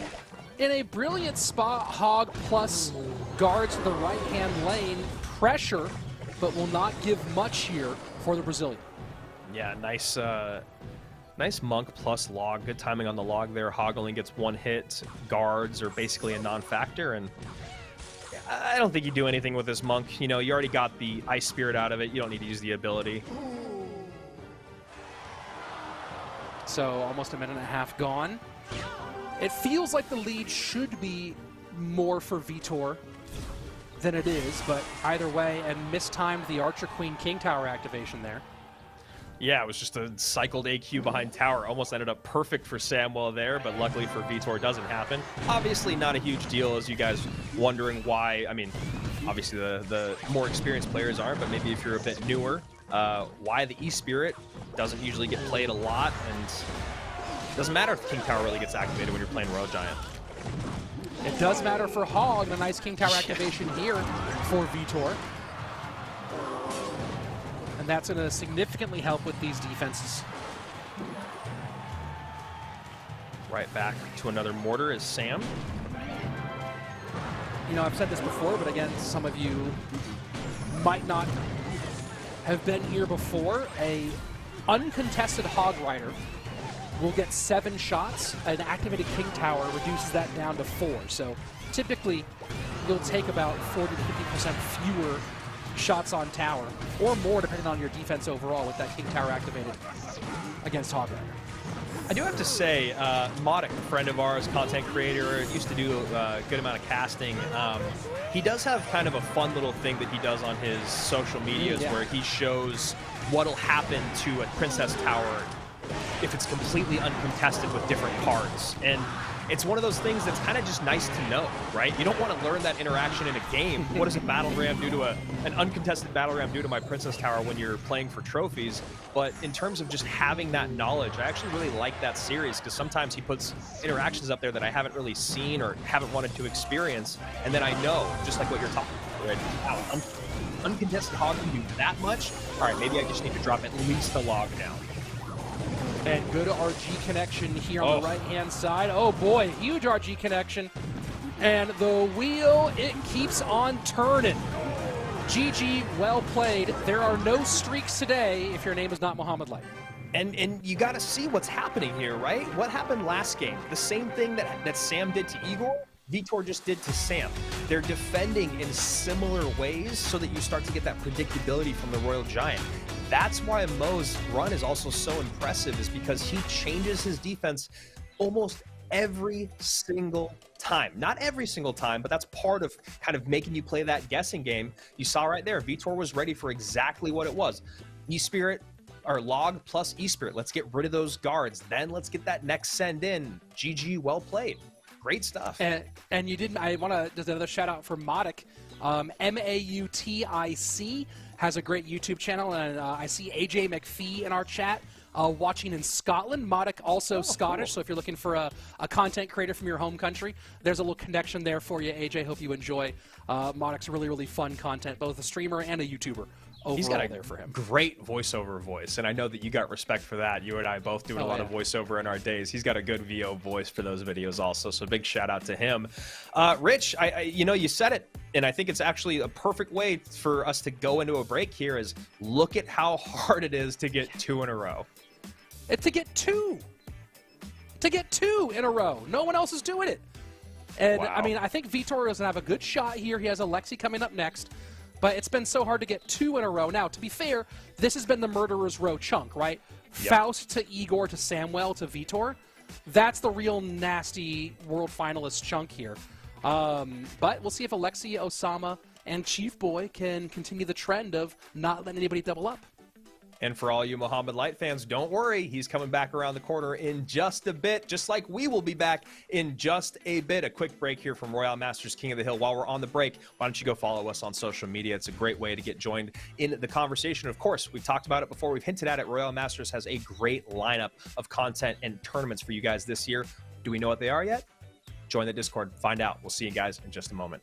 in a brilliant spot. Hog plus guards to the right-hand lane. Pressure, but will not give much here for the Brazilian. Yeah, nice Monk plus log. Good timing on the log there. Hog only gets 1 hit. Guards are basically a non-factor, and I don't think you do anything with this Monk. You know, you already got the Ice Spirit out of it. You don't need to use the ability. So almost a minute and a half gone. It feels like the lead should be more for Vitor than it is, but either way, and mistimed the Archer Queen King Tower activation there. Yeah, it was just a cycled AQ behind tower. Almost ended up perfect for Samwell there, but luckily for Vitor, it doesn't happen. Obviously not a huge deal, as you guys wondering why. I mean, obviously the more experienced players aren't, but maybe if you're a bit newer, why the E-Spirit doesn't usually get played a lot, and it doesn't matter if King Tower really gets activated when you're playing Royal Giant. It does matter for Hog, and a nice King Tower activation here for Vitor. And that's going to significantly help with these defenses. Right back to another mortar is Sam. You know, I've said this before, but again, some of you might not have been here before. A uncontested Hog Rider will get 7 shots. An activated King Tower reduces that down to 4. So typically, you'll take about 40 to 50% fewer shots on tower, or more depending on your defense overall with that King Tower activated against Hog Rider. I do have to say, Modic, a friend of ours, content creator, used to do a good amount of casting. He does have kind of a fun little thing that he does on his social medias where he shows what'll happen to a Princess Tower if it's completely uncontested with different cards. And it's one of those things that's kind of just nice to know, right? You don't want to learn that interaction in a game. What does a battle ram do to an uncontested battle ram do to my Princess Tower when you're playing for trophies? But in terms of just having that knowledge, I actually really like that series, because sometimes he puts interactions up there that I haven't really seen or haven't wanted to experience, and then I know, just like what you're talking about, right? Wow, uncontested Hog can do that much? All right, maybe I just need to drop at least a log down. And good RG connection here on the right-hand side. Oh boy, huge RG connection. And the wheel, it keeps on turning. GG, well played. There are no streaks today if your name is not Muhammad Light. And you got to see what's happening here, right? What happened last game? The same thing that Sam did to Igor, Vitor just did to Sam. They're defending in similar ways so that you start to get that predictability from the Royal Giant. That's why Mo's run is also so impressive, is because he changes his defense almost every single time. Not every single time, but that's part of kind of making you play that guessing game. You saw right there, Vitor was ready for exactly what it was. E-Spirit, or Log plus E-Spirit. Let's get rid of those guards. Then let's get that next send in. GG, well played. Great stuff. And you didn't, I want to, just another shout out for Modic. M-A-U-T-I-C has a great YouTube channel, and I see AJ McPhee in our chat watching in Scotland. Modic also Scottish, cool. So if you're looking for a content creator from your home country, there's a little connection there for you, AJ. Hope you enjoy. Modic's really, really fun content, both a streamer and a YouTuber. He's got a there for him. Great voiceover voice, and I know that you got respect for that. You and I both doing a lot of voiceover in our days. He's got a good VO voice for those videos also, so big shout out to him. Rich, you know, you said it, and I think it's actually a perfect way for us to go into a break here is look at how hard it is to get 2 in a row. To get two in a row. No one else is doing it. And, I mean, I think Vitor is going to have a good shot here. He has Alexi coming up next. But it's been so hard to get 2 in a row. Now, to be fair, this has been the Murderer's Row chunk, right? Yep. Faust to Igor to Samwell to Vitor. That's the real nasty world finalist chunk here. But we'll see if Alexi, Osama, and Chief Boy can continue the trend of not letting anybody double up. And for all you Muhammad Light fans, don't worry. He's coming back around the corner in just a bit, just like we will be back in just a bit. A quick break here from Royale Masters King of the Hill. While we're on the break, why don't you go follow us on social media? It's a great way to get joined in the conversation. Of course, we've talked about it before. We've hinted at it. Royale Masters has a great lineup of content and tournaments for you guys this year. Do we know what they are yet? Join the Discord. Find out. We'll see you guys in just a moment.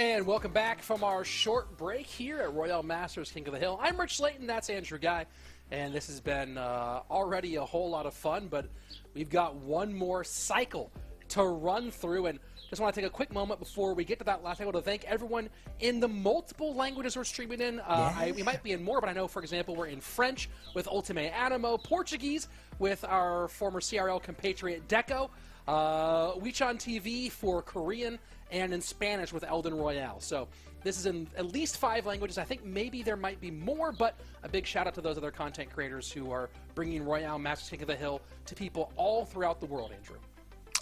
And welcome back from our short break here at Royale Masters King of the Hill. I'm Rich Slayton, that's Andrew Guy, and this has been already a whole lot of fun, but we've got one more cycle to run through, and just want to take a quick moment before we get to that last cycle to thank everyone in the multiple languages we're streaming in. We might be in more, but I know, for example, we're in French with Ultime Animo, Portuguese with our former CRL compatriot Deco, Wechan TV for Korean, and in Spanish with Elden Royale. So this is in at least 5 languages. I think maybe there might be more, but a big shout out to those other content creators who are bringing Royale Masters King of the Hill to people all throughout the world, Andrew.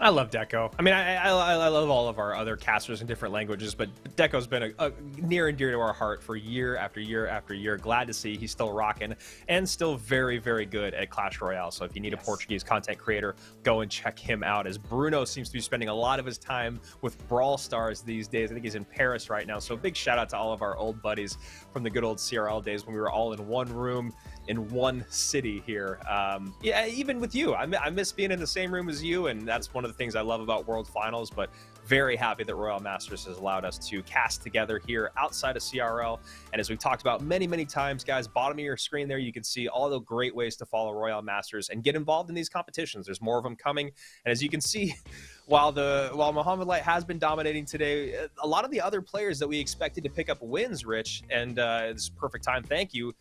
I love Deco. I mean, I love all of our other casters in different languages, but Deco's been a near and dear to our heart for year after year after year. Glad to see he's still rocking and still very, very good at Clash Royale. So if you need a Portuguese content creator, go and check him out, as Bruno seems to be spending a lot of his time with Brawl Stars these days. I think he's in Paris right now. So big shout out to all of our old buddies from the good old CRL days when we were all in one room in one city here. Yeah, even with you, I miss being in the same room as you, and that's one of the things I love about World Finals, but very happy that Royale Masters has allowed us to cast together here outside of CRL. And as we've talked about many, many times, guys, bottom of your screen there, you can see all the great ways to follow Royale Masters and get involved in these competitions. There's more of them coming. And as you can see, while Mohamed Light has been dominating today, a lot of the other players that we expected to pick up wins, Rich, and it's perfect time, thank you,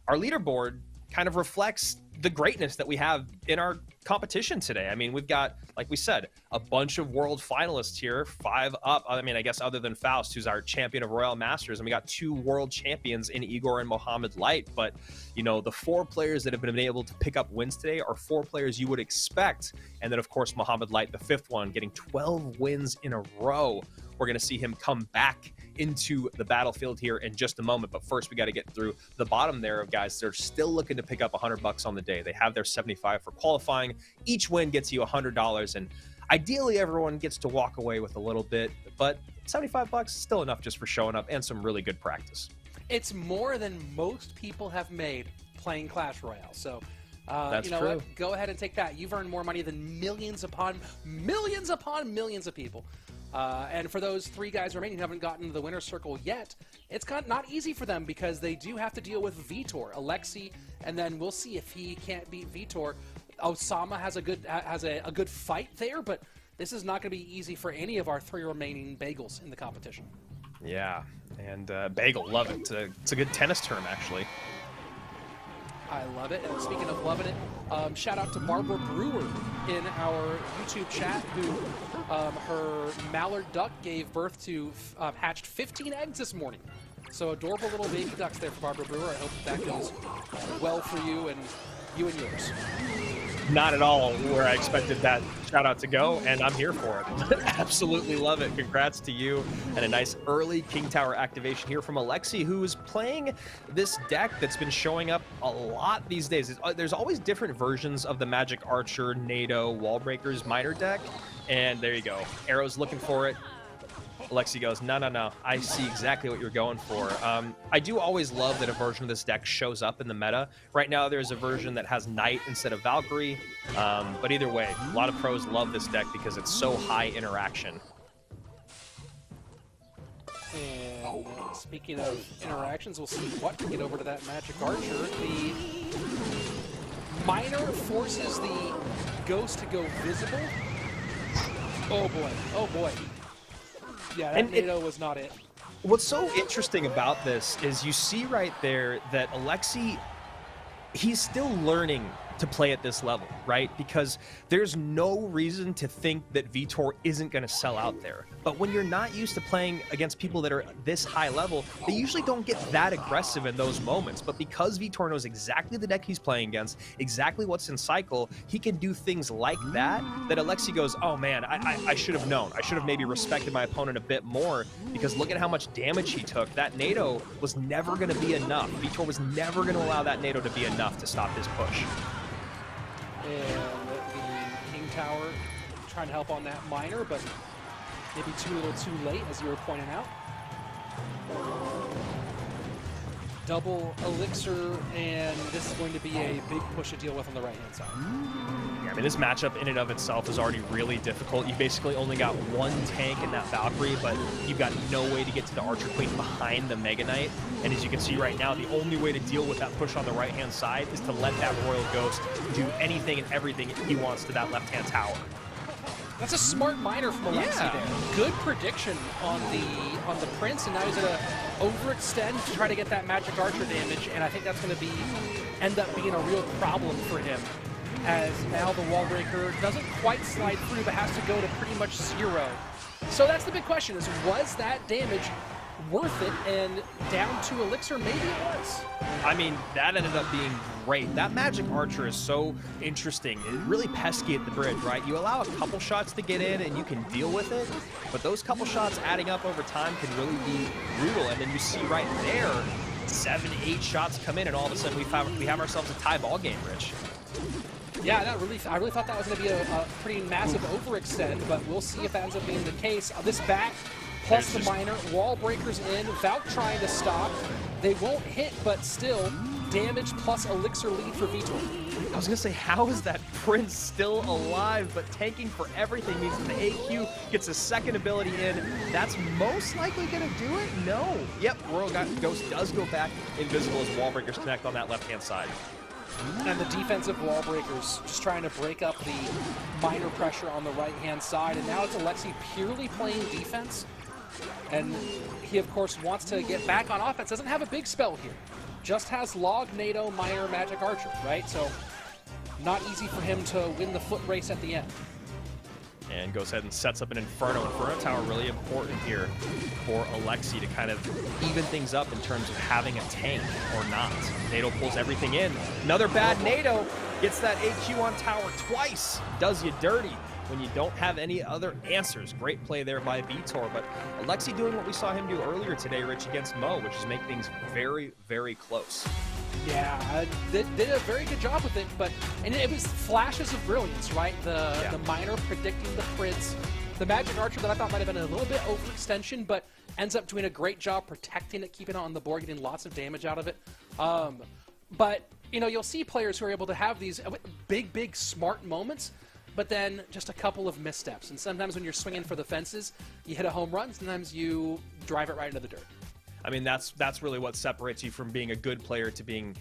our leaderboard kind of reflects the greatness that we have in our competition today. I mean, we've got, like we said, a bunch of world finalists here, 5 up. I mean, I guess other than Faust, who's our champion of Royale Masters, and we got 2 world champions in Igor and Mohamed Light. But, you know, the 4 players that have been able to pick up wins today are 4 players you would expect. And then, of course, Mohamed Light, the 5th one, getting 12 wins in a row. We're going to see him come back into the battlefield here in just a moment. But first, we got to get through the bottom there of guys. They're still looking to pick up $100 on the day. They have their 75 for qualifying. Each win gets you $100, and ideally everyone gets to walk away with a little bit, but $75 is still enough just for showing up and some really good practice. It's more than most people have made playing Clash Royale. So that's you know true. what? Go ahead and take that. You've earned more money than millions upon millions of people. And for those 3 guys remaining who haven't gotten to the winner's circle yet, it's not easy for them because they do have to deal with Vitor, Alexi, and then we'll see if he can't beat Vitor. Osama has a good fight there, but this is not going to be easy for any of our 3 remaining bagels in the competition. Yeah, and Bagel, love it. It's a good tennis term, actually. I love it. And speaking of loving it, shout out to Barbara Brewer in our YouTube chat, who her mallard duck gave birth to, hatched 15 eggs this morning. So adorable little baby ducks there for Barbara Brewer. I hope that goes well for you and yours. Not at all where I expected that shout out to go, and I'm here for it. Absolutely love it. Congrats to you, and a nice early King Tower activation here from Alexi, who is playing this deck that's been showing up a lot these days. There's always different versions of the Magic Archer, NATO, Wallbreakers minor deck, and there you go. Arrow's looking for it. Alexi goes, no, I see exactly what you're going for. I do always love that a version of this deck shows up in the meta. Right now, there's a version that has Knight instead of Valkyrie, but either way, a lot of pros love this deck because it's so high interaction. And speaking of interactions, we'll see what can get over to that Magic Archer. The minor forces the Ghost to go visible. Oh boy. Yeah, that NATO was not it. What's so interesting about this is you see right there that Alexi, he's still learning to play at this level, right? Because there's no reason to think that Vitor isn't going to sell out there. But when you're not used to playing against people that are this high level, they usually don't get that aggressive in those moments. But because Vitor knows exactly the deck he's playing against, exactly what's in cycle, he can do things like that Alexi goes, oh man, I should have known. I should have maybe respected my opponent a bit more, because look at how much damage he took. That NATO was never going to be enough. Vitor was never going to allow that NATO to be enough to stop his push. And the King Tower trying to help on that minor, but maybe too little too late, as you were pointing out. double Elixir, and this is going to be a big push to deal with on the right-hand side. Yeah, I mean, this matchup in and of itself is already really difficult. You basically only got one tank in that Valkyrie, but you've got no way to get to the Archer Queen behind the Mega Knight. And as you can see right now, the only way to deal with that push on the right-hand side is to let that Royal Ghost do anything and everything he wants to that left-hand tower. That's a smart miner from Alexi there. Good prediction on the Prince, and now he's going to overextend to try to get that Magic Archer damage, and I think that's going to end up being a real problem for him, as now the wall breaker doesn't quite slide through, but has to go to pretty much 0. So that's the big question, is was that damage worth it? And down to Elixir, maybe it was. I mean, that ended up being great. That Magic Archer is so interesting. It's really pesky at the bridge, right? You allow a couple shots to get in and you can deal with it, but those couple shots adding up over time can really be brutal. And then you see right there, 7, 8 shots come in, and all of a sudden we have ourselves a tie ball game, Rich. Yeah, I really thought that was going to be a pretty massive overextend, but we'll see if that ends up being the case. This back plus the miner, wall breakers in, Valk trying to stop. They won't hit, but still, damage plus Elixir lead for Vitor. I was going to say, how is that Prince still alive? But tanking for everything means that the AQ gets a second ability in. That's most likely going to do it? No. Yep, Royal Ghost does go back invisible as wall breakers connect on that left-hand side. And the defensive wall breakers just trying to break up the minor pressure on the right-hand side. And now it's Alexi purely playing defense. And he, of course, wants to get back on offense. Doesn't have a big spell here. Just has Log, NATO, Minor, Magic Archer, right? So not easy for him to win the foot race at the end. And goes ahead and sets up an Inferno. Inferno Tower really important here for Alexi to kind of even things up in terms of having a tank or not. NATO pulls everything in. Another bad NATO gets that AQ on tower twice. Does you dirty when you don't have any other answers. Great play there by Vitor, but Alexi doing what we saw him do earlier today, Rich, against Mo, which is make things very, very close. Yeah, did a very good job with it, and it was flashes of brilliance, right? The miner predicting the Prince, the Magic Archer that I thought might have been a little bit overextension, but ends up doing a great job protecting it, keeping it on the board, getting lots of damage out of it. But, you know, you'll see players who are able to have these big, smart moments, but then just a couple of missteps. And sometimes when you're swinging for the fences, you hit a home run. Sometimes you drive it right into the dirt. I mean, that's really what separates you from being a good player to being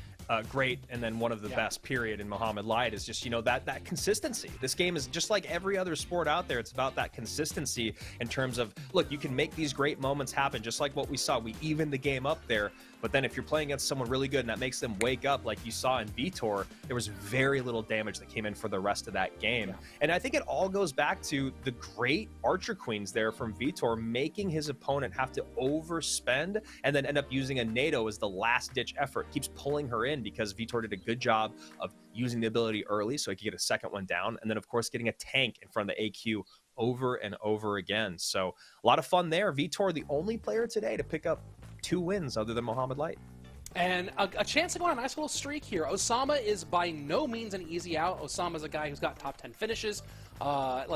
great and then one of the best, period, in Mohamed Light is just, you know, that consistency. This game is just like every other sport out there. It's about that consistency in terms of, look, you can make these great moments happen, just like what we saw. We evened the game up there, but then if you're playing against someone really good and that makes them wake up, like you saw in Vitor, there was very little damage that came in for the rest of that game. And I think it all goes back to the great Archer Queens there from Vitor, making his opponent have to overspend and then end up using a NATO as the last-ditch effort. Keeps pulling her in because Vitor did a good job of using the ability early so he could get a second one down, and then, of course, getting a tank in front of the AQ over and over again. So a lot of fun there. Vitor, the only player today to pick up 2 wins other than Mohamed Light. And a chance to go on a nice little streak here. Osama is by no means an easy out. Osama's a guy who's got top 10 finishes.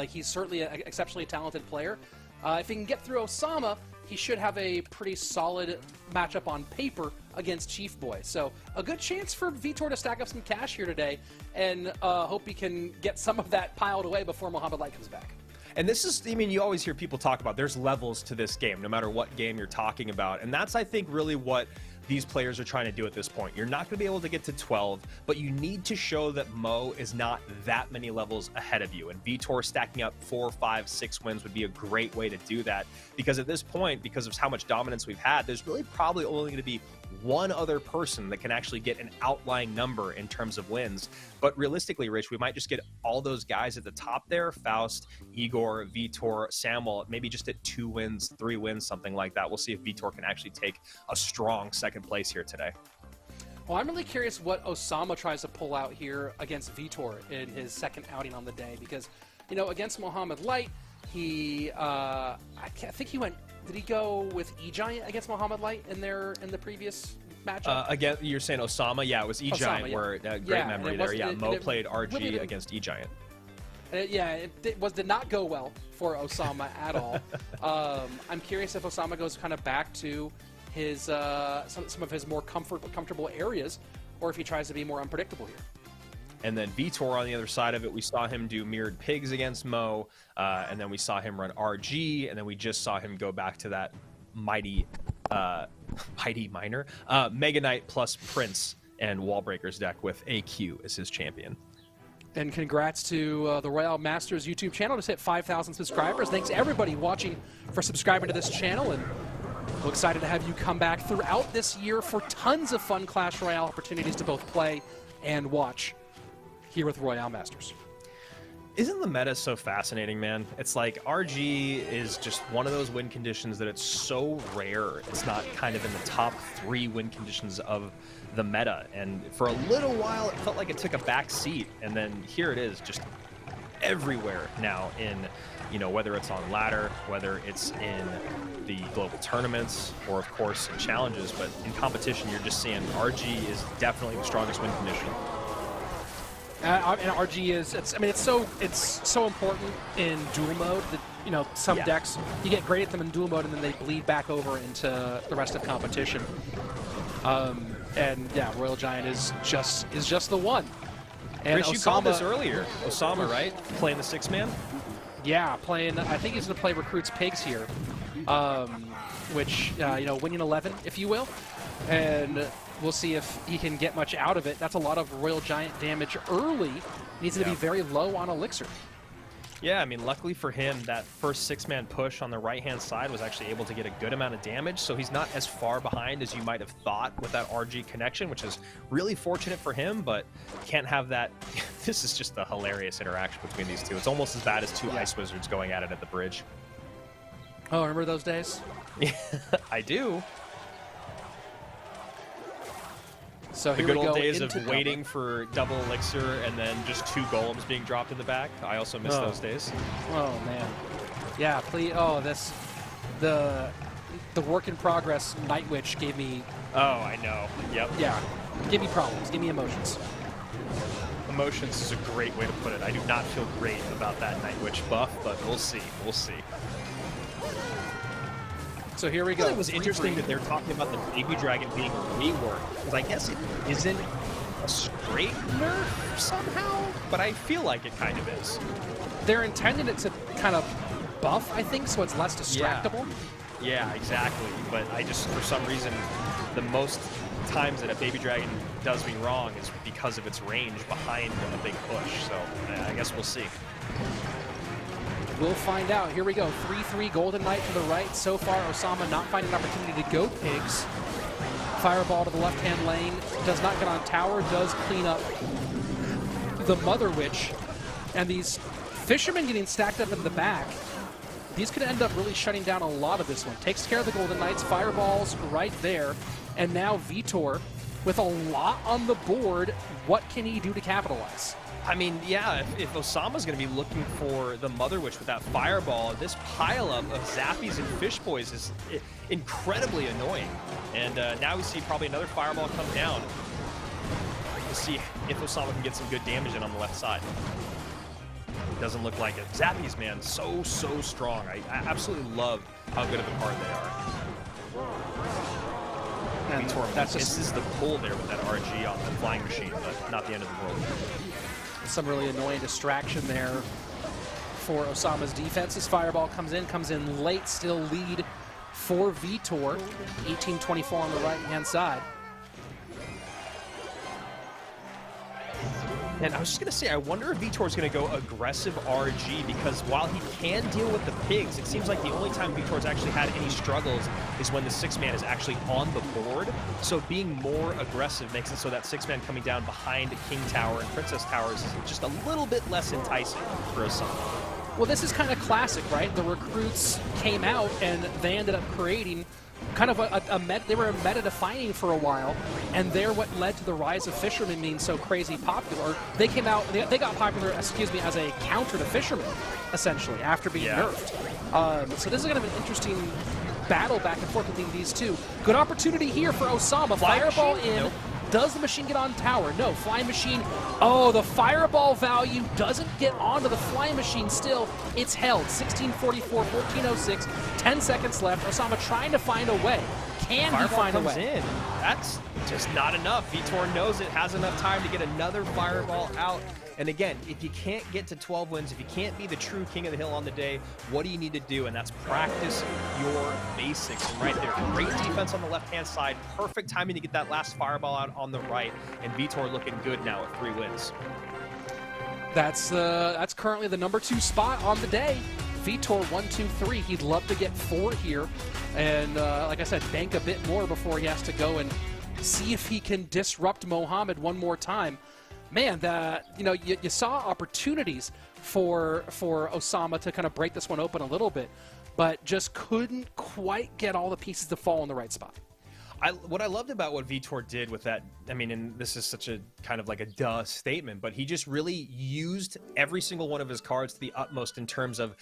He's certainly an exceptionally talented player. If he can get through Osama, he should have a pretty solid matchup on paper against Chief Boy. So a good chance for Vitor to stack up some cash here today, and hope he can get some of that piled away before Mohamed Light comes back. And this is, I mean, you always hear people talk about there's levels to this game, no matter what game you're talking about. And that's, I think, really what these players are trying to do at this point. You're not going to be able to get to 12, but you need to show that Mo is not that many levels ahead of you. And Vitor stacking up 4, 5, 6 wins would be a great way to do that. Because at this point, because of how much dominance we've had, there's really probably only going to be one other person that can actually get an outlying number in terms of wins. But realistically, Rich, we might just get all those guys at the top there, Faust, Igor, Vitor, Samwell, maybe just at 2 wins, 3 wins, something like that. We'll see if Vitor can actually take a strong second place here today. Well, I'm really curious what Osama tries to pull out here against Vitor in his second outing on the day, because, you know, against Mohamed Light, he, I think he went, did he go with E-Giant against Mohamed Light in the previous matchup? Again, you're saying Osama? Yeah, it was E-Giant, where, great memory there. Yeah, Mo played RG against E-Giant. It did not go well for Osama at all. I'm curious if Osama goes kind of back to his some of his more comfortable areas, or if he tries to be more unpredictable here. And then Vitor on the other side of it, we saw him do mirrored pigs against Mo, and then we saw him run RG, and then we just saw him go back to that mighty minor Mega Knight plus Prince and Wallbreakers deck with AQ as his champion. And congrats to the Royale Masters YouTube channel. Just hit 5,000 subscribers. Thanks everybody watching for subscribing to this channel, and we're excited to have you come back throughout this year for tons of fun Clash Royale opportunities to both play and watch here with Royale Masters. Isn't the meta so fascinating, man? It's like RG is just one of those win conditions that it's so rare. It's not kind of in the top 3 win conditions of the meta. And for a little while, it felt like it took a back seat. And then here it is, just everywhere now in, you know, whether it's on ladder, whether it's in the global tournaments, or of course in challenges. But in competition, you're just seeing RG is definitely the strongest win condition. And RG is, it's so important in duel mode that, you know, some decks, you get great at them in duel mode and then they bleed back over into the rest of competition. And yeah, Royal Giant is just the one. And Rich, you called this earlier. Osama, right? Playing the 6-man? Yeah, playing, I think he's going to play Recruits Pigs here, which, you know, winning 11, if you will. And we'll see if he can get much out of it. That's a lot of Royal Giant damage early. Needs to be very low on Elixir. Yeah, I mean, luckily for him, that first 6-man push on the right-hand side was actually able to get a good amount of damage, so he's not as far behind as you might have thought with that RG connection, which is really fortunate for him, but can't have that. This is just a hilarious interaction between these two. It's almost as bad as two Ice Wizards going at it at the bridge. Oh, remember those days? Yeah, I do. So the here good we old go days of into waiting for double Elixir and then just 2 golems being dropped in the back. I also miss those days. Oh man, yeah. Please. Oh, the work in progress Night Witch gave me. Oh, I know. Yep. Yeah, give me problems. Give me emotions. Emotions is a great way to put it. I do not feel great about that Night Witch buff, but we'll see. We'll see. So here we go. It was interesting that they're talking about the Baby Dragon being reworked, because I guess it isn't a straight nerf somehow, but I feel like it kind of is. They're intending it to kind of buff, I think, so it's less distractible. Yeah, exactly. But I just, for some reason, the most times that a Baby Dragon does me wrong is because of its range behind a big push. So I guess we'll see. We'll find out. Here we go. 3-3 Golden Knight to the right. So far, Osama not finding an opportunity to go pigs. Fireball to the left-hand lane. Does not get on tower. Does clean up the Mother Witch. And these fishermen getting stacked up in the back. These could end up really shutting down a lot of this one. Takes care of the Golden Knights. Fireballs right there. And now Vitor with a lot on the board. What can he do to capitalize? I mean, yeah, if Osama's going to be looking for the Mother Witch with that Fireball, this pileup of Zappies and Fish Boys is incredibly annoying. And now we see probably another Fireball come down. We'll see if Osama can get some good damage in on the left side. Doesn't look like it. Zappies, man, so strong. I absolutely love how good of a card they are. And Vitor that's misses the pull there with that RG on the flying machine, but not the end of the world. Some really annoying distraction there for Osama's defense. His Fireball comes in late, still lead for Vitor. 18-24 on the right-hand side. And I was just going to say, I wonder if Vitor's going to go aggressive RG, because while he can deal with the pigs, it seems like the only time Vitor's actually had any struggles is when the 6-man is actually on the board. So being more aggressive makes it so that 6-man coming down behind King Tower and Princess Tower is just a little bit less enticing for Osama. Well, this is kind of classic, right? The recruits came out and they ended up creating kind of they were meta-defining for a while, and they're what led to the rise of Fishermen being so crazy popular. They came out, they got popular, as a counter to Fishermen, essentially, after being nerfed. So this is going to be an interesting battle back and forth between these two. Good opportunity here for Osama. Fireball in. Does the machine get on tower? No. Flying machine. Oh, the fireball value doesn't get onto the flying machine still. It's held. 1644, 1406, 10 seconds left. Osama trying to find a way. Can he find a way? In. That's just not enough. Vitor knows it, has enough time to get another fireball out. And again, if you can't get to 12 wins, if you can't be the true king of the hill on the day, what do you need to do? And that's practice your basics. And right there, great defense on the left-hand side, perfect timing to get that last fireball out on the right, and Vitor looking good now with 3 wins. That's currently the #2 spot on the day. Vitor 1, 2, 3. He'd love to get 4 here, and like I said, bank a bit more before he has to go and see if he can disrupt Mohamed one more time. Man, you saw opportunities for Osama to kind of break this one open a little bit, but just couldn't quite get all the pieces to fall in the right spot. What I loved about what Vitor did with that, I mean, and this is such a kind of like a duh statement, but he just really used every single one of his cards to the utmost in terms of,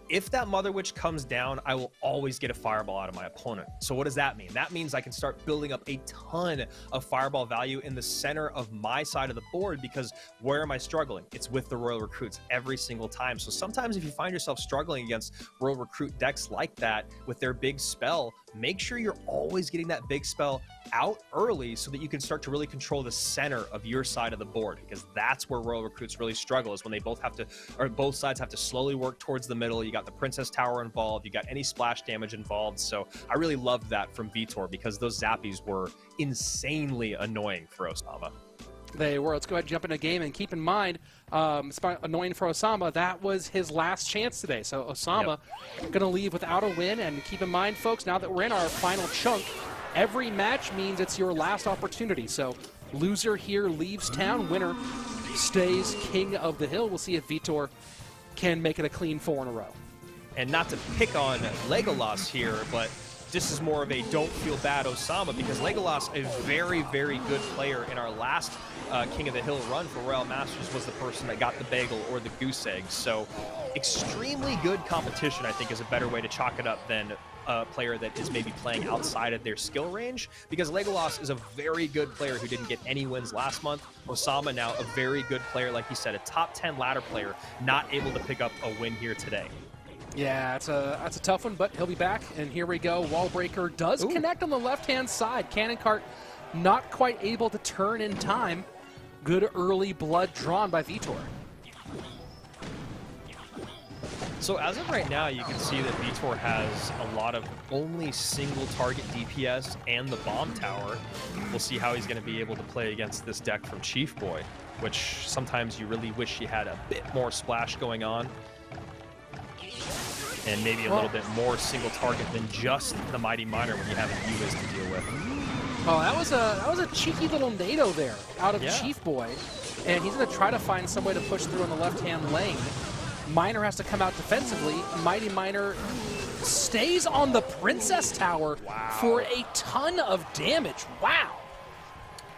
if that Mother Witch comes down, I will always get a fireball out of my opponent. So what does that mean? That means I can start building up a ton of fireball value in the center of my side of the board, because where am I struggling? It's with the Royal Recruits every single time. So sometimes if you find yourself struggling against Royal Recruit decks like that with their big spell, make sure you're always getting that big spell out early so that you can start to really control the center of your side of the board, because that's where Royal Recruits really struggle, is when they both have to, or both sides have to slowly work towards the middle. You got the Princess Tower involved, you got any splash damage involved. So I really loved that from Vitor, because those zappies were insanely annoying for Osama. They were. Let's go ahead and jump into a game, and keep in mind, it's annoying for Osama. That was his last chance today. So Osama going to leave without a win. And keep in mind, folks, now that we're in our final chunk, every match means it's your last opportunity. So loser here leaves town. Winner stays king of the hill. We'll see if Vitor can make it a clean 4 in a row. And not to pick on Legolas here, but this is more of a don't feel bad Osama, because Legolas, a very, very good player in our last King of the Hill run for Royal Masters, was the person that got the bagel or the goose egg. So extremely good competition, I think, is a better way to chalk it up than a player that is maybe playing outside of their skill range, because Legolas is a very good player who didn't get any wins last month. Osama now a very good player, like you said, a top 10 ladder player, not able to pick up a win here today. Yeah, that's a tough one, but he'll be back. And here we go. Wall breaker does connect on the left-hand side. Cannon cart not quite able to turn in time. Good early blood drawn by Vitor. So as of right now, you can see that Vitor has a lot of only single target DPS and the bomb tower. We'll see how he's going to be able to play against this deck from Chief Boy, which sometimes you really wish you had a bit more splash going on, and maybe a little bit more single target than just the Mighty Miner when you have a U-Wiz to deal with. Oh, that was a cheeky little NATO there out of Chief Boy, and he's going to try to find some way to push through on the left-hand lane. Miner has to come out defensively. Mighty Miner stays on the Princess Tower for a ton of damage. Wow.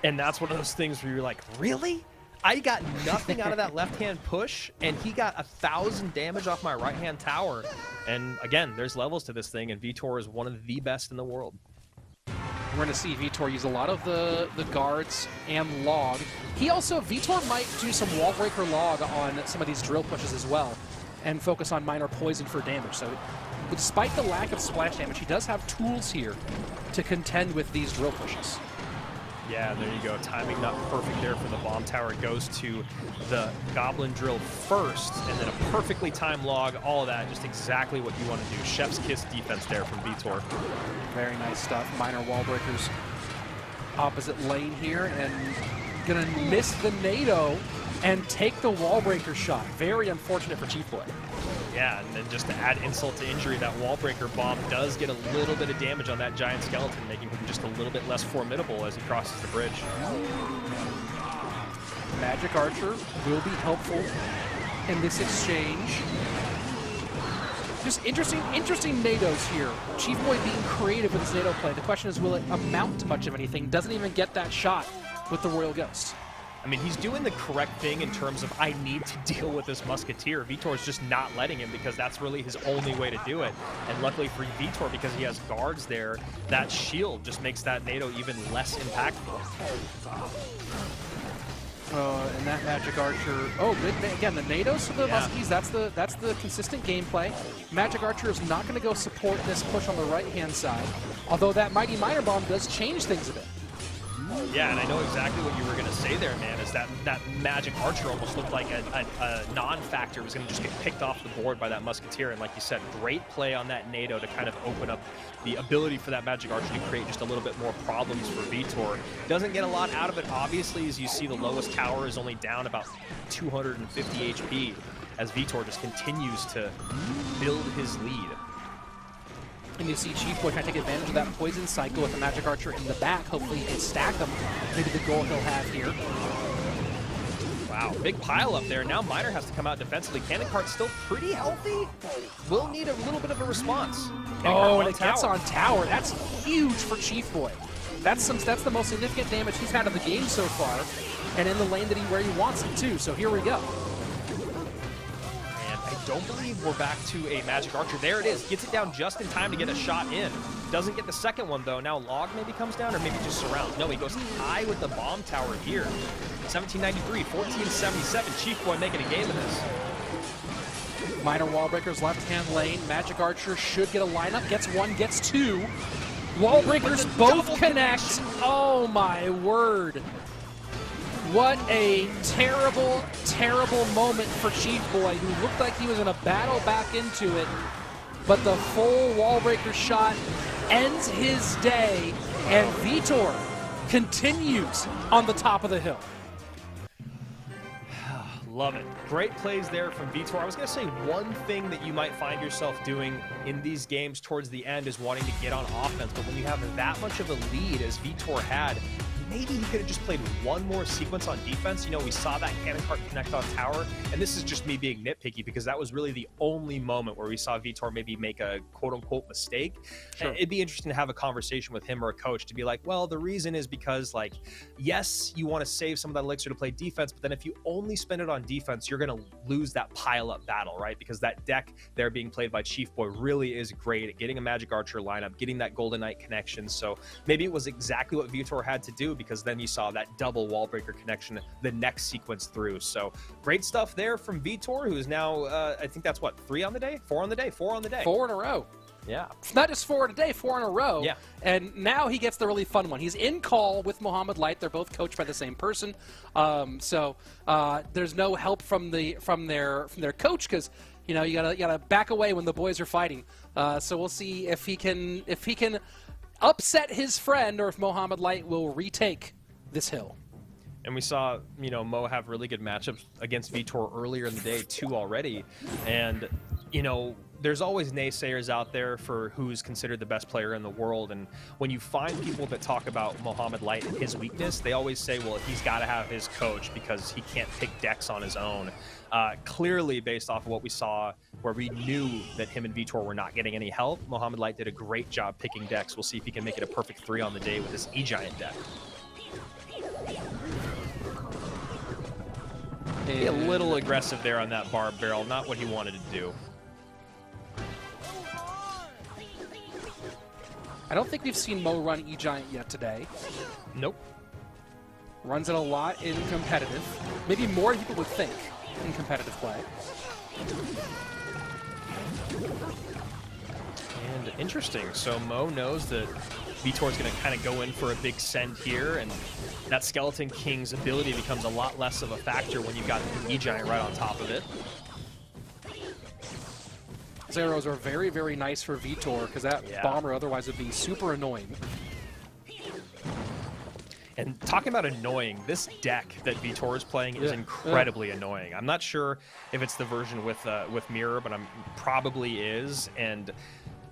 And that's one of those things where you're like, really? I got nothing out of that left-hand push, and he got 1,000 damage off my right-hand tower. And again, there's levels to this thing, and Vitor is one of the best in the world. We're going to see Vitor use a lot of the guards and log. Vitor might do some wall breaker log on some of these drill pushes as well, and focus on minor poison for damage. So despite the lack of splash damage, he does have tools here to contend with these drill pushes. Yeah, there you go. Timing not perfect there for the bomb tower. It goes to the Goblin Drill first, and then a perfectly timed log. All of that, just exactly what you want to do. Chef's kiss defense there from Vitor. Very nice stuff. Minor wall breakers opposite lane here, and gonna miss the NATO and take the wall breaker shot. Very unfortunate for Chief Boy. Yeah, and then just to add insult to injury, that wall breaker bomb does get a little bit of damage on that giant skeleton, making him just a little bit less formidable as he crosses the bridge. Magic Archer will be helpful in this exchange. Just interesting NATOs here. Chief Boy being creative with his NATO play. The question is, will it amount to much of anything? Doesn't even get that shot with the Royal Ghost. I mean, he's doing the correct thing in terms of I need to deal with this Musketeer. Vitor's just not letting him because that's really his only way to do it. And luckily for Vitor, because he has guards there, that shield just makes that NATO even less impactful. And that Magic Archer. Oh, again, the NATOs for the Muskies. That's the consistent gameplay. Magic Archer is not going to go support this push on the right-hand side. Although that Mighty Miner Bomb does change things a bit. Yeah, and I know exactly what you were going to say there, man, is that Magic Archer almost looked like a non-factor. Was going to just get picked off the board by that Musketeer. And like you said, great play on that NATO to kind of open up the ability for that Magic Archer to create just a little bit more problems for Vitor. Doesn't get a lot out of it, obviously, as you see the lowest tower is only down about 250 HP as Vitor just continues to build his lead. And you see Chief Boy trying to take advantage of that poison cycle with the Magic Archer in the back. Hopefully he can stack them. Maybe the goal he'll have here. Wow, big pile up there. Now Miner has to come out defensively. Cannon Cart's still pretty healthy. Will need a little bit of a response. Oh, and it gets on tower. That's huge for Chief Boy. That's the most significant damage he's had in the game so far, and in the lane where he wants it too. So here we go. Don't believe we're back to a Magic Archer. There it is. Gets it down just in time to get a shot in. Doesn't get the second one, though. Now Log maybe comes down, or maybe just Surround. No, he goes high with the bomb tower here. 1793, 1477. Chief Boy making a game of this. Minor Wallbreakers left-hand lane. Magic Archer should get a lineup. Gets one, gets two. Wallbreakers both connect. Oh, my word. What a terrible, terrible moment for Chief Boy, who looked like he was in a battle back into it. But the full Wallbreaker shot ends his day, and Vitor continues on the top of the hill. Love it. Great plays there from Vitor. I was going to say one thing that you might find yourself doing in these games towards the end is wanting to get on offense, but when you have that much of a lead as Vitor had, maybe he could have just played one more sequence on defense. You know, we saw that Cannon Cart connect on tower, and this is just me being nitpicky because that was really the only moment where we saw Vitor maybe make a quote-unquote mistake. Sure. It'd be interesting to have a conversation with him or a coach to be like, well, the reason is because, like, yes, you want to save some of that elixir to play defense, but then if you only spend it on defense, you're going to lose that pile-up battle, right? Because that deck there being played by Chief Boy really is great at getting a Magic Archer lineup, getting that Golden Knight connection. So maybe it was exactly what Vitor had to do, because then you saw that double Wallbreaker connection the next sequence through. So great stuff there from Vitor, who is now, I think that's what, 4 on the day? 4 in a row. Yeah. It's not just 4 in a day, 4 in a row. Yeah. And now he gets the really fun one. He's in call with Mohamed Light. They're both coached by the same person. So there's no help from their coach, because you know you gotta back away when the boys are fighting. So we'll see if he can upset his friend, or if Mohamed Light will retake this hill. And we saw, you know, Mo have really good matchups against Vitor earlier in the day too already. And, you know, there's always naysayers out there for who's considered the best player in the world. And when you find people that talk about Mohamed Light and his weakness, they always say, well, he's got to have his coach because he can't pick decks on his own. Clearly, based off of what we saw, where we knew that him and Vitor were not getting any help, Mohamed Light did a great job picking decks. We'll see if he can make it a perfect 3 on the day with this E-Giant deck. Be a little aggressive there on that Barb Barrel, not what he wanted to do. I don't think we've seen Mo run E-Giant yet today. Nope. Runs it a lot in competitive. Maybe more than people would think in competitive play. And interesting. So Mo knows that Vitor's going to kind of go in for a big send here, and that Skeleton King's ability becomes a lot less of a factor when you've got the E-Giant right on top of it. Those arrows are very, very nice for Vitor, because that bomber otherwise would be super annoying. And talking about annoying, this deck that Vitor is playing is incredibly annoying. I'm not sure if it's the version with Mirror, but I'm probably is. And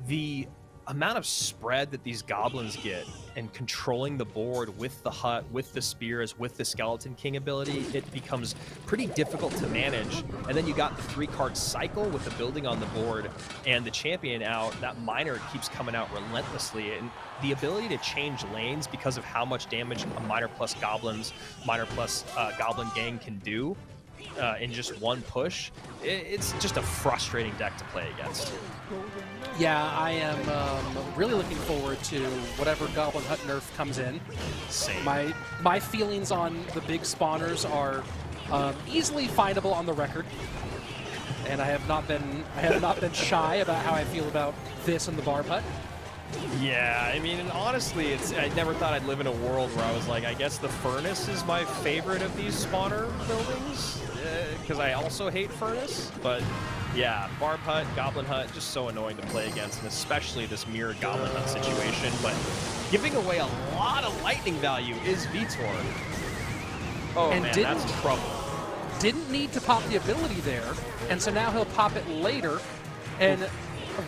the amount of spread that these goblins get and controlling the board with the hut, with the spears, with the Skeleton King ability, it becomes pretty difficult to manage. And then you got the 3-card cycle with the building on the board and the champion out. That miner keeps coming out relentlessly. And the ability to change lanes because of how much damage a miner plus goblins, miner plus goblin gang can do in just one push, it's just a frustrating deck to play against. Yeah, I am really looking forward to whatever Goblin Hut nerf comes in. Same. My feelings on the big spawners are easily findable on the record, and I have not been shy about how I feel about this and the Barb Hut. Yeah, I mean, and honestly, I never thought I'd live in a world where I was like, I guess the Furnace is my favorite of these spawner buildings, because I also hate Furnace, but yeah, Barb Hut, Goblin Hut, just so annoying to play against, and especially this mirrored Goblin Hut situation, but giving away a lot of lightning value is Vitor. Oh and man, that's trouble. Didn't need to pop the ability there, and so now he'll pop it later, and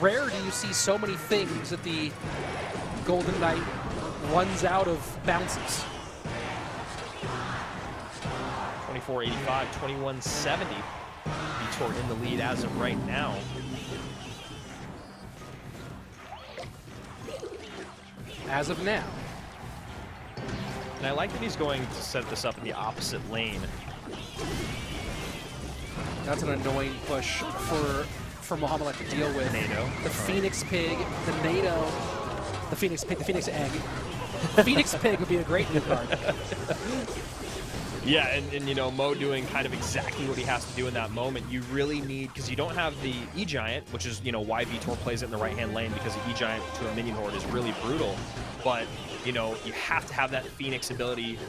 rare do you see so many things that the Golden Knight runs out of bounces. 2485, 2170. Vitor in the lead as of right now. As of now. And I like that he's going to set this up in the opposite lane. That's an annoying push for Muhammad to deal with. NATO. The Phoenix Pig, the NATO, the Phoenix Pig, the Phoenix Egg. Phoenix Pig would be a great new card. Yeah, and you know, Mo doing kind of exactly what he has to do in that moment. You really need, because you don't have the E-Giant, which is, you know, why Vitor plays it in the right-hand lane, because the E-Giant to a minion horde is really brutal. But, you know, you have to have that Phoenix ability,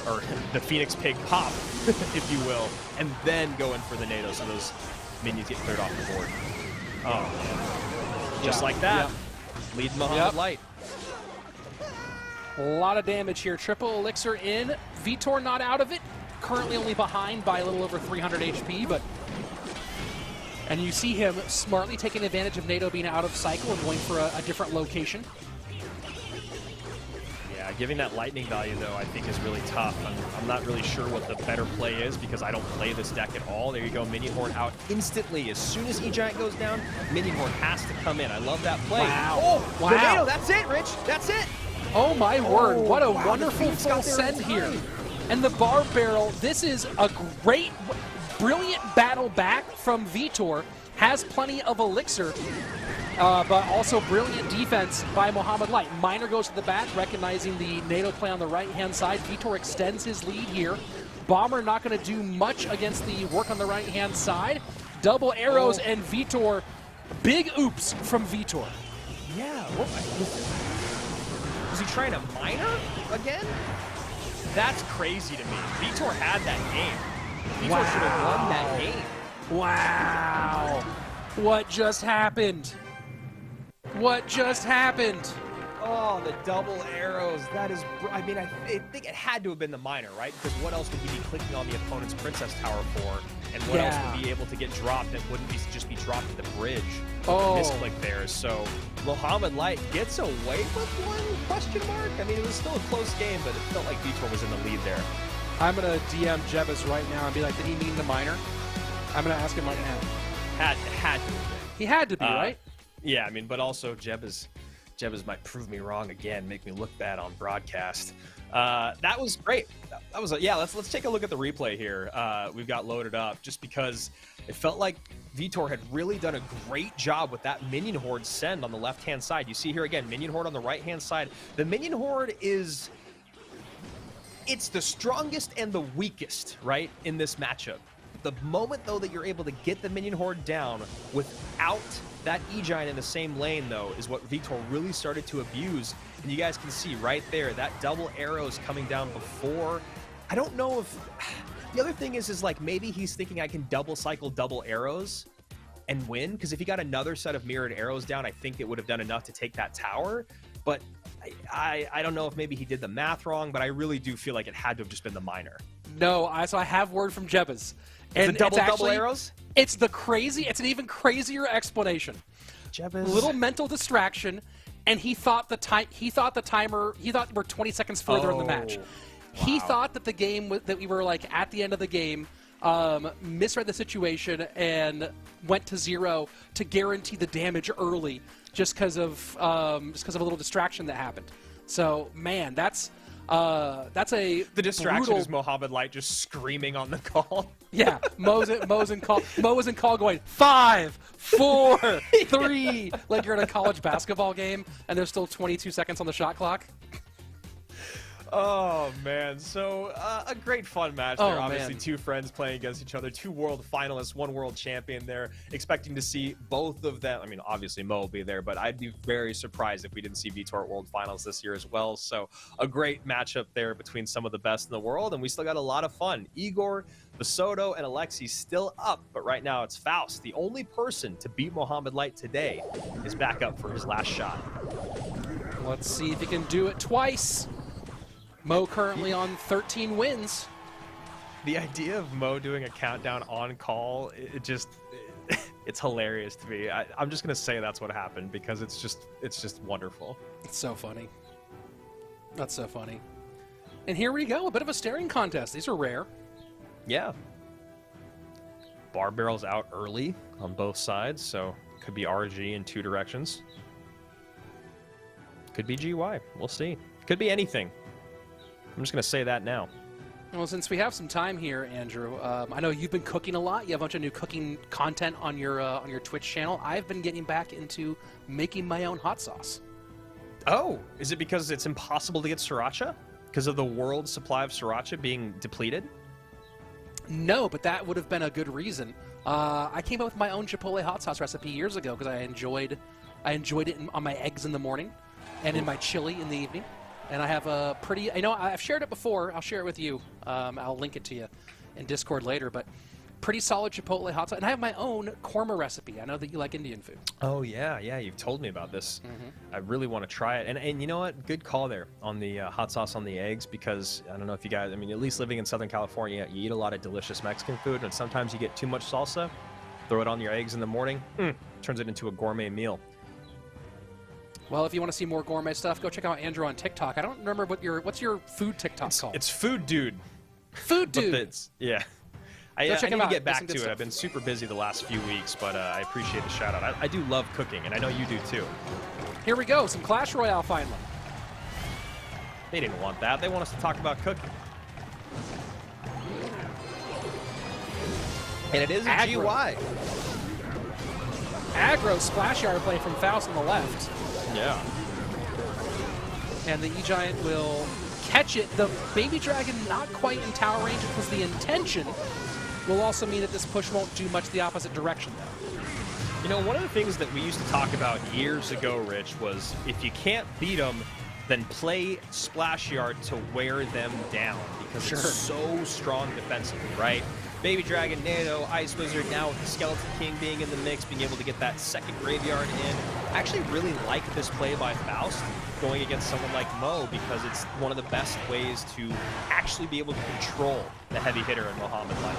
or the Phoenix Pig pop, if you will, and then go in for the NATO so those minions get cleared off the board. Oh, man. Just like that. Lead Muhammad Light. A lot of damage here. Triple elixir in. Vitor not out of it. Currently only behind by a little over 300 HP, but... And you see him smartly taking advantage of NATO being out of cycle and going for a different location. Yeah, giving that lightning value, though, I think is really tough. I'm not really sure what the better play is because I don't play this deck at all. There you go, Minion Horde out instantly. As soon as E-Giant goes down, Minion Horde has to come in. I love that play. Wow. Oh, wow. Tornado, that's it, Rich. That's it. Oh my word, what a wonderful full send here. And the Barb Barrel, this is a great, brilliant battle back from Vitor. Has plenty of elixir, but also brilliant defense by Muhammad Light. Miner goes to the back, recognizing the NATO play on the right-hand side. Vitor extends his lead here. Bomber not going to do much against the work on the right-hand side. Double arrows and Vitor, big oops from Vitor. Yeah, was he trying a miner again? That's crazy to me. Vitor had that game. Vitor should have won that game. Wow. What just happened? What just happened? Oh, the double arrows. That is, I mean, I think it had to have been the miner, right? Because what else would he be clicking on the opponent's Princess Tower for? And what else would be able to get dropped that wouldn't be just be dropped at the bridge? Misclick there. So Muhammad Light gets away with one question mark. I mean, it was still a close game, but it felt like Vitor was in the lead there. I'm going to DM Jebus right now and be like, did he mean the miner? I'm going to ask him right now. Had to be. He had to be, right? Yeah, I mean, but also Jebus might prove me wrong again, make me look bad on broadcast. That was great. That was yeah. Let's take a look at the replay here. We've got loaded up just because it felt like Vitor had really done a great job with that Minion Horde send on the left-hand side. You see here again, Minion Horde on the right-hand side. The Minion Horde it's the strongest and the weakest, right, in this matchup. The moment, though, that you're able to get the Minion Horde down without that E-Giant in the same lane, though, is what Vitor really started to abuse. And you guys can see right there, that double arrows coming down before. I don't know if... The other thing is like, maybe he's thinking I can double cycle double arrows and win, because if he got another set of mirrored arrows down, I think it would have done enough to take that tower. But I don't know if maybe he did the math wrong, but I really do feel like it had to have just been the miner. No, so I have word from Jebus. And the double arrows? It's an even crazier explanation. Jebus. Little mental distraction. and he thought the timer. He thought we're 20 seconds further in the match. Wow. He thought that the game that we were like at the end of the game. Misread the situation and went to 0 to guarantee the damage early, just because of a little distraction that happened. So man, that's a The distraction brutal... is Mohamed Light just screaming on the call. Yeah, Mo was in call going 5, 4, 3, like you're in a college basketball game and there's still 22 seconds on the shot clock. Oh, man. So, a great fun match there. Obviously, man. two friends playing against each other, two world finalists, one world champion there. Expecting to see both of them. I mean, obviously, Mo will be there, but I'd be very surprised if we didn't see Vitor at world finals this year as well. So, a great matchup there between some of the best in the world, and we still got a lot of fun. Igor, Basoto, and Alexi still up, but right now it's Faust. The only person to beat Mohamed Light today is back up for his last shot. Let's see if he can do it twice. Mo currently on 13 wins. The idea of Mo doing a countdown on call, it's hilarious to me. I'm just gonna say that's what happened because it's just wonderful. It's so funny. That's so funny. And here we go, a bit of a staring contest. These are rare. Yeah. Bar barrels out early on both sides, so could be RG in two directions. Could be GY. We'll see. Could be anything. I'm just going to say that now. Well, since we have some time here, Andrew, I know you've been cooking a lot. You have a bunch of new cooking content on your Twitch channel. I've been getting back into making my own hot sauce. Oh, is it because it's impossible to get sriracha? Because of the world's supply of sriracha being depleted? No, but that would have been a good reason. I came up with my own Chipotle hot sauce recipe years ago because I enjoyed it on my eggs in the morning and in my chili in the evening. And I have a pretty, I've shared it before. I'll share it with you. I'll link it to you in Discord later. But pretty solid Chipotle hot sauce. And I have my own korma recipe. I know that you like Indian food. Oh, yeah. You've told me about this. I really want to try it. And you know what? Good call there on the hot sauce on the eggs because I don't know if you guys, at least living in Southern California, you eat a lot of delicious Mexican food. And sometimes you get too much salsa, throw it on your eggs in the morning, turns it into a gourmet meal. Well, if you want to see more gourmet stuff, go check out Andrew on TikTok. I don't remember what's your food TikTok called. It's Food Dude. Food Dude. Yeah. I check need him to out. get back Some to good it. stuff. I've been super busy the last few weeks, but I appreciate the shout out. I do love cooking, and I know you do too. Here we go. Some Clash Royale finally. They didn't want that. They want us to talk about cooking. And it is a Aggro. GY. Aggro splash yard play from Faust on the left. Yeah. And the E-Giant will catch it. The Baby Dragon not quite in tower range, which was the intention. Will also mean that this push won't do much the opposite direction, though. One of the things that we used to talk about years ago, Rich, was if you can't beat them, then play Splash Yard to wear them down because it's so strong defensively, right? Baby Dragon, Nano, Ice Wizard, now with the Skeleton King being in the mix, being able to get that second graveyard in. I actually really like this play by Faust going against someone like Mo because it's one of the best ways to actually be able to control the heavy hitter in Mohamed Light.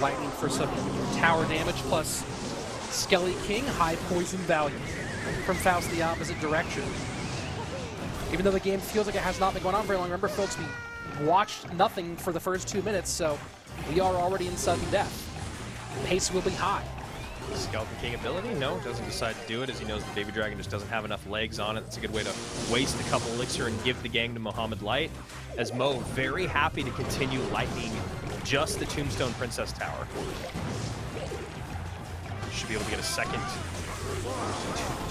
Lightning for some tower damage plus Skelly King, high poison value from Faust the opposite direction. Even though the game feels like it has not been going on very long, remember folks, we watched nothing for the first 2 minutes, so we are already in sudden death. Pace will be high. Skeleton King ability? No, doesn't decide to do it as he knows the Baby Dragon just doesn't have enough legs on it. It's a good way to waste a couple elixir and give the gang to Mohamed Light. As Mo very happy to continue lightning just the Tombstone Princess Tower. Should be able to get a second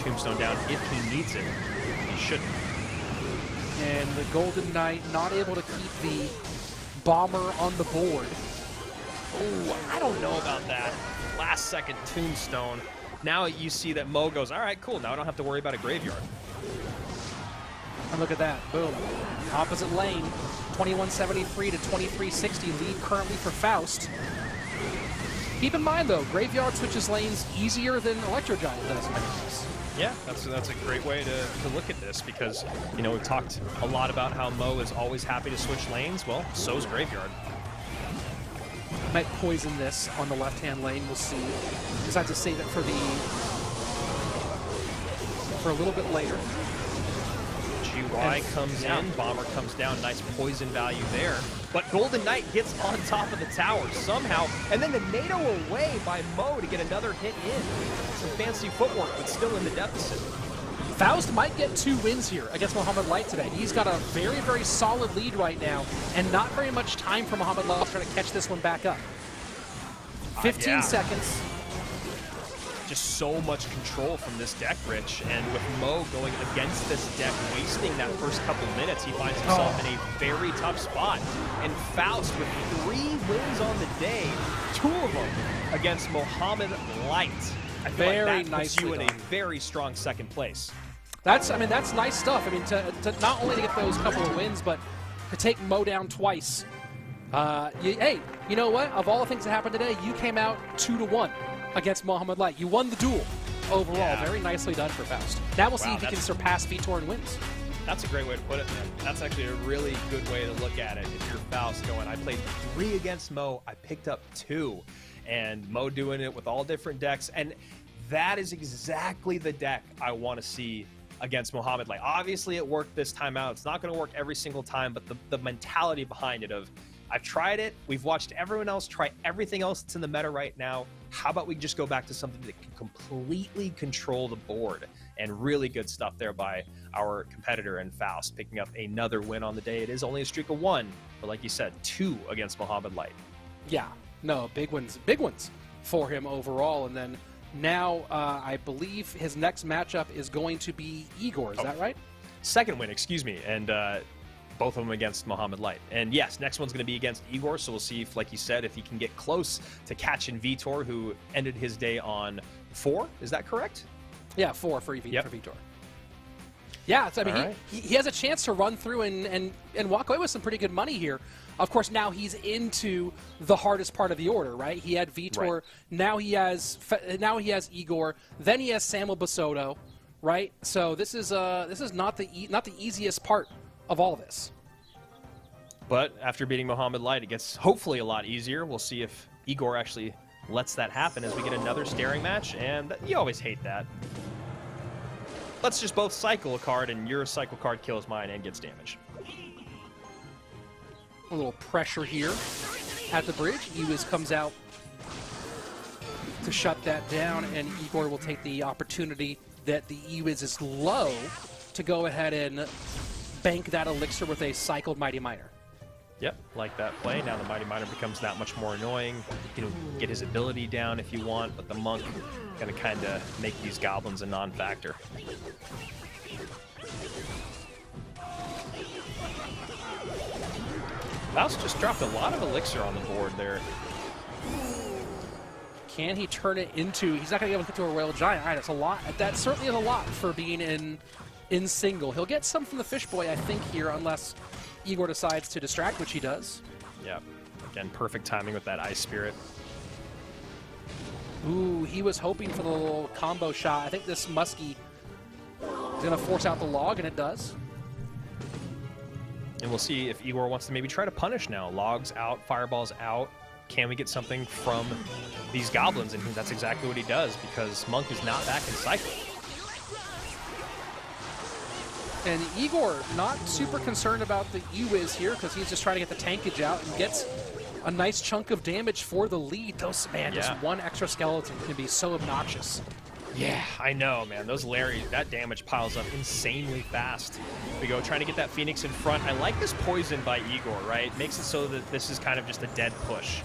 Tombstone down if he needs it. He shouldn't. And the Golden Knight not able to keep the Bomber on the board. Oh, I don't know about that. Last second Tombstone. Now you see that Mo goes, all right, cool. Now I don't have to worry about a graveyard. And look at that. Boom. Opposite lane. 2173 to 2360 lead currently for Faust. Keep in mind, though, Graveyard switches lanes easier than Electro Giant does in many ways. Yeah, that's a great way to look at this because, we've talked a lot about how Mo is always happy to switch lanes. Well, so's Graveyard. Might poison this on the left-hand lane. We'll see. Decides to save it for the for a little bit later. GY comes in, Bomber comes down, nice poison value there. But Golden Knight gets on top of the tower somehow, and then the NATO away by Mo to get another hit in. Some fancy footwork, but still in the deficit. Faust might get 2 wins here against Mohamed Light today. He's got a very, very solid lead right now, and not very much time for Mohamed Light to try to catch this one back up. 15 seconds. Just so much control from this deck, Rich, and with Mo going against this deck, wasting that first couple minutes, he finds himself in a very tough spot. And Faust with 3 wins on the day, 2 of them against Mohamed Light. I feel like that puts you in a very strong second place. That's nice stuff. I mean, to not only to get those couple of wins, but to take Mo down twice. Hey, you know what? Of all the things that happened today, you came out 2-1 against Mohamed Light. You won the duel overall. Yeah. Very nicely done for Faust. Now we'll see if he can surpass Vitor in wins. That's a great way to put it, man. That's actually a really good way to look at it. If you're Faust going, I played 3 against Mo, I picked up 2. And Mo doing it with all different decks. And that is exactly the deck I want to see against Mohamed Light. Obviously, it worked this time out. It's not going to work every single time, but the mentality behind it of, I've tried it. We've watched everyone else try everything else that's in the meta right now. How about we just go back to something that can completely control the board? And really good stuff there by our competitor in Faust, picking up another win on the day. It is only a streak of 1, but like you said, 2 against Mohamed Light. Yeah, no, big wins for him overall. And then now I believe his next matchup is going to be Igor. Is that right? Second win, excuse me. And both of them against Mohamed Light. And yes, next one's going to be against Igor, so we'll see if, like you said, if he can get close to catching Vitor, who ended his day on 4. Is that correct? Yeah, 4 for Vitor. Yeah, so, I mean, he has a chance to run through and walk away with some pretty good money here. Of course, now he's into the hardest part of the order, right? He had Vitor, now he has Igor, then he has Samwell Basoto, right? So this is not the easiest part of all of this. But after beating Mohamed Light, it gets hopefully a lot easier. We'll see if Igor actually lets that happen as we get another staring match, and you always hate that. Let's just both cycle a card, and your cycle card kills mine and gets damage. A little pressure here at the bridge. Ewis comes out to shut that down, and Igor will take the opportunity that the Ewis is low to go ahead and bank that elixir with a cycled Mighty Miner. Yep, like that play. Now the Mighty Miner becomes that much more annoying. You know, get his ability down if you want, but the Monk gonna kind of make these goblins a non-factor. Faust just dropped a lot of elixir on the board there. Can he turn it into? He's not gonna be able to get to a Royal Giant. All right, that's a lot. That certainly is a lot for being in single. He'll get some from the Fish Boy, I think, here, unless Igor decides to distract, which he does. Yeah. Again, perfect timing with that Ice Spirit. Ooh, he was hoping for the little combo shot. I think this Muskie is going to force out the log, and it does. And we'll see if Igor wants to maybe try to punish now. Logs out, fireballs out. Can we get something from these goblins? And that's exactly what he does, because Monk is not back in cycle. And Igor not super concerned about the E-Wiz here, because he's just trying to get the tankage out and gets a nice chunk of damage for the lead. Those, man, just one extra skeleton can be so obnoxious. Yeah, I know, man. Those Larry, that damage piles up insanely fast. We go trying to get that Phoenix in front. I like this poison by Igor, right? Makes it so that this is kind of just a dead push.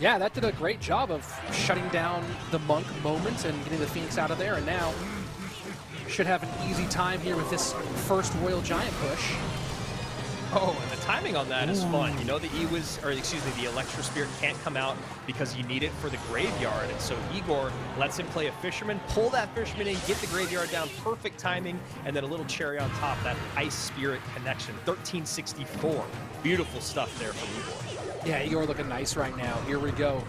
Yeah, that did a great job of shutting down the Monk moment and getting the Phoenix out of there, and now should have an easy time here with this first Royal Giant push. Oh, and the timing on that is fun. You know the the Electro Spirit can't come out because you need it for the graveyard. And so Igor lets him play a Fisherman, pull that Fisherman in, get the graveyard down, perfect timing, and then a little cherry on top, that Ice Spirit connection. 1364. Beautiful stuff there from Igor. Yeah, Igor looking nice right now. Here we go.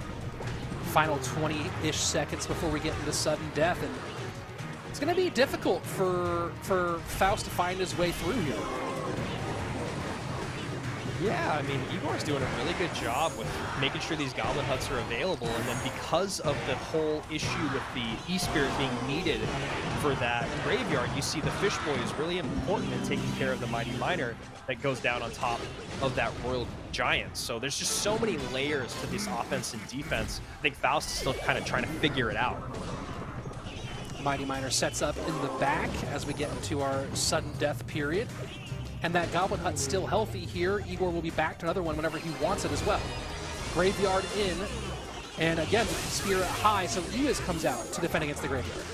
Final 20-ish seconds before we get into sudden death. And it's going to be difficult for Faust to find his way through here. Yeah, I mean, Igor's doing a really good job with making sure these Goblin Huts are available, and then because of the whole issue with the E-Spirit being needed for that graveyard, you see the Fish Boy is really important in taking care of the Mighty Miner that goes down on top of that Royal Giant. So there's just so many layers to this offense and defense. I think Faust is still kind of trying to figure it out. Mighty Miner sets up in the back as we get into our sudden death period. And that Goblin Hut's still healthy here. Igor will be back to another one whenever he wants it as well. Graveyard in, and again, Spirit high, so Ewiz comes out to defend against the Graveyard.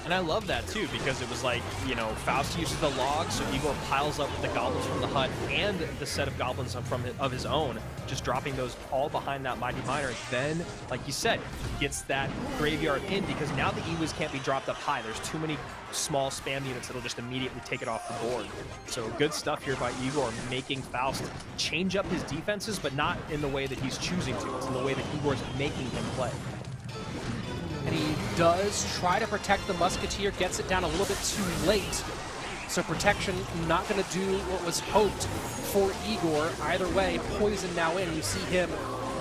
And I love that too, because it was like, you know, Faust uses the log, so Igor piles up with the goblins from the hut and the set of goblins of his own, just dropping those all behind that Mighty Miner. Then, like you said, gets that graveyard in, because now the Ewiz can't be dropped up high. There's too many small spam units that'll just immediately take it off the board. So good stuff here by Igor, making Faust change up his defenses, but not in the way that he's choosing to. It's in the way that Igor's making him play. And he does try to protect the Musketeer, gets it down a little bit too late. So protection not going to do what was hoped for Igor. Either way, poison now in. You see him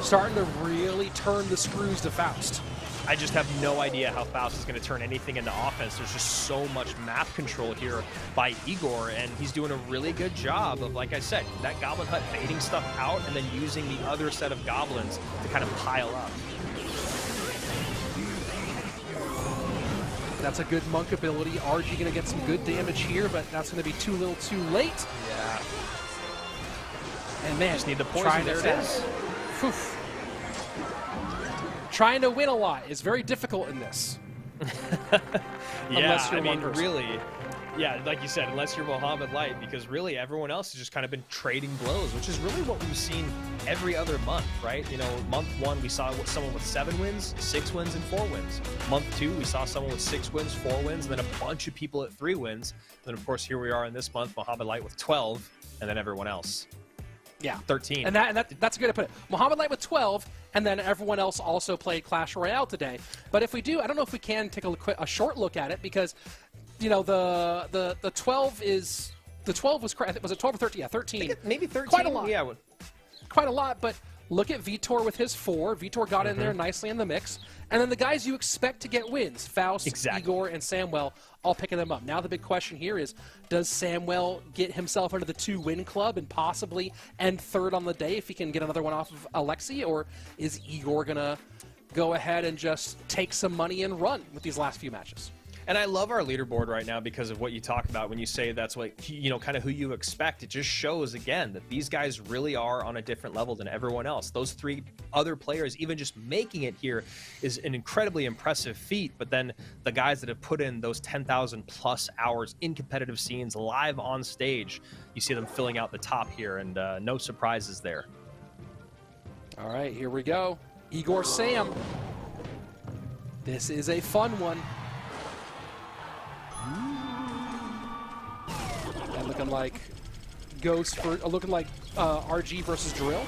starting to really turn the screws to Faust. I just have no idea how Faust is going to turn anything into offense. There's just so much map control here by Igor, and he's doing a really good job of, like I said, that Goblin Hut baiting stuff out and then using the other set of goblins to kind of pile up. That's a good monk ability. RG going to get some good damage here, but that's going to be too little too late. Yeah. And man, just need the poison. There it is. Oof. Trying to win a lot is very difficult in this. Yeah, I mean, really. Yeah, like you said, unless you're Mohammed Light, because really everyone else has just kind of been trading blows, which is really what we've seen every other month, right? You know, month 1, we saw someone with 7 wins, 6 wins, and 4 wins. Month 2, we saw someone with 6 wins, 4 wins, and then a bunch of people at 3 wins. Then, of course, here we are in this month, Mohammed Light with 12, and then everyone else. Yeah. 13. And that's a good way to put it. Mohammed Light with 12, and then everyone else also played Clash Royale today. But if we do, I don't know if we can take a short look at it, because you know, the 12 is, the 12 was it 12 or 13? Yeah, 13. Maybe 13. Quite a lot. Yeah. Quite a lot, but look at Vitor with his 4. Vitor got in there nicely in the mix. And then the guys you expect to get wins, Faust, Igor, and Samwell, all picking them up. Now the big question here is, does Samwell get himself into the 2-win club and possibly end 3rd on the day if he can get another one off of Alexi? Or is Igor going to go ahead and just take some money and run with these last few matches? And I love our leaderboard right now because of what you talk about when you say that's what, you know, kind of who you expect. It just shows, again, that these guys really are on a different level than everyone else. Those 3 other players, even just making it here, is an incredibly impressive feat. But then the guys that have put in those 10,000+ hours in competitive scenes live on stage, you see them filling out the top here, and no surprises there. All right, here we go. Igor Sam. This is a fun one. And looking like Ghost for looking like RG versus Drill.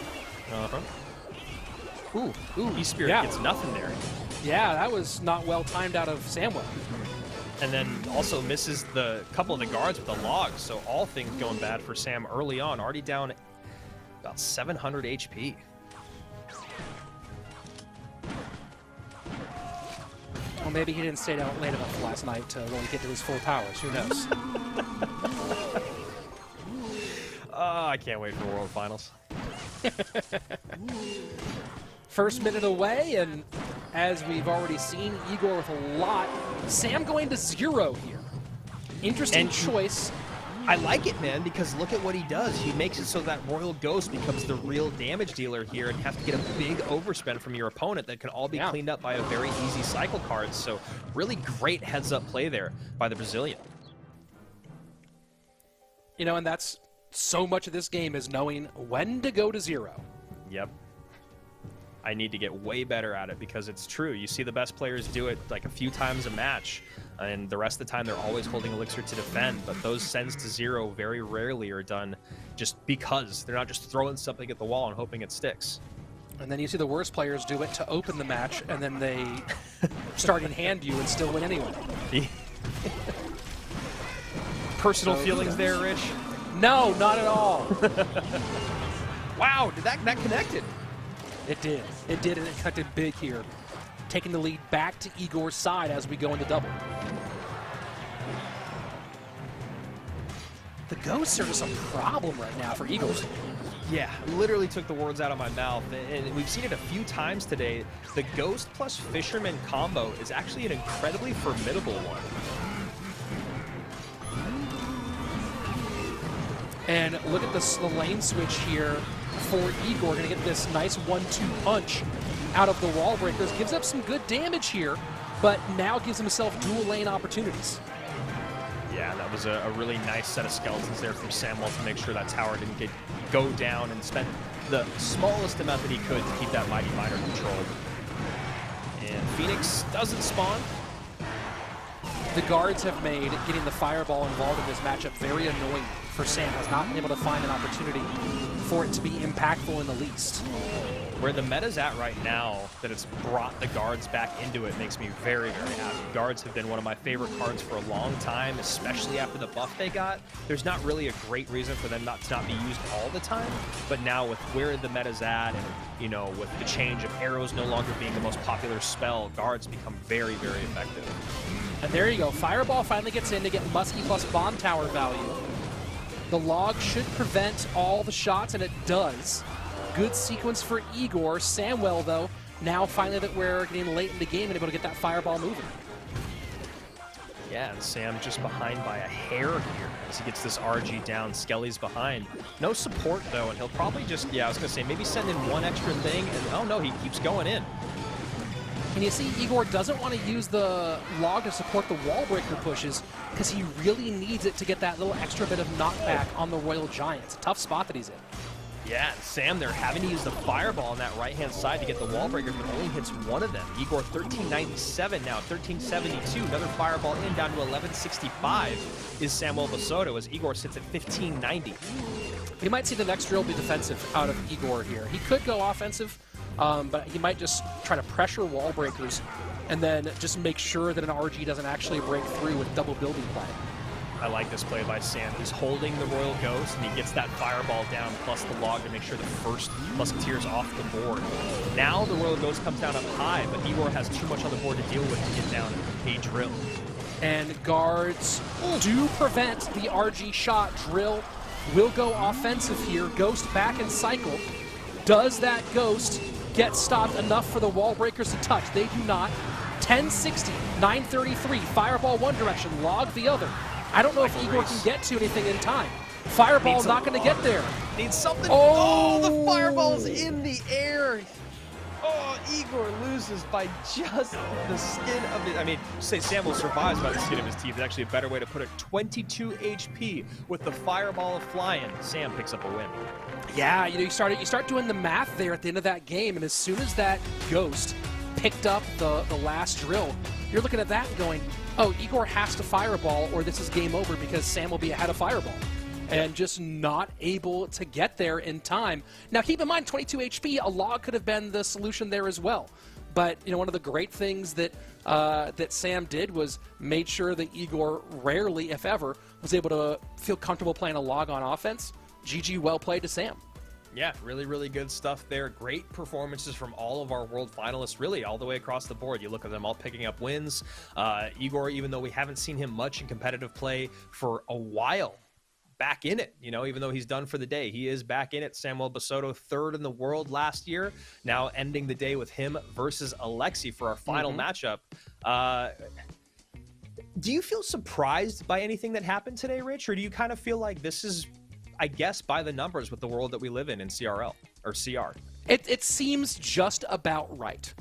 Ooh, E-Spirit gets nothing there. Yeah, that was not well timed out of Samwell. And then also misses the couple of the guards with the logs, so all things going bad for Sam early on. Already down about 700 HP. Well, maybe he didn't stay out late enough last night to really get to his full powers. Who knows? I can't wait for World Finals. First minute away, and as we've already seen, Igor with a lot. Sam going to 0 here. Interesting choice. I like it, man, because look at what he does. He makes it so that Royal Ghost becomes the real damage dealer here, and you have to get a big overspend from your opponent that can all be cleaned up by a very easy cycle card. So really great heads-up play there by the Brazilian. You know, and that's so much of this game is knowing when to go to 0. Yep. I need to get way better at it because it's true. You see the best players do it like a few times a match, and the rest of the time they're always holding Elixir to defend, but those sends to 0 very rarely are done just because. They're not just throwing something at the wall and hoping it sticks. And then you see the worst players do it to open the match, and then they start in hand you and still win anyway. Personal feelings there, Rich? No, not at all. Wow, did that connected? It did. It did, and it connected big here. Taking the lead back to Igor's side as we go into double. The ghosts are just a problem right now for Igor. Yeah, literally took the words out of my mouth. And we've seen it a few times today. The Ghost plus Fisherman combo is actually an incredibly formidable one. And look at the lane switch here for Igor. Going to get this nice 1-2 punch out of the wall breakers. Gives up some good damage here, but now gives himself dual lane opportunities. Yeah, that was a really nice set of skeletons there from Samwell to make sure that tower didn't go down, and spent the smallest amount that he could to keep that Mighty Miner controlled. And Phoenix doesn't spawn. The guards have made getting the fireball involved in this matchup very annoying for Sam. Has not been able to find an opportunity for it to be impactful in the least. Where the meta's at right now, that it's brought the guards back into it, makes me very, very happy. Guards have been one of my favorite cards for a long time, especially after the buff they got. There's not really a great reason for them to not be used all the time, but now with where the meta's at, and you know, with the change of arrows no longer being the most popular spell, guards become very, very effective. And there you go. Fireball finally gets in to get Muskie plus Bomb Tower value. The log should prevent all the shots, and it does. Good sequence for Igor. Samwell, though, now finally that we're getting late in the game and able to get that fireball moving. Yeah, and Sam just behind by a hair here as he gets this RG down. Skelly's behind. No support, though, and he'll probably just, yeah, I was going to say, maybe send in one extra thing, and oh no, he keeps going in. And you see, Igor doesn't want to use the log to support the wall breaker pushes because he really needs it to get that little extra bit of knockback on the Royal Giant. It's a tough spot that he's in. Yeah, and Sam there having to use the fireball on that right-hand side to get the wall breakers, but only hits one of them. Igor 1397 now, 1372. Another fireball in, down to 1165 is Samwell Basoto as Igor sits at 1590. We might see the next drill be defensive out of Igor here. He could go offensive, but he might just try to pressure wall breakers and then just make sure that an RG doesn't actually break through with double building play. I like this play by Sam. He's holding the Royal Ghost, and he gets that fireball down plus the log to make sure the first Musketeer's off the board. Now the Royal Ghost comes down up high, but Igor has too much on the board to deal with to get down a drill. And guards do prevent the RG shot. Drill will go offensive here. Ghost back and cycle. Does that Ghost get stopped enough for the wall breakers to touch? They do not. 1060, 933. Fireball one direction, log the other. I don't know if Igor can get to anything in time. Fireball's not going to get there. Needs something. Oh, the fireball's in the air. Oh, Igor loses by just the skin of it. I mean, say Samwell survives by the skin of his teeth. It's actually a better way to put it. 22 HP with the fireball flying. Sam picks up a win. Yeah, you know, you start doing the math there at the end of that game, and as soon as that Ghost picked up the last drill, you're looking at that and going, oh, Igor has to fireball or this is game over because Sam will be ahead of fireball. And just not able to get there in time. Now, keep in mind, 22 HP, a log could have been the solution there as well. But, you know, one of the great things that that Sam did was made sure that Igor rarely, if ever, was able to feel comfortable playing a log on offense. GG, well played to Sam. Yeah, really, really good stuff there. Great performances from all of our world finalists, really, all the way across the board. You look at them all picking up wins. Igor, even though we haven't seen him much in competitive play for a while, back in it, you know, even though he's done for the day. He is back in it. Samwell Basoto, third in the world last year, now ending the day with him versus Alexi for our final matchup. Do you feel surprised by anything that happened today, Rich, or do you kind of feel like this is, I guess, by the numbers with the world that we live in CRL, or CR? It seems just about right?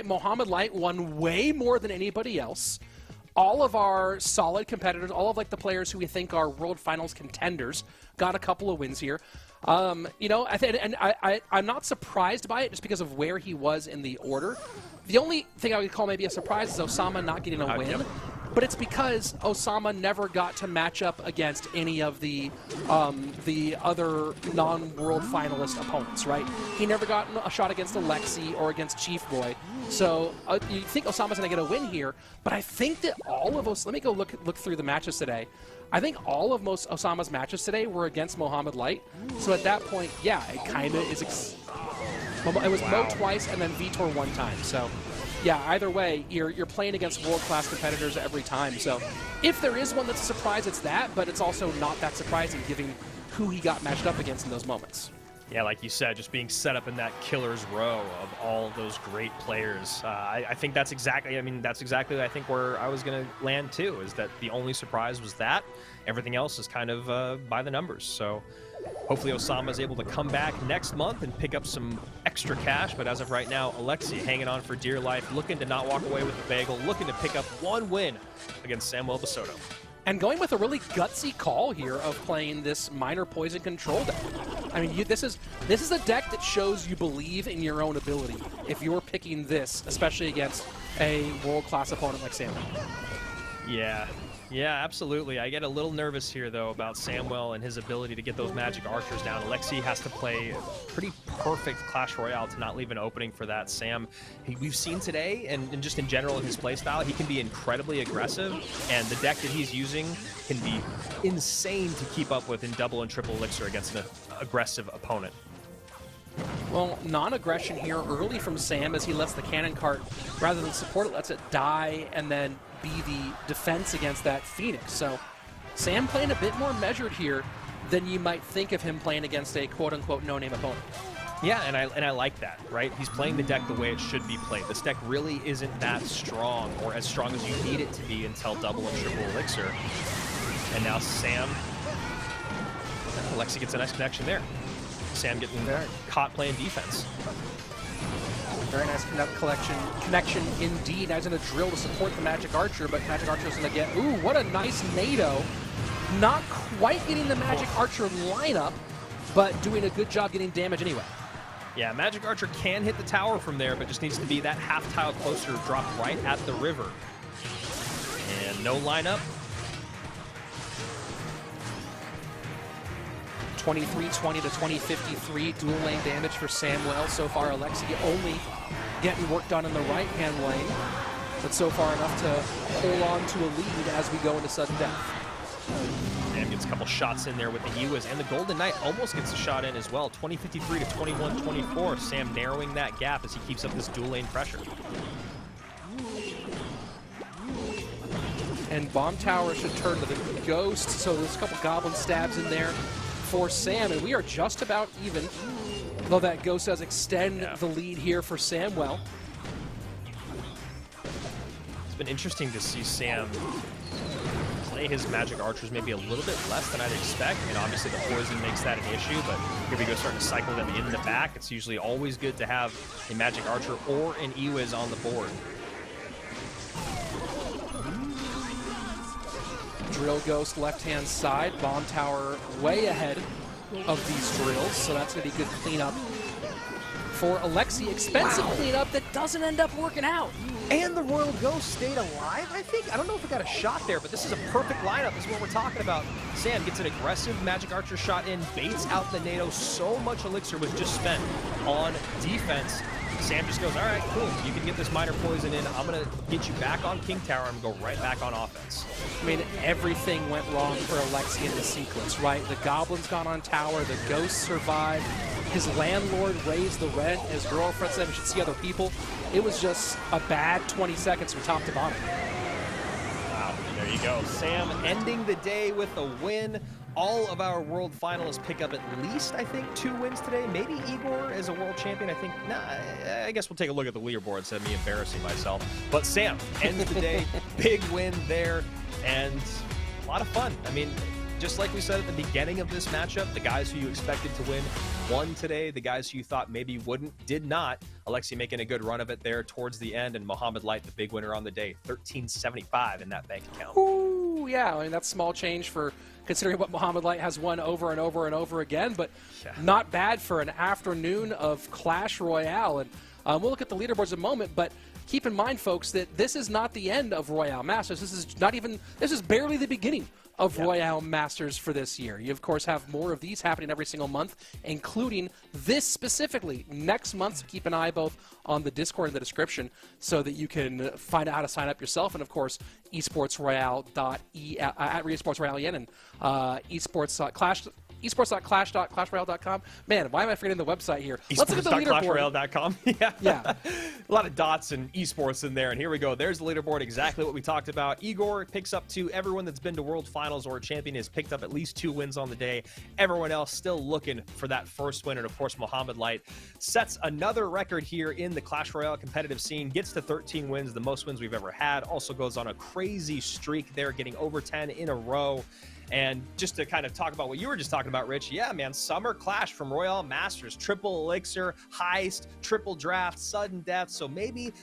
Mohamed Light won way more than anybody else. All of our solid competitors, all of like the players who we think are World Finals contenders, got a couple of wins here. You know, I'm not surprised by it just because of where he was in the order. The only thing I would call maybe a surprise is Osama not getting a win. Yep. But it's because Osama never got to match up against any of the other non-world finalist opponents, right? He never got a shot against Alexi or against Chief Boy. So you think Osama's going to get a win here, but I think that all of us, let me go look through the matches today. I think all of most Osama's matches today were against Mohamed Light. So at that point, yeah, it kind of is. It was Mo twice and then Vitor one time. So yeah, either way, you're playing against world-class competitors every time. So if there is one that's a surprise, it's that, but it's also not that surprising given who he got matched up against in those moments. Yeah, like you said, just being set up in that killer's row of all of those great players. I think that's exactly, I think where I was going to land too, is that the only surprise was that. Everything else is kind of by the numbers. So hopefully Osama is able to come back next month and pick up some extra cash. But as of right now, Alexi hanging on for dear life, looking to not walk away with the bagel, looking to pick up one win against Samwell Basoto. And going with a really gutsy call here of playing this minor poison control deck. I mean, this is a deck that shows you believe in your own ability if you're picking this, especially against a world-class opponent like Samwell. Yeah, absolutely. I get a little nervous here, though, about Samwell and his ability to get those magic archers down. Alexi has to play pretty perfect Clash Royale to not leave an opening for that. Sam, we've seen today, and just in general in his playstyle, he can be incredibly aggressive, and the deck that he's using can be insane to keep up with in double and triple elixir against an aggressive opponent. Well, non-aggression here early from Sam as he lets the cannon cart, rather than support it, lets it die and then be the defense against that Phoenix. So Sam playing a bit more measured here than you might think of him playing against a quote-unquote no-name opponent. Yeah, and I like that, right? He's playing the deck the way it should be played. This deck really isn't that strong, or as strong as you need it to be until double and triple elixir. And now Sam, Alexi gets a nice connection there. Sam getting caught playing defense. Very nice connection indeed. Now he's going to drill to support the Magic Archer, but Magic Archer's going to get, ooh, what a nice NATO. Not quite getting the Magic Archer lineup, but doing a good job getting damage anyway. Yeah, Magic Archer can hit the tower from there, but just needs to be that half tile closer, drop right at the river. And no lineup. 2320 to 2053 dual lane damage for Samwell. So far, Alexi only getting work done in the right-hand lane, but so far enough to hold on to a lead as we go into sudden death. Sam gets a couple shots in there with the Ewas, and the Golden Knight almost gets a shot in as well. 2053 to 2124. Sam narrowing that gap as he keeps up this dual lane pressure. And Bomb Tower should turn to the Ghost, so there's a couple Goblin stabs in there for Sam, and we are just about even, though that Ghost does extend the lead here for Samwell. It's been interesting to see Sam play his Magic Archers maybe a little bit less than I'd expect. I mean, obviously the poison makes that an issue, but here we go starting to cycle them in the back. It's usually always good to have a Magic Archer or an Ewiz on the board. Drill Ghost left-hand side, Bomb Tower way ahead of these drills, so that's going to be good cleanup for Alexi. Expensive cleanup that doesn't end up working out. And the Royal Ghost stayed alive, I think. I don't know if it got a shot there, but this is a perfect lineup. This is what we're talking about. Sam gets an aggressive Magic Archer shot in, baits out the NATO. So much elixir was just spent on defense. Sam just goes, all right, cool. You can get this minor poison in. I'm going to get you back on King Tower and go right back on offense. I mean, everything went wrong for Alexi in the sequence, right? The Goblins got on tower, the Ghosts survived, his landlord raised the rent, his girlfriend said we should see other people. It was just a bad 20 seconds from top to bottom. Wow, there you go. Sam ending the day with a win. All of our world finalists pick up at least, I think, 2 wins today. Maybe Igor as a world champion. I think, nah, I guess we'll take a look at the leaderboard instead of me embarrassing myself. But Sam ends the day. Big win there, and a lot of fun. I mean, just like we said at the beginning of this matchup, the guys who you expected to win won today. The guys who you thought maybe wouldn't did not. Alexi making a good run of it there towards the end, and Mohamed Light, the big winner on the day, $1375 in that bank account. Ooh, yeah, I mean, that's small change for considering what Mohamed Light has won over and over and over again, but not bad for an afternoon of Clash Royale. And we'll look at the leaderboards in a moment, but keep in mind, folks, that this is not the end of Royale Masters. This is barely the beginning of Royale Masters for this year. You, of course, have more of these happening every single month, including this specifically next month. So keep an eye both on the Discord in the description so that you can find out how to sign up yourself. And, of course, at esportsroyale and esports.clash.clashroyale.com. Man, why am I forgetting the website here? Let's look at the leaderboard. Esports.clashroyale.com. Yeah. A lot of dots and esports in there. And here we go. There's the leaderboard, exactly what we talked about. Igor picks up 2. Everyone that's been to World Finals or a champion has picked up at least 2 wins on the day. Everyone else still looking for that first win. And, of course, Mohammed Light sets another record here in the Clash Royale competitive scene. Gets to 13 wins, the most wins we've ever had. Also goes on a crazy streak there, getting over 10 in a row. And just to kind of talk about what you were just talking about, Rich, yeah, man, Summer Clash from Royale Masters, triple elixir, heist, triple draft, sudden death. So maybe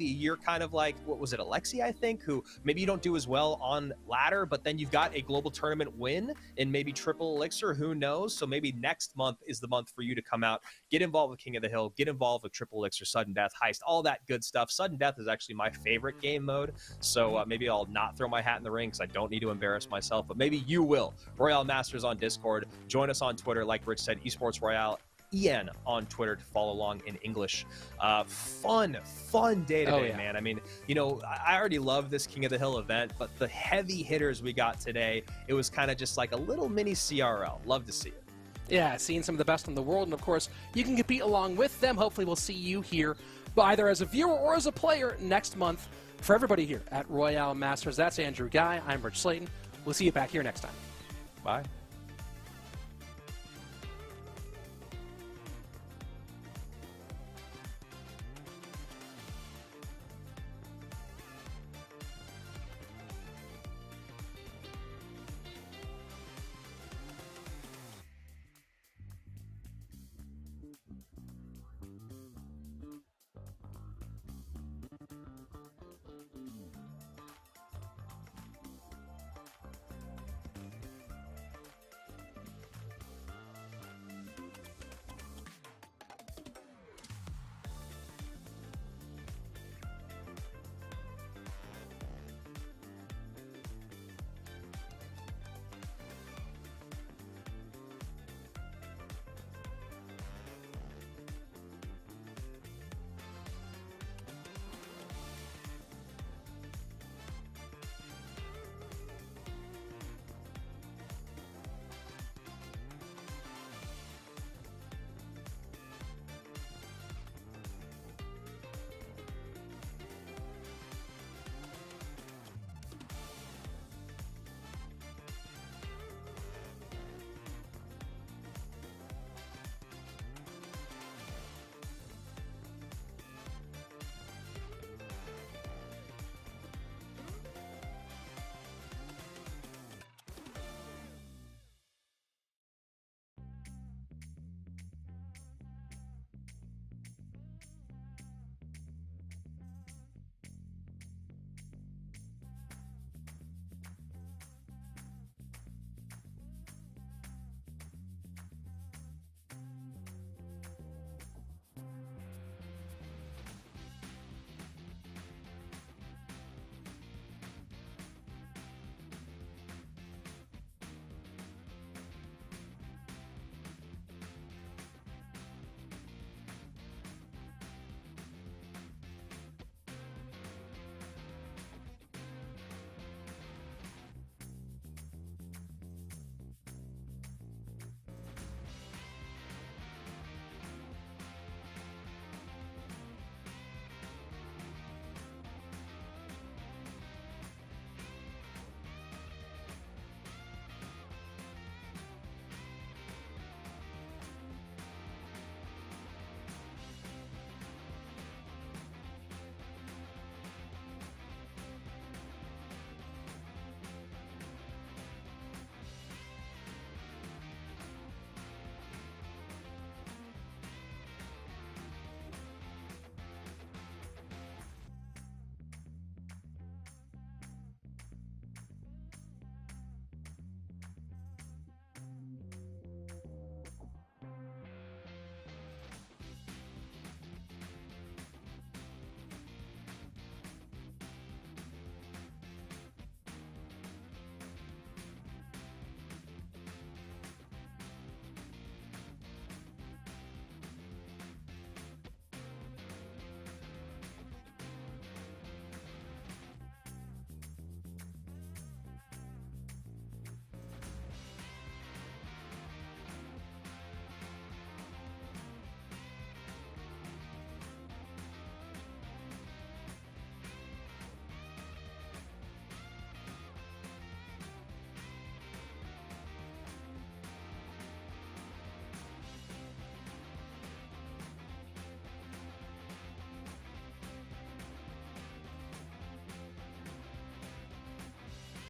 you're kind of like, what was it, Alexi, I think, who maybe you don't do as well on ladder, but then you've got a global tournament win in maybe triple elixir, who knows? So maybe next month is the month for you to come out, get involved with King of the Hill, get involved with triple elixir, sudden death, heist, all that good stuff. Sudden death is actually my favorite game mode. So maybe I'll not throw my hat in the ring because I don't need to embarrass myself, but maybe you will. Royale Masters on Discord. Join us on Twitter, like Rich said, Esports Royale EN on Twitter to follow along in English. Fun day today, man. I mean, you know, I already love this King of the Hill event, but the heavy hitters we got today, it was kind of just like a little mini CRL. Love to see it. Yeah, seeing some of the best in the world, and of course, you can compete along with them. Hopefully we'll see you here, either as a viewer or as a player next month. For everybody here at Royale Masters, that's Andrew Guy. I'm Rich Slayton. We'll see you back here next time. Bye.